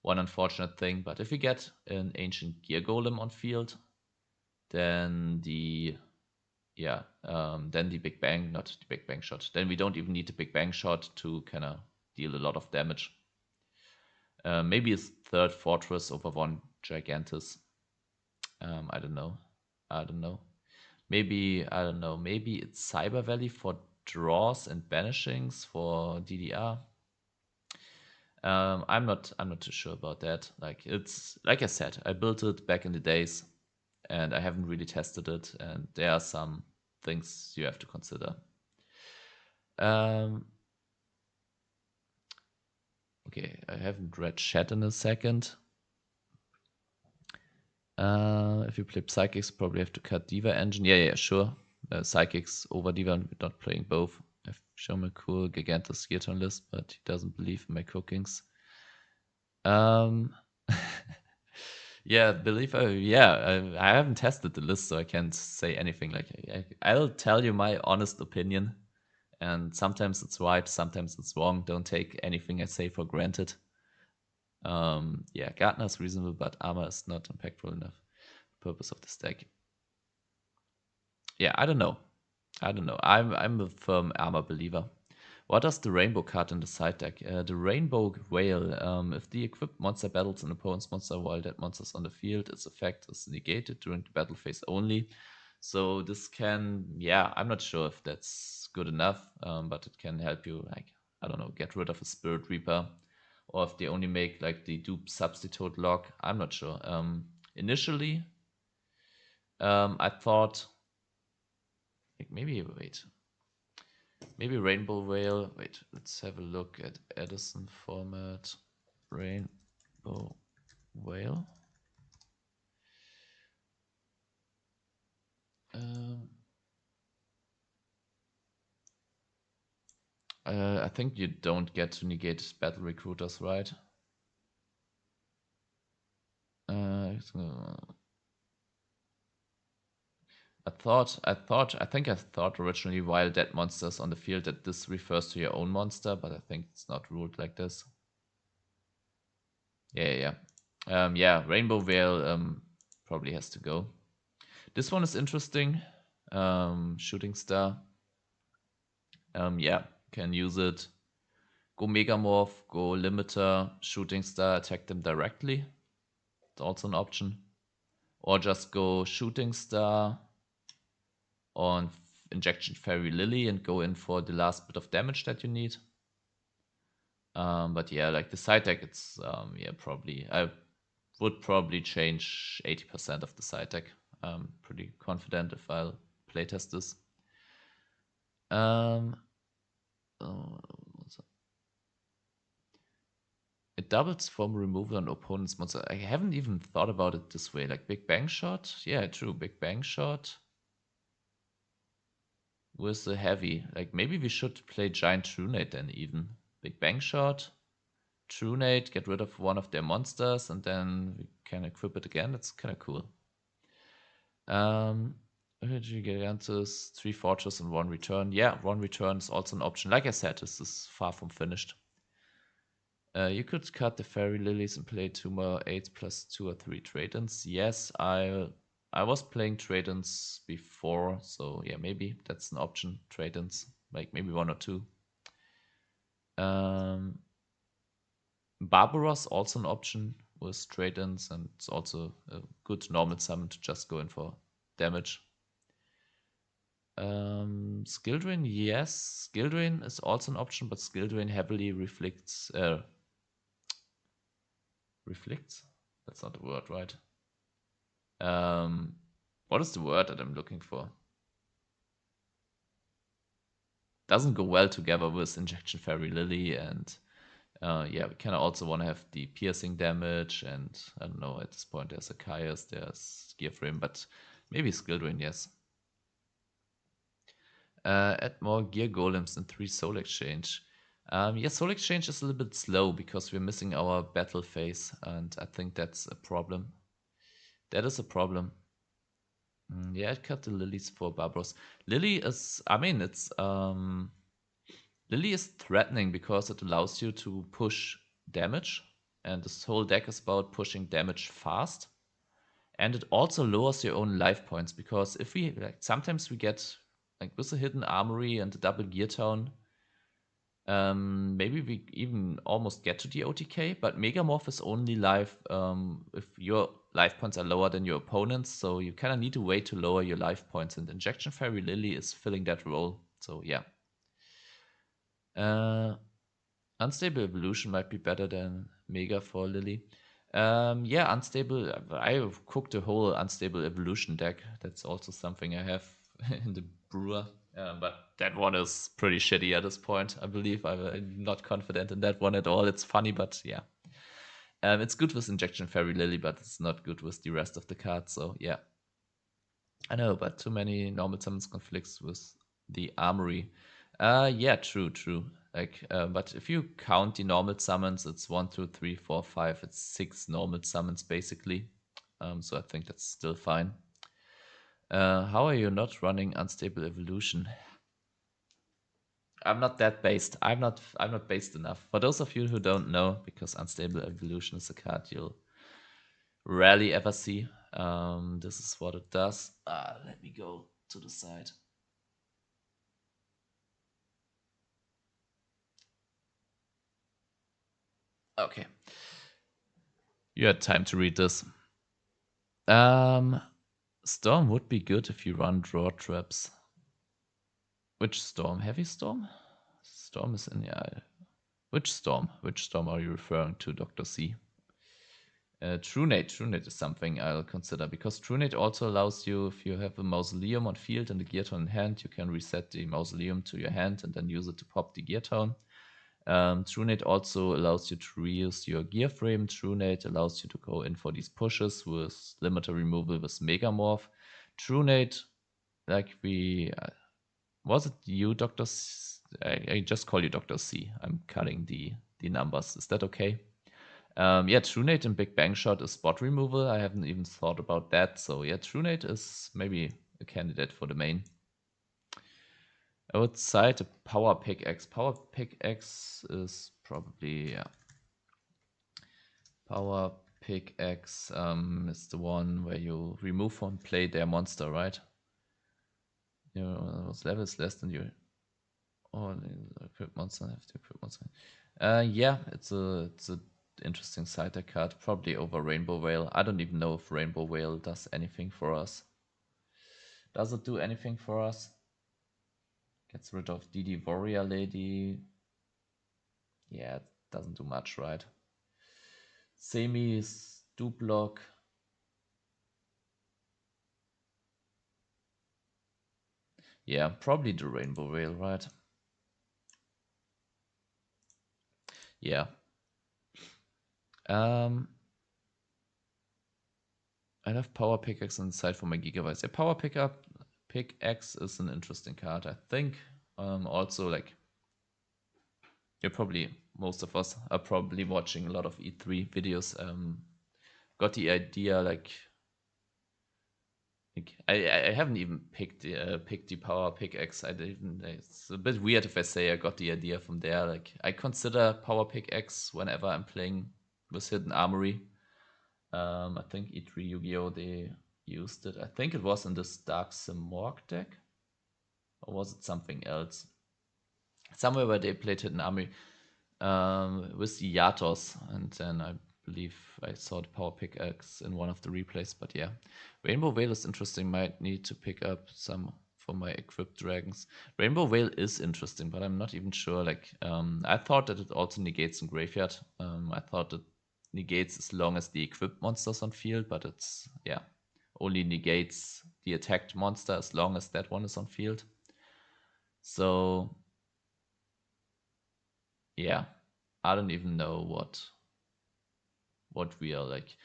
one unfortunate thing, but if you get an Ancient Gear Golem on field, then then the Big Bang, not the Big Bang shot. Then we don't even need the Big Bang shot to kind of deal a lot of damage. Maybe a third Fortress over one Gigantus. I don't know. Maybe it's Cyber Valley for draws and banishings for DDR. I'm not too sure about that. Like, it's like I said, I built it back in the days, and I haven't really tested it, and there are some things you have to consider. Okay, I haven't read chat in a second. If you play Psychics, probably have to cut Diva engine. Yeah, sure. Psychics over Diva, we're not playing both. I've shown my cool Gigantus gear turn list, but he doesn't believe in my cookings. Yeah, I haven't tested the list, so I can't say anything. Like, I'll tell you my honest opinion, and sometimes it's right, sometimes it's wrong. Don't take anything I say for granted. Yeah, Gardner's reasonable, but armor is not impactful enough. Purpose of the stack. Yeah, I don't know. I'm a firm armor believer. What does the rainbow card in the side deck? The rainbow whale. If the equipped monster battles an opponent's monster while that monster's on the field, its effect is negated during the battle phase only. So this can, I'm not sure if that's good enough, but it can help you, like, I don't know, get rid of a Spirit Reaper, or if they only make like the dupe substitute lock. I'm not sure. Initially, I thought, like, maybe Rainbow Whale. Wait, let's have a look at Edison Format. Rainbow Whale. I think you don't get to negate battle recruiters, right? I think I thought originally while that monster's on the field that this refers to your own monster, but I think it's not ruled like this. Yeah. Rainbow Veil probably has to go. This one is interesting. Shooting Star. Can use it. Go Megamorph, go Limiter, Shooting Star, attack them directly. It's also an option. Or just go Shooting Star on Injection Fairy Lily and go in for the last bit of damage that you need. But yeah, like the side deck, it's probably I would probably change 80% of the side deck. I'm pretty confident if I'll playtest this. It doubles from removal on opponent's monster. I haven't even thought about it this way. Like Big Bang Shot? Yeah, true. Big Bang Shot with the heavy. Like, maybe we should play Giant Trunade then even. Big Bang Shot, Trunade, get rid of one of their monsters, and then we can equip it again. That's kind of cool. Gigantus, 3 Fortress and 1 Return. Yeah, 1 Return is also an option. Like I said, this is far from finished. You could cut the Fairy Lilies and play 2 more 8 plus 2 or 3 trade-ins. Yes, I was playing trade-ins before, so yeah, maybe that's an option. Trade-ins, like maybe 1 or 2. Barbaros also an option with trade-ins, and it's also a good normal summon to just go in for damage. Skill Drain, yes. Skill Drain is also an option, but Skill Drain heavily reflects. Reflects? That's not the word, right? What is the word that I'm looking for? Doesn't go well together with Injection Fairy Lily, and we kind of also want to have the piercing damage, and I don't know, at this point there's a Caius, there's Gear Frame, but maybe Skill Drain, yes. Add more Gear Golems and 3 Soul Exchange. Soul Exchange is a little bit slow because we're missing our battle phase, and I think that's a problem. That is a problem. Yeah, I'd cut the lilies for Barbaros. Lily is, I mean, it's Lily is threatening because it allows you to push damage, and this whole deck is about pushing damage fast. And it also lowers your own life points because if we like sometimes we get like with a hidden armory and a double gear town, maybe we even almost get to the OTK, but Megamorph is only live if your life points are lower than your opponent's, so you kind of need to wait to lower your life points, and Injection Fairy Lily is filling that role. So yeah. Unstable Evolution might be better than Mega for Lily. Yeah, Unstable. I've cooked a whole Unstable Evolution deck. That's also something I have in the brewer. But that one is pretty shitty at this point, I believe. I'm not confident in that one at all. It's funny, but yeah. It's good with Injection Fairy Lily, but it's not good with the rest of the cards. So yeah. I know, but too many normal summons conflicts with the armory. Yeah, true. Like, but if you count the normal summons, it's 1, 2, 3, 4, 5. It's 6 normal summons basically. So I think that's still fine. How are you not running Unstable Evolution? I'm not that based. I'm not based enough. For those of you who don't know, because Unstable Evolution is a card you'll rarely ever see. This is what it does. Let me go to the side. Okay. You had time to read this. Storm would be good if you run draw traps. Which storm? Heavy storm? Storm is in, yeah. Which storm? Which storm are you referring to, Dr. C? Trunate is something I'll consider because Trunate also allows you, if you have a Mausoleum on field and a Gear Tone in hand, you can reset the Mausoleum to your hand and then use it to pop the Gear Tone. Trunate also allows you to reuse your gear frame. Trunate allows you to go in for these pushes with limiter removal with Megamorph. Trunate, like we... was it you, Dr. C? I just call you Dr. C. I'm cutting the numbers. Is that okay? Yeah, Trunate and Big Bang Shot is spot removal. I haven't even thought about that. So yeah, Trunate is maybe a candidate for the main. I would cite a Power Pickaxe. Power Pickaxe is probably, yeah. Power Pickaxe is the one where you remove from play their monster, right? Your level is less than your equip monster have to equip monster. Yeah, it's a interesting side deck card, probably over Rainbow Whale. I don't even know if Rainbow Whale does anything for us. Does it do anything for us? Gets rid of DD Warrior Lady. Yeah, it doesn't do much, right? Semis do block. Yeah, probably the Rainbow Whale, right? Yeah. I have Power Pickaxe on the side for my Gigabytes. Yeah, Power Pickaxe is an interesting card, I think. Also, like, most of us are probably watching a lot of E3 videos. Got the idea, like I haven't even picked the Power Pickaxe. It's a bit weird if I say I got the idea from there. Like, I consider Power Pickaxe whenever I'm playing with Hidden Armory. I think E3 Yu-Gi-Oh! They used it. I think it was in this Dark Simorgh deck. Or was it something else? Somewhere where they played Hidden Armory with the Yatos. And then I believe I saw the Power Pickaxe in one of the replays. But yeah, Rainbow Veil is interesting. Might need to pick up some for my equipped dragons. Rainbow Veil is interesting, but I'm not even sure. Like, I thought that it also negates in graveyard. I thought it negates as long as the equipped monsters on field, but it's, yeah, only negates the attacked monster as long as that one is on field. So yeah, I don't even know what we are like.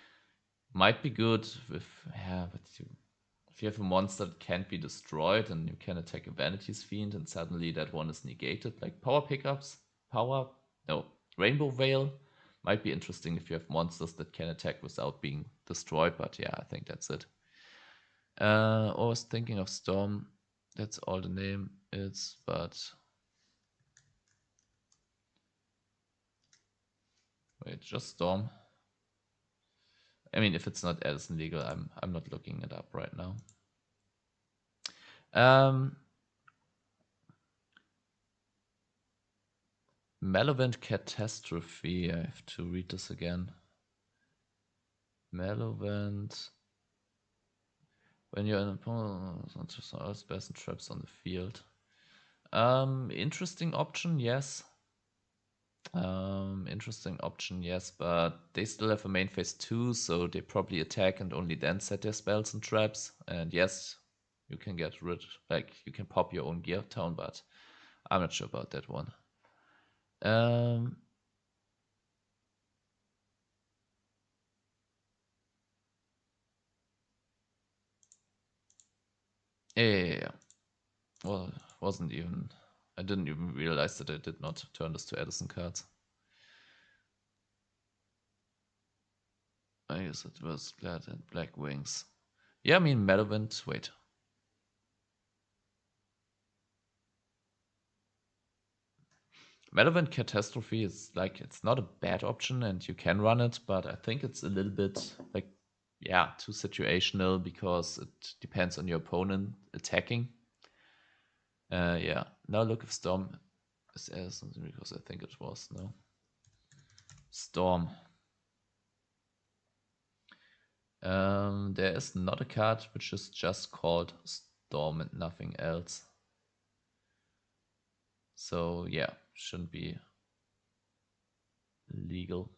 Might be good with, yeah, but if you have a monster that can't be destroyed and you can attack a Vanity's Fiend and suddenly that one is negated, like Rainbow Veil might be interesting if you have monsters that can attack without being destroyed, but yeah, I think that's it. I was thinking of Storm. That's all the name is, but wait, just Storm. I mean, if it's not Edison legal, I'm not looking it up right now. Malevolent Catastrophe. I have to read this again. Malevolent. When you're an opponent, all spells and traps on the field. Interesting option, yes. Interesting option, yes, but they still have a main phase 2, so they probably attack and only then set their spells and traps. And yes, you can get rid, like, you can pop your own gear town, but I'm not sure about that one. Yeah. Well, wasn't even, I didn't even realize that I did not turn this to Edison cards. I guess it was Glad and Black Wings. Yeah, I mean, Malevolent, wait. Malevolent Catastrophe is like, it's not a bad option and you can run it, but I think it's a little bit like, yeah, too situational because it depends on your opponent attacking. Yeah, now look if Storm is something because I think it was, no. Storm. There is not a card which is just called Storm and nothing else. So yeah, shouldn't be legal.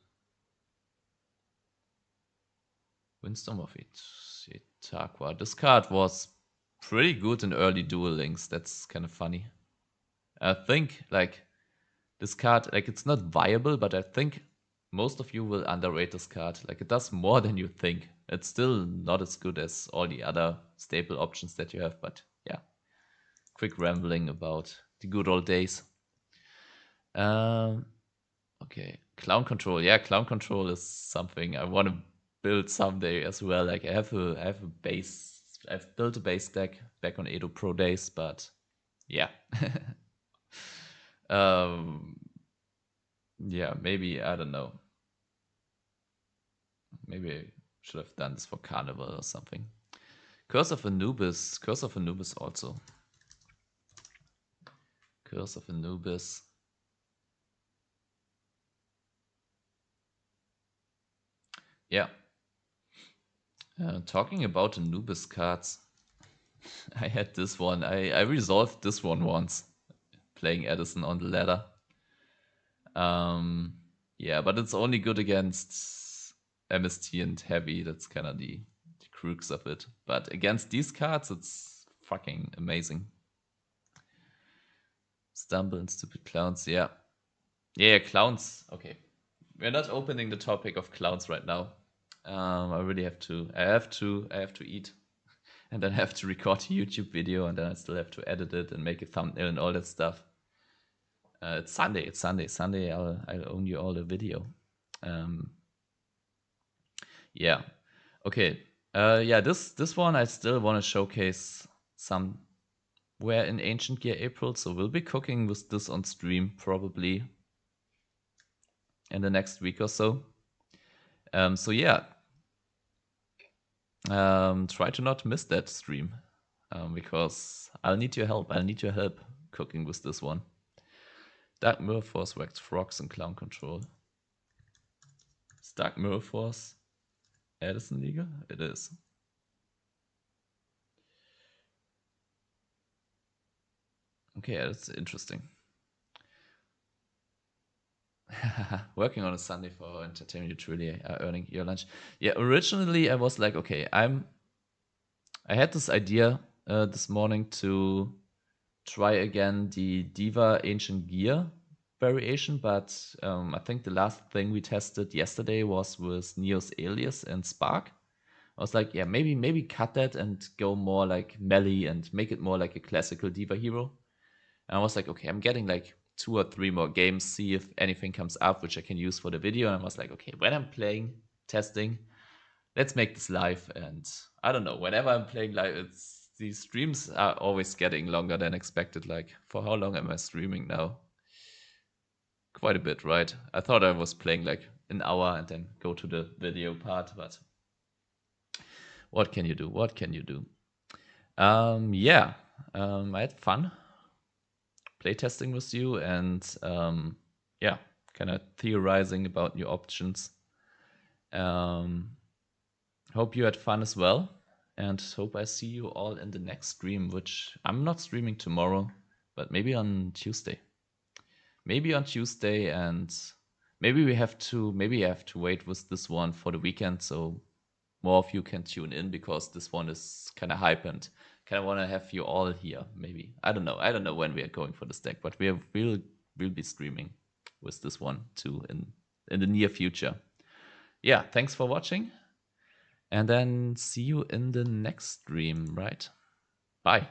Windstorm of Itaqua. This card was pretty good in early Duel Links. That's kind of funny. I think like this card, like it's not viable, but I think most of you will underrate this card. Like it does more than you think. It's still not as good as all the other staple options that you have, but yeah. Quick rambling about the good old days. Okay, Clown Control. Yeah, Clown Control is something I want to build someday as well. Like I have a base. I've built a base deck back on Edo Pro days, but yeah. Yeah, maybe I don't know. Maybe I should have done this for Carnival or something. Curse of Anubis. Curse of Anubis also. Curse of Anubis. Yeah. Talking about Anubis cards, I had this one. I resolved this one once, playing Edison on the ladder. Yeah, but it's only good against MST and Heavy. That's kind of the crux of it. But against these cards, it's fucking amazing. Stumble and Stupid Clowns, yeah. Yeah, clowns. Okay. We're not opening the topic of clowns right now. I really have to. I have to eat. And then I have to record a YouTube video, and then I still have to edit it and make a thumbnail and all that stuff. It's Sunday. Sunday, I'll own you all the video. Yeah. Okay. Yeah, this one I still want to showcase somewhere in Ancient Gear April, so we'll be cooking with this on stream probably in the next week or so. So yeah, try to not miss that stream because I'll need your help. I'll need your help cooking with this one. Dark Mirror Force, Wax Frogs, and Clown Control. Is Dark Mirror Force Edison Liga? It is. Okay, that's interesting. Working on a Sunday for entertainment, you truly are earning your lunch. Yeah, originally I was like, okay, I had this idea this morning to try again the Diva Ancient Gear variation, but I think the last thing we tested yesterday was with Neos Alias and Spark. I was like, yeah, maybe cut that and go more like melee and make it more like a classical Diva hero. And I was like, okay, I'm getting like 2 or 3 more games, see if anything comes up which I can use for the video. And I was like, okay, when I'm playing, testing, let's make this live. And I don't know, whenever I'm playing live, these streams are always getting longer than expected. Like, for how long am I streaming now? Quite a bit, right? I thought I was playing like an hour and then go to the video part, but what can you do? What can you do? Yeah, I had fun playtesting with you and yeah, kind of theorizing about new options. Hope you had fun as well, and hope I see you all in the next stream, which I'm not streaming tomorrow, but maybe on Tuesday. Maybe on Tuesday, and maybe I have to wait with this one for the weekend, so more of you can tune in, because this one is kind of hype and kind of want to have you all here. Maybe I don't know when we are going for this deck, but we'll be streaming with this one too in the near future. Yeah, thanks for watching, and then see you in the next stream. Right, bye.